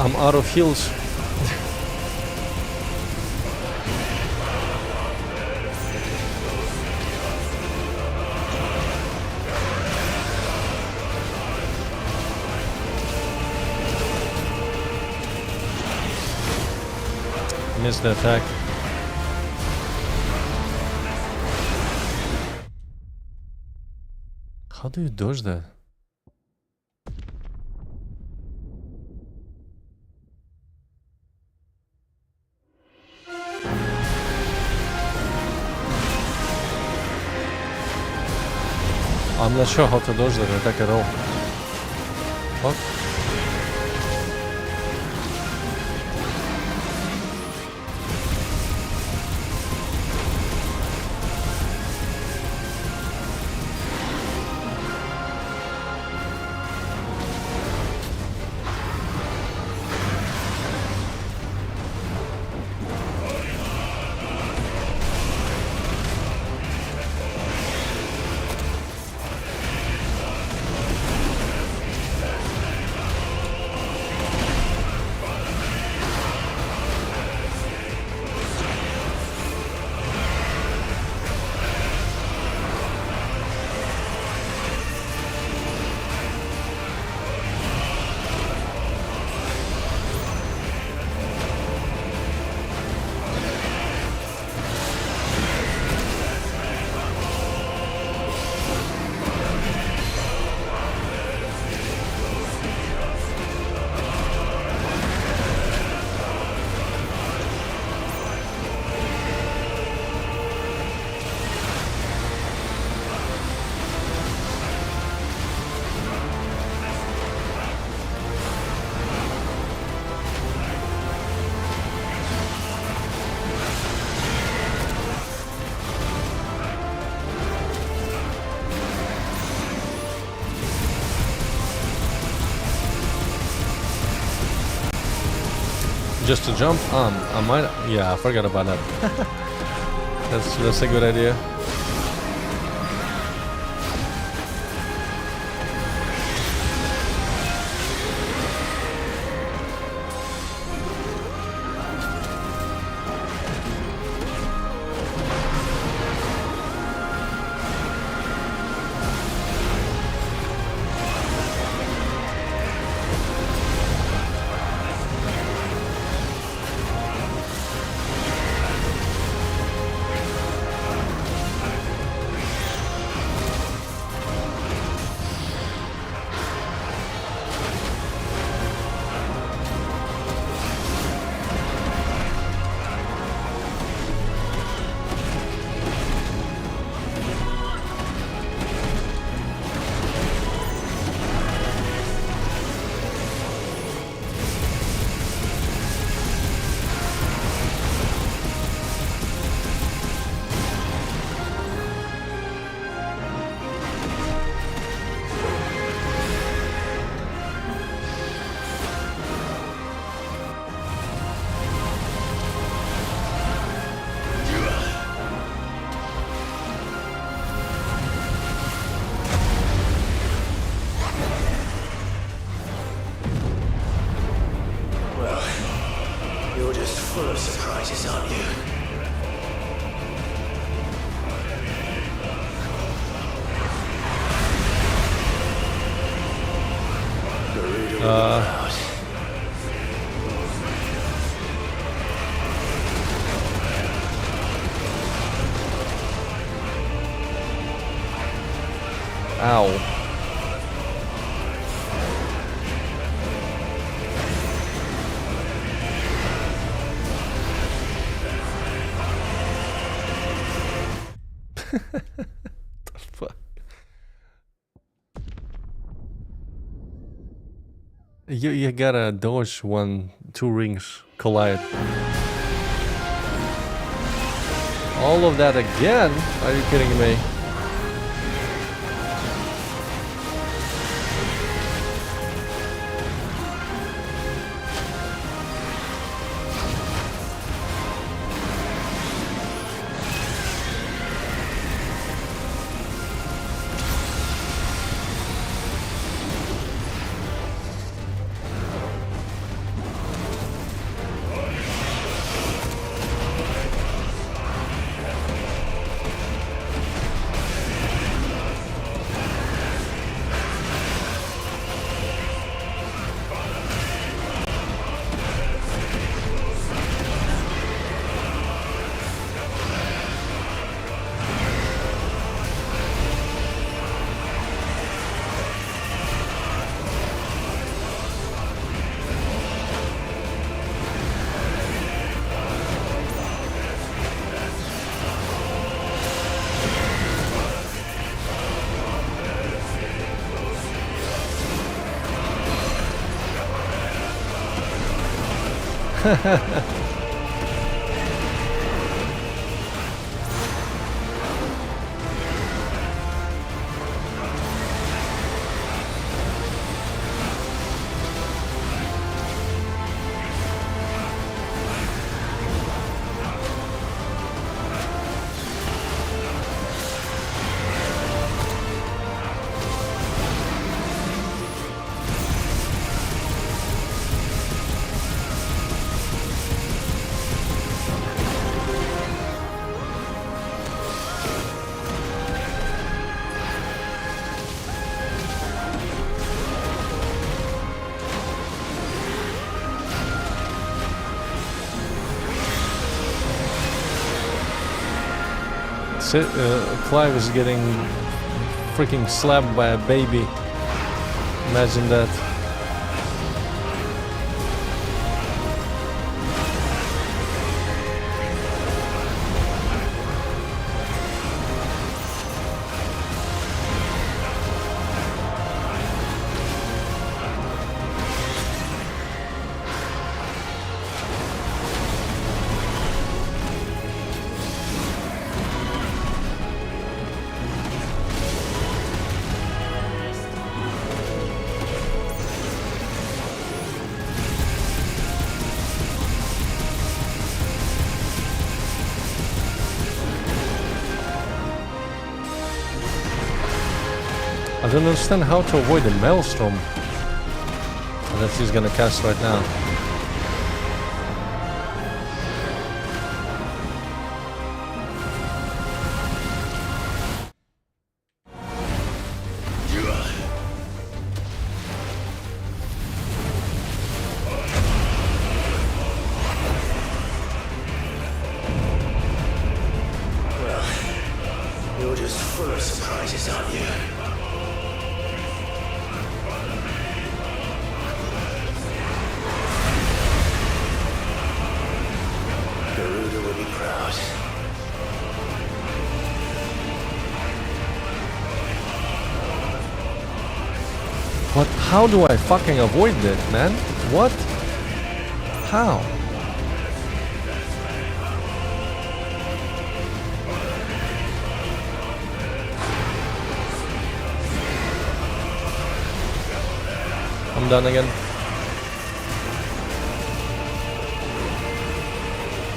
I'm out of heals. Missed the attack. How do you dodge that? I'm not sure how to dodge that attack at all. What? Just to jump? I might. Yeah, I forgot about that. That's a good idea. full of surprises, aren't you? Ow. The fuck? You gotta dodge when two rings collide. All of that again? Are you kidding me? Clive is getting freaking slapped by a baby. Imagine that. I don't understand how to avoid the maelstrom that he's gonna cast right now. Well, you're just full of surprises, aren't you? What? How do I fucking avoid this, man? What? How? I'm done again.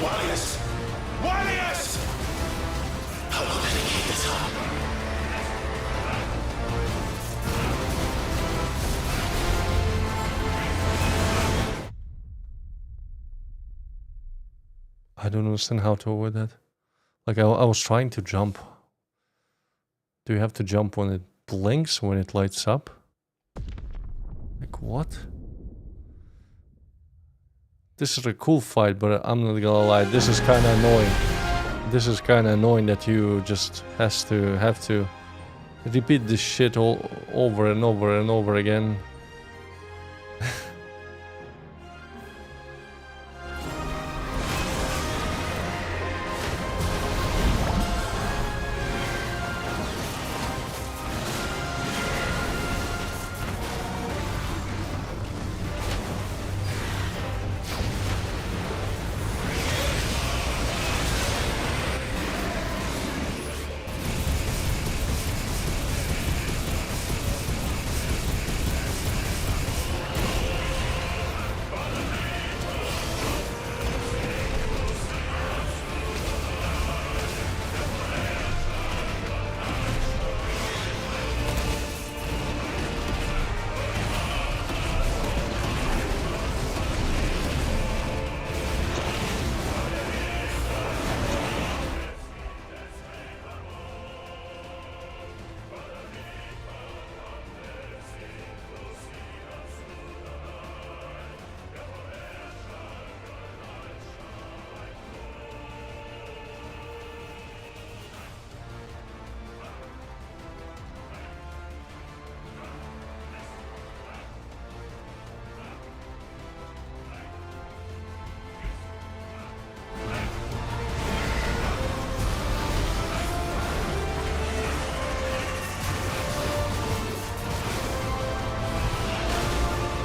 Warriors! Warriors! How long did he keep this up? I don't understand how to avoid that. Like, I was trying to jump. Do you have to jump when it blinks, when it lights up? Like, what? This is a cool fight, but I'm not gonna lie, this is kind of annoying. This is kind of annoying that you just have to repeat this shit all over and over and over again.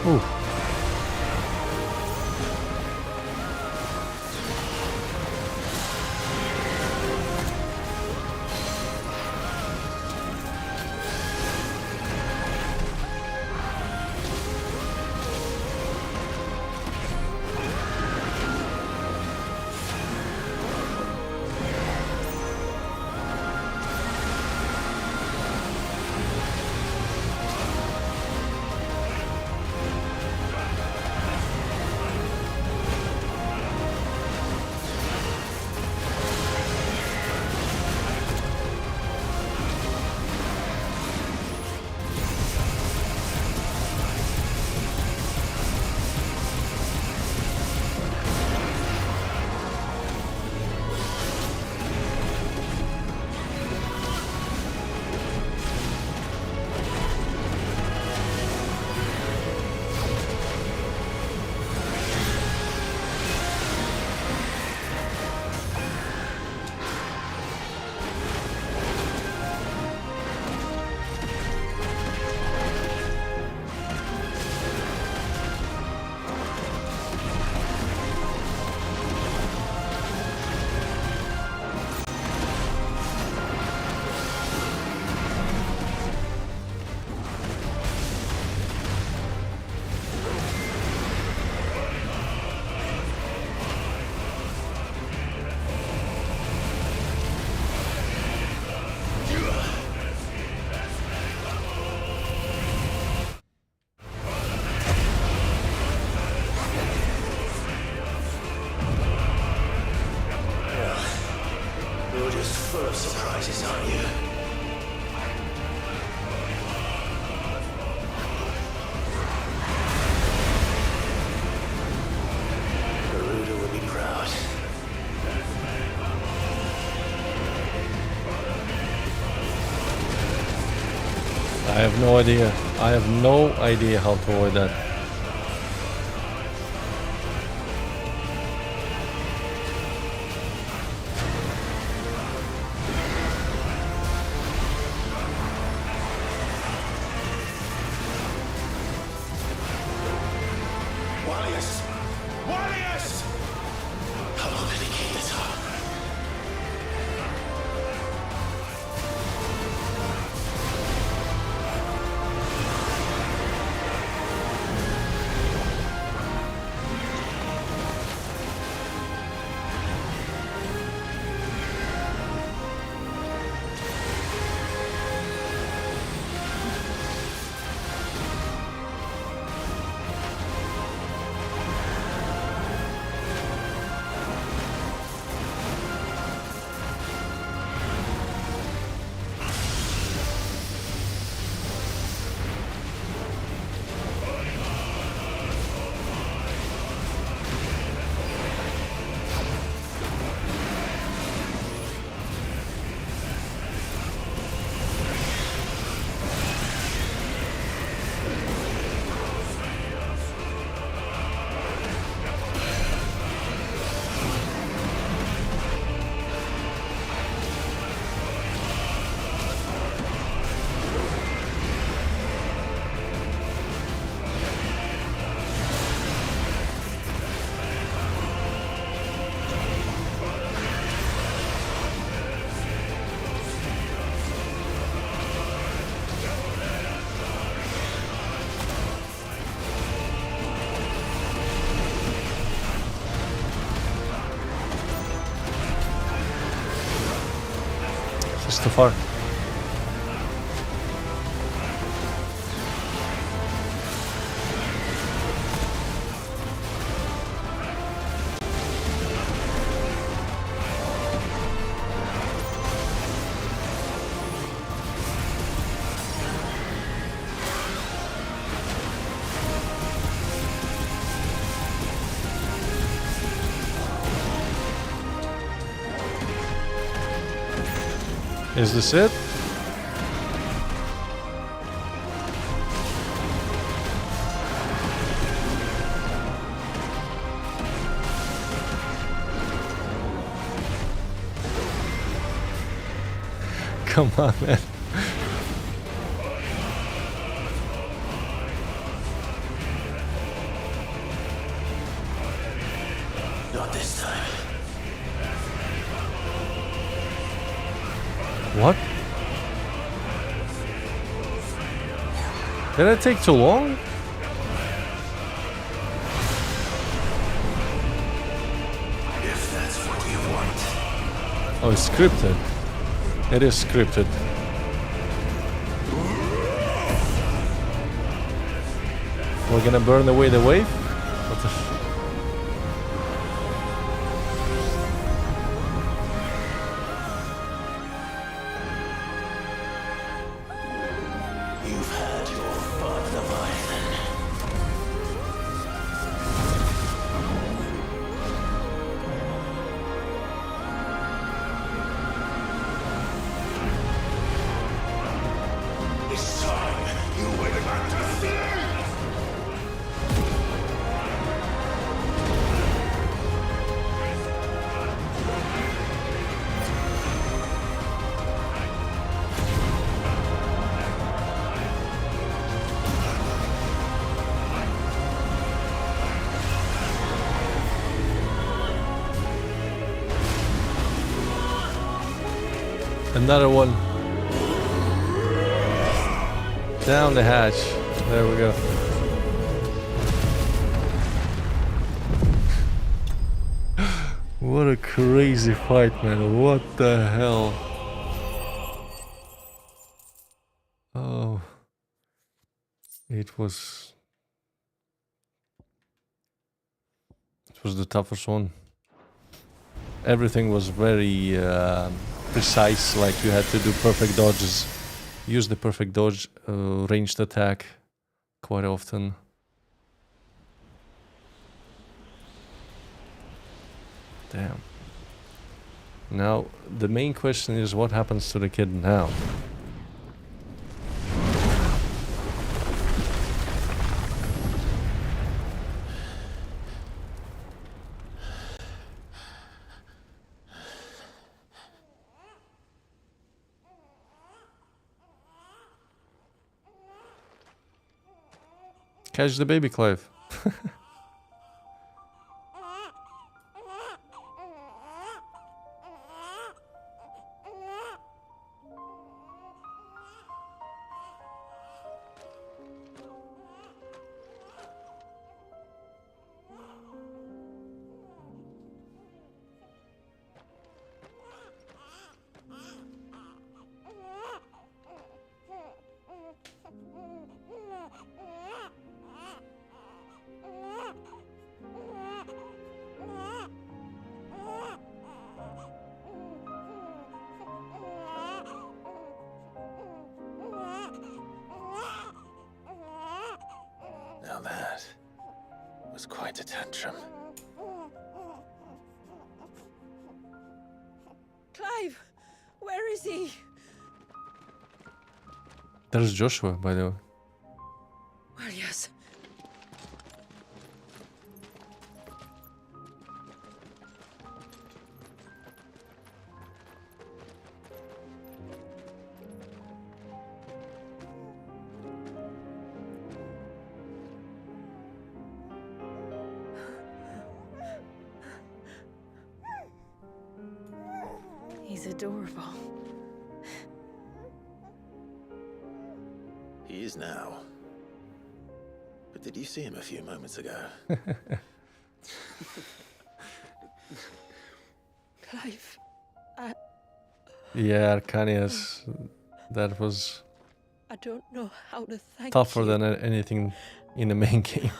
Ooh. You're just full of surprises, aren't you? Garuda will be proud. I have no idea. I have no idea how to avoid that. How long did he keep this up? It's too far. Is this it? Come on, man. Not this time. What? Did it take too long? If that's what you want. Oh, it's scripted. It is scripted. We're gonna burn away the wave? What the f- You've had your fun, Leviathan. This time, you will not destiny! Another one. Down the hatch. There we go. What a crazy fight, man. What the hell? Oh. It was the toughest one. Everything was very precise, like you had to do perfect dodges. Use the perfect dodge, ranged attack quite often. Damn. Now, the main question is what happens to the kid now? Catch the baby, Clive. Now that was quite a tantrum. Clive, where is he? There's Joshua, by the way. Well, yes. He's adorable. He is now. But did you see him a few moments ago? Clive, Yeah, Arcanius. That was I don't know how to thank tougher you. than anything in the main game.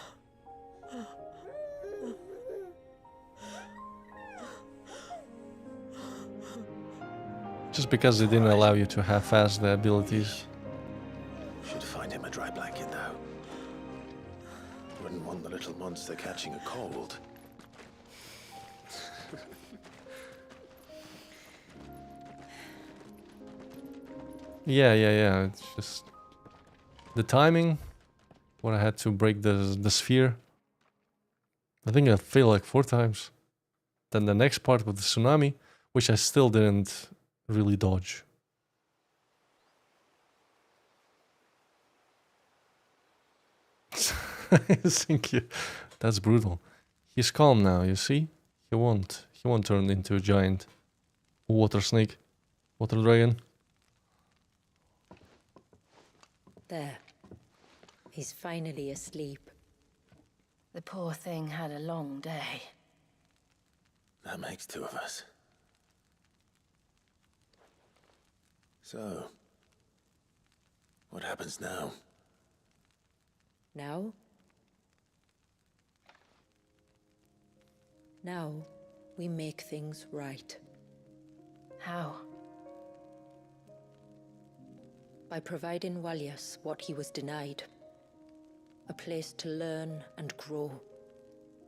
Just because they didn't allow you to half-ass the abilities. Should find him a dry blanket now. Wouldn't want the little monster catching a cold. Yeah. It's just the timing when I had to break the sphere. I think I failed like 4 times. Then the next part with the tsunami, which I still didn't really dodge. Thank you. That's brutal. He's calm now, you see? He won't turn into a giant water snake, water dragon. There. He's finally asleep. The poor thing had a long day. That makes 2 of us. So, what happens now? Now? Now, we make things right. How? By providing Walias what he was denied. A place to learn and grow.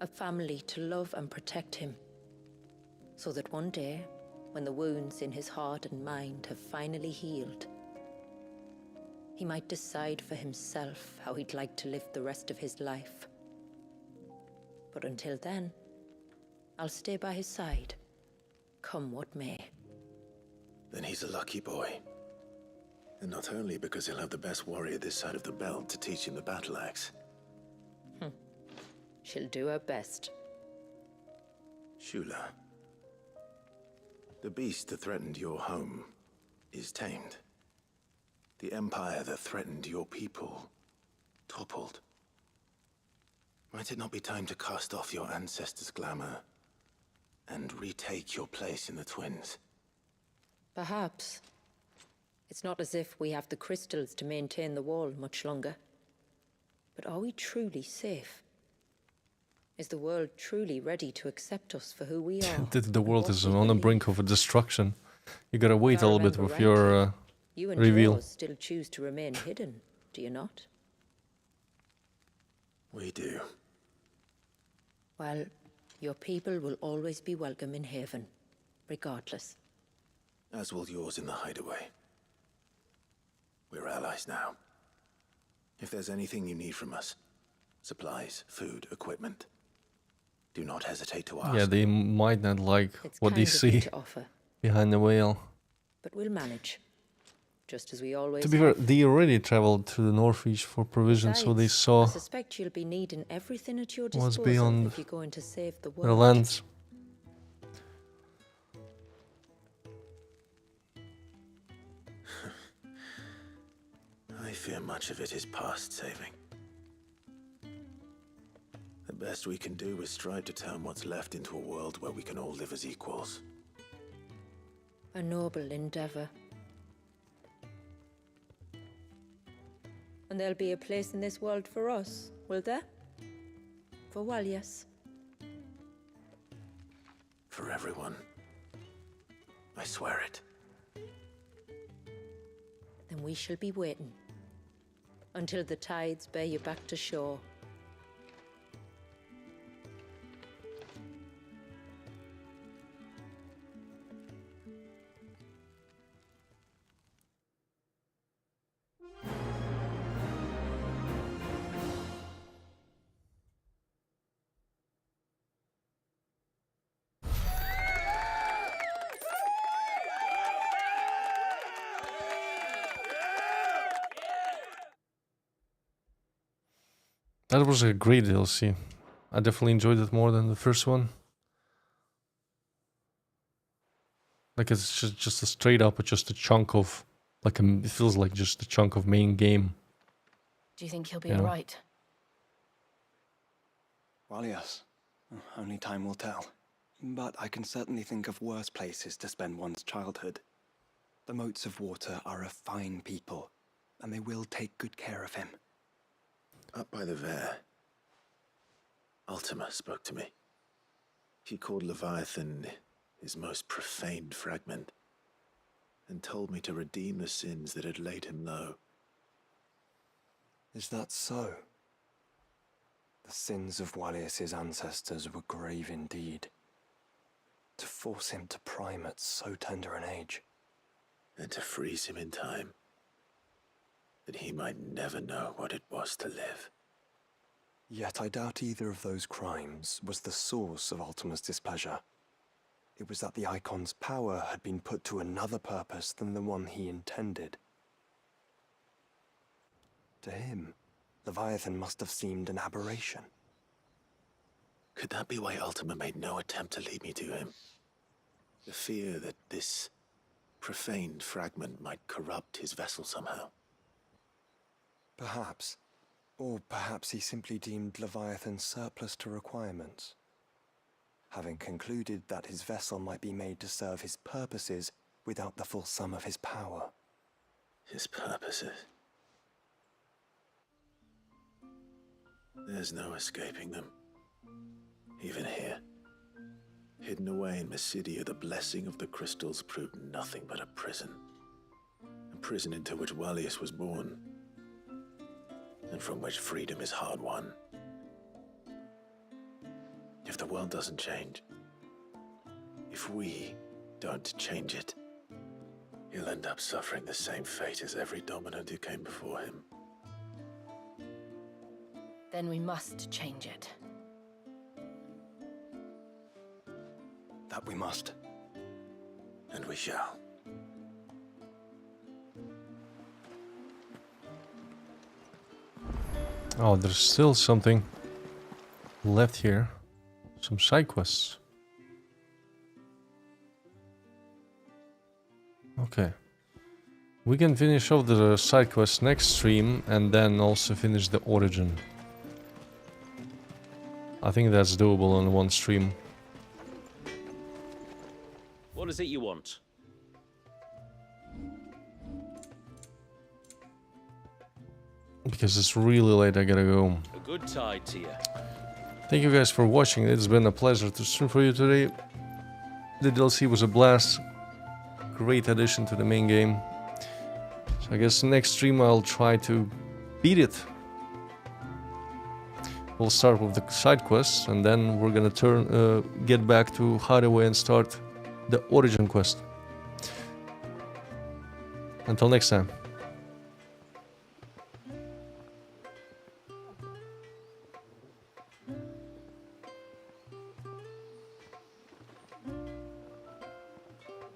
A family to love and protect him. So that one day, when the wounds in his heart and mind have finally healed, he might decide for himself how he'd like to live the rest of his life. But until then, I'll stay by his side, come what may. Then he's a lucky boy. And not only because he'll have the best warrior this side of the belt to teach him the battle axe. She'll do her best. Shula, the beast that threatened your home is tamed. The empire that threatened your people toppled. Might it not be time to cast off your ancestors' glamour and retake your place in the Twins? Perhaps. It's not as if we have the crystals to maintain the wall much longer. But are we truly safe? Is the world truly ready to accept us for who we are? The world is on the brink of a destruction. You gotta wait If a I little bit remember with your rightly, you and reveal. yours still choose to remain hidden, do you not? We do. Well, your people will always be welcome in Haven, regardless. As will yours in the hideaway. We're allies now. If there's anything you need from us, supplies, food, equipment, do not hesitate to ask. Yeah, they might not like It's what they kind of you see to offer, behind the veil. but we'll manage. Just as we always To be fair, have. they already traveled to the northeast for provisions, so they Besides, saw I suspect you'll be needing everything at your what's disposal beyond if you're going to save the their world. lands. I fear much of it is past saving. The best we can do is strive to turn what's left into a world where we can all live as equals. A noble endeavor. And there'll be a place in this world for us, will there? For Walias. For everyone. I swear it. Then we shall be waiting. Until the tides bear you back to shore. That was a great DLC. I definitely enjoyed it more than the first one. Like it's just a straight up, just a chunk of, like it feels like just a chunk of main game. Do you think he'll be Yeah. alright? Well, yes. Only time will tell. But I can certainly think of worse places to spend one's childhood. The Moats of Water are a fine people, and they will take good care of him. Up by the Vare, Ultima spoke to me. She called Leviathan his most profaned fragment, and told me to redeem the sins that had laid him low. Is that so? The sins of Wallius's ancestors were grave indeed. To force him to prime at so tender an age. And to freeze him in time, that he might never know what it was to live. Yet I doubt either of those crimes was the source of Ultima's displeasure. It was that the Icon's power had been put to another purpose than the one he intended. To him, Leviathan must have seemed an aberration. Could that be why Ultima made no attempt to lead me to him? The fear that this profaned fragment might corrupt his vessel somehow. Perhaps. Or perhaps he simply deemed Leviathan surplus to requirements. Having concluded that his vessel might be made to serve his purposes without the full sum of his power. His purposes? There's no escaping them. Even here. Hidden away in Mysidia, the blessing of the crystals proved nothing but a prison. A prison into which Wallius was born, and from which freedom is hard won. If the world doesn't change, if we don't change it, he'll end up suffering the same fate as every dominant who came before him. Then we must change it. That we must. And we shall. Oh, there's still something left here. Some side quests. Okay. We can finish off the side quest next stream and then also finish the origin. I think that's doable on one stream. What is it you want? Because it's really late, I gotta go. A good tide to you. Thank you guys for watching. It's been a pleasure to stream for you today. The DLC was a blast. Great addition to the main game. So I guess next stream I'll try to beat it. We'll start with the side quests and then we're gonna get back to Hideaway and start the origin quest. Until next time.